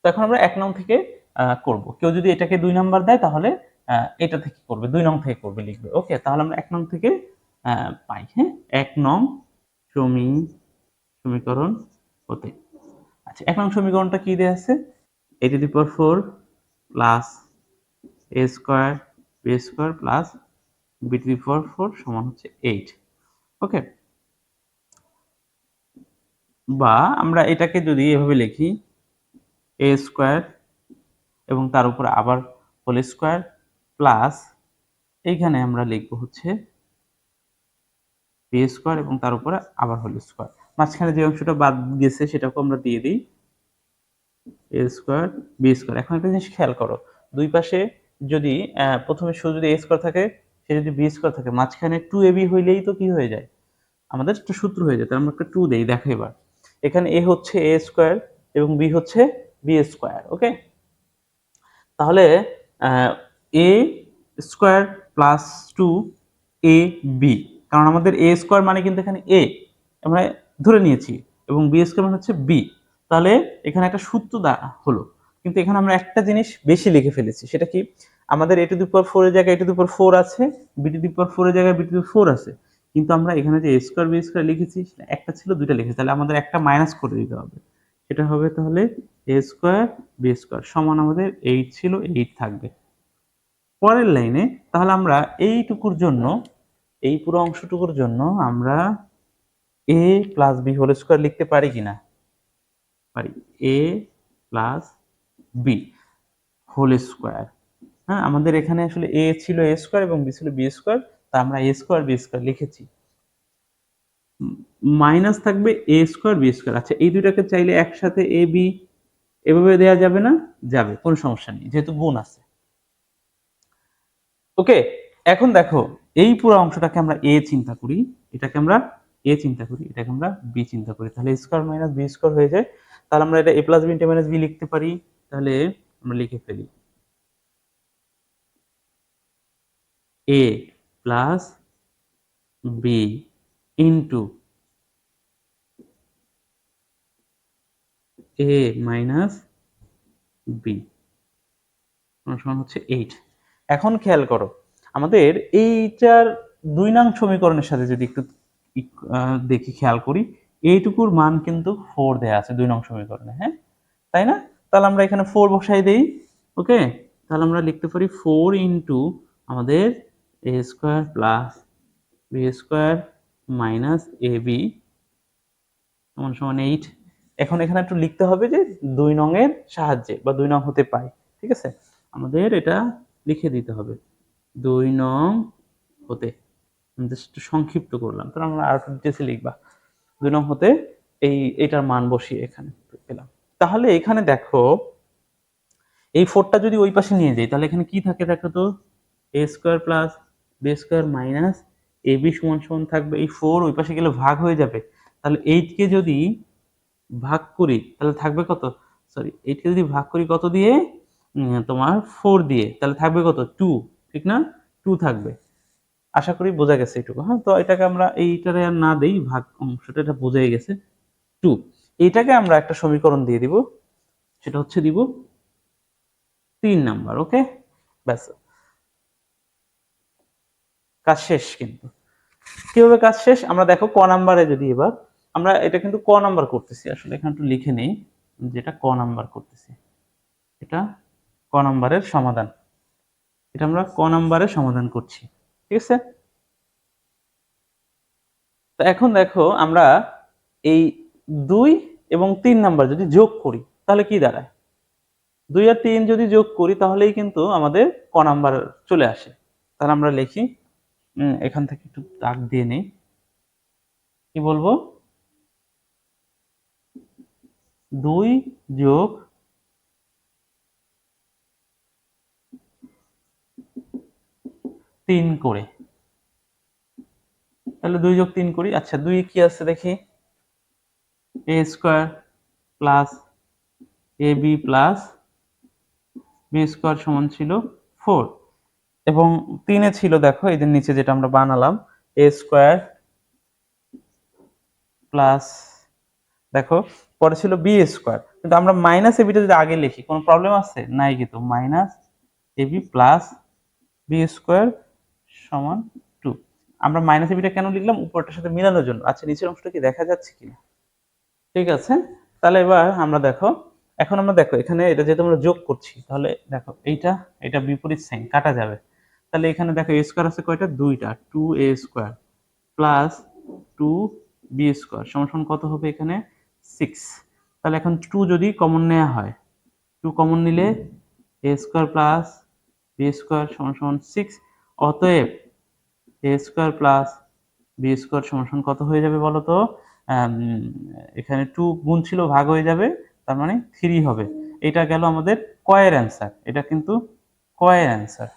A: তো এখন আমরা 1 নং থেকে করব। কেউ যদি এটাকে 2 নাম্বার দেয়, তাহলে এটা থেকে করবে, 2 নং থেকে করবে, লিখবে। ওকে, তাহলে আমরা 1 নং থেকে পাই। হ্যাঁ, 1 নং সমীকরণ হতে। আচ্ছা, 1 নং সমীকরণটা কি দেয়া আছে? a⁴ plus a square b square plus b⁴ সমান হচ্ছে 8। ওকে, বা আমরা এটাকে যদি এভাবে লিখি, a স্কয়ার এবং তার উপরে আবার হোল স্কয়ার প্লাস এইখানে আমরা লিখবো হচ্ছে বি স্কয়ার এবং তার উপরে আবার হোল স্কয়ার। মাঝখানে যে অংশটা বাদ গেছে সেটাকে আমরা দিয়ে দিই এ স্কয়ার বি স্কয়ার। এখন একটা জিনিস খেয়াল করো, দুই পাশে যদি প্রথমে শুধু যদি এ স্কয়ার থাকে, সে যদি বি স্কয়ার থাকে, মাঝখানে 2ab হইলেই তো কি হয়ে যায়, আমাদের একটা সূত্র হয়ে যায়। তাহলে আমরা একটা 2 দেই। দেখো এবার এখানে এ হচ্ছে এ স্কয়ার এবং বি হচ্ছে বি স্কয়ার। ওকে, তাহলে এ স্কয়ার প্লাস 2 এ বি, কারণ আমাদের এ স্কয়ার মানে কিন্তু এখানে এ আমরা ধরে নিয়েছি এবং বি স্কয়ার মানে হচ্ছে বি। তাহলে এখানে একটা সূত্র হলো, কিন্তু এখানে আমরা একটা জিনিস বেশি লিখে ফেলেছি। সেটা কি, আমাদের a⁴ এর জায়গায় a⁴ আছে, b⁴ এর জায়গায় b⁴ আছে, কিন্তু আমরা এখানে যে a স্কয়ার বি স্কয়ার লিখেছি সেটা একটা ছিল, দুইটা লিখেছি, তাহলে আমাদের একটা মাইনাস করে দিতে হবে। সেটা হবে তাহলে a স্কয়ার বি স্কয়ার সমান আমাদের 8 ছিল, 8 থাকবে। পরের লাইনে তাহলে আমরা এইটুকুর জন্য, এই পুরো অংশটুকুর জন্য আমরা a plus B whole square লিখতে পারি কিনা? পারি। a plus B whole square. হ্যাঁ, আমাদের এখানে আসলে a ছিল a স্কয়ার এবং b ছিল b স্কয়ার, তা আমরা a স্কয়ার b স্কয়ার লিখেছি। মাইনাস থাকবে a স্কয়ার b স্কয়ার। আচ্ছা, এই দুইটাকে চাইলে একসাথে a b এভাবে দেয়া যাবে না? যাবে, কোনো সমস্যা নেই, যেহেতু গুণ আছে। ওকে, এখন দেখো এই পুরো অংশটাকে আমরা a চিন্তা করি, এটাকে আমরা a চিন্তা করি, এটাকে আমরা b চিন্তা করি, তাহলে স্কয়ার মাইনাস বি স্কয়ার হয়ে যায়। তাহলে আমরা এটা a plus b into minus b লিখতে পারি। তাহলে আমরা লিখে ফেলি a plus b into a minus b সমান হচ্ছে 8। এখন খেয়াল করো, আমাদের এইটার 2 নং সমীকরণের সাথে যদি একটু দেখি, খেয়াল করি, এইটুকুর মান কিন্তু 4 দেয়া আছে 2 নং সমীকরণে। হ্যাঁ, তাই না? তাহলে আমরা এখানে 4 বসাই দেই। ওকে, তাহলে আমরা লিখতে পারি 4 ইন্টু আমাদের a square plus B square minus a b সমান সমান 8। এখন এখানে একটু লিখতে হবে যে 2 নং এর সাহায্যে, বা 2 নং হতে পাই। ঠিক আছে, আমাদের এটা লিখে দিতে হবে 2 নং হতে। আমি জাস্ট একটু সংক্ষিপ্ত করলাম, তাহলে আমরা আর ডিটেইলসে লিখবা 2 নং হতে এটার মান বসিয়ে এখানে পেলাম। তাহলে এখানে দেখো, এই 4টা যদি ওই পাশে নিয়ে যাই, তাহলে এখানে কি থাকে দেখো তো, a square plus B square minus a b সমান সমান থাকবে, এই 4 ওই পাশে গেলে ভাগ হয়ে যাবে। তাহলে 8 কে যদি ভাগ করি তাহলে থাকবে কত, সরি 8 কে যদি ভাগ করি কত দিয়ে, তোমার 4 দিয়ে, তাহলে থাকবে কত, 2। ঠিক না? 2 থাকবে। আশা করি বোঝা গেছে এইটুকু। হ্যাঁ, তো এটাকে আমরা এইটারে আর না দেই, ভাগ অংশটা এটা বোঝাই গেছে 2। এইটাকে আমরা একটা সমীকরণ দিয়ে দিব, সেটা হচ্ছে দিব 3 নাম্বার। ওকে, ব্যাস, কাজ শেষ। কিন্তু কিভাবে কাজ শেষ আমরা দেখো, ক নাম্বারে যদি এবার আমরা এটা কিন্তু ক নাম্বার করতেছি, আসলে এখানে একটু লিখে নেই, যেটা ক নাম্বার করতেছি, এটা ক নাম্বারের সমাধান, এটা আমরা ক নাম্বারের সমাধান করছি। ঠিক আছে, তো এখন দেখো আমরা এই 2 এবং 3 নাম্বার যদি যোগ করি তাহলে কি দাঁড়ায়, 2 আর 3 যদি যোগ করি তাহলেই কিন্তু আমাদের ক নাম্বার চলে আসে। তাহলে আমরা লিখি, এখান থেকে একটু দাগ দিয়ে নেই, কি বলবো, 2 যোগ 3 করে, তাহলে 2 যোগ 3 করি। আচ্ছা, 2 কি আছে দেখি, a square plus a b plus B square সমান ছিল 4, এবং 3 এ ছিল দেখো এদের নিচে যেটা আমরা বানালাম a স্কয়ার প্লাস, দেখো পরে ছিল বি স্কয়ার, কিন্তু আমরা মাইনাস এ বিটা যদি আগে লিখি কোনো প্রবলেম আছে নাই, কিন্তু minus a b plus B square সমান 2। আমরা মাইনাস বিটা কেন লিখলাম? উপরটার সাথে মিলানোর জন্য। আচ্ছা, নিচের অংশটা কি দেখা যাচ্ছে কিনা? ঠিক আছে, তাহলে এবার আমরা দেখো, এখন আমরা দেখো এখানে এটা যেহেতু আমরা যোগ করছি, তাহলে দেখো এটা বিপরীত সাইন কাটা যাবে। তাহলে এখানে দেখো এ স্কোয়ার আছে কয়টা? দুইটা। 2a square plus 2b square সমান সমান কত হবে এখানে? 6। তাহলে এখন 2 যদি কমন নেওয়া হয়, 2 কমন নিলে a square plus b square সমান সমান 6। অতএব a square plus b square সমান সমান কত হয়ে যাবে বলো তো? এখানে 2 গুণ ছিল, ভাগ হয়ে যাবে, তার মানে 3 হবে। এটা গেল আমাদের কয়ের অ্যান্সার, এটা কিন্তু কয়ের অ্যান্সার।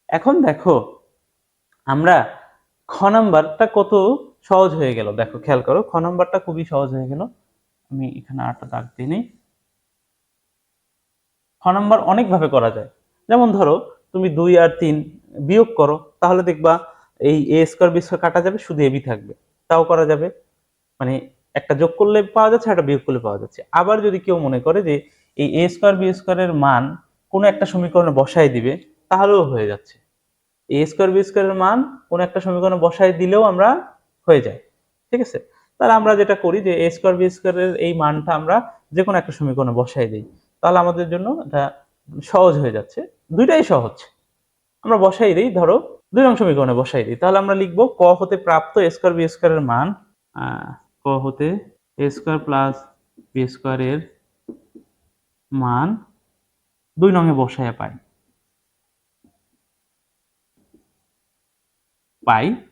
A: এখন দেখো আমরা খ নাম্বারটা কত সহজ হয়ে গেল, দেখো খেয়াল করো, খ নাম্বারটা খুবই সহজ হয়ে গেল। আমি এখানে আটটা দাগ দিয়ে নিই। খ নাম্বার অনেকভাবে করা যায়। যেমন ধরো তুমি 2 আর 3 বিয়োগ করো, তাহলে দেখবা এই এ স্কোয়ার বি স্কোয়ার কাটা যাবে, শুধু এবি থাকবে, তাও করা যাবে। মানে একটা যোগ করলে পাওয়া যাচ্ছে, একটা বিয়োগ করলে পাওয়া যাচ্ছে। আবার যদি কেউ মনে করে যে এই এ স্কোয়ার বি স্কোয়ারের মান কোনো একটা সমীকরণে বসাই দিবে, তাহলেও হয়ে যাচ্ছে। এ স্কোয়ার বি স্কোয়ারের মান কোনো একটা সমীকরণে বসাই দিলেও আমরা হয়ে যায়। ঠিক আছে, তাহলে আমরা যেটা করি যে এ স্কোয়ার বি স্কোয়ারের এই মানটা আমরা যে কোনো একটা সমীকরণে বসাই দিই, তাহলে আমাদের জন্য এটা সহজ হয়ে যাচ্ছে। দুইটাই সহজ, আমরা বসাই দিই, ধরো 2 নং সমীকরণে বসাই দিই, তাহলে আমরা লিখবো ক হতে প্রাপ্ত এ স্কোয়ার বি স্কোয়ারের মান, ক হতে এ স্কোয়ার প্লাস বি স্কোয়ারের মান 2 নং এ বসায় পাই।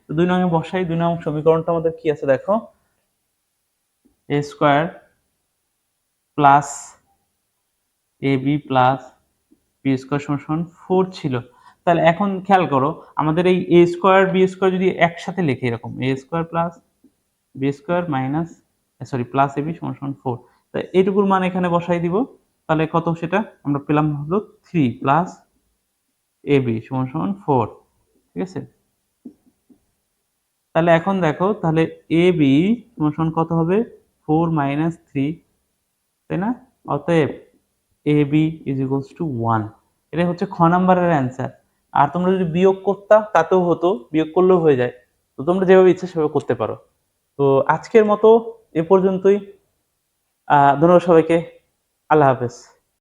A: তো 2 নং এ বসাই, 2 নং সমীকরণটা আমাদের কি আছে দেখো, এ square plus a b plus B square সমান 4 ছিল। তাহলে এখন খেয়াল করো, আমাদের এই এ স্কোয়ার বি স্কোয়ার যদি একসাথে লিখি এরকম, a square plus B square minus sorry plus a b সমান 4, তাই এইটুকুর মান এখানে বসাই দিব। তাহলে কত সেটা আমরা পেলাম হলো 3 প্লাস এবি সমান 4। ঠিক আছে, তাহলে এখন দেখো, তাহলে এ বি সমান কত হবে? 4 মাইনাস 3, তাই না? অতএব A B is equals to 1। এটাই হচ্ছে খ নাম্বারের অ্যান্সার। আর তোমরা যদি বিয়োগ করতা তাতেও হতো, বিয়োগ করলেও হয়ে যায়। তো তোমরা যেভাবে ইচ্ছা সেভাবে করতে পারো। তো আজকের মতো এ পর্যন্তই। ধন্যবাদ সবাইকে। আল্লাহ হাফেজ।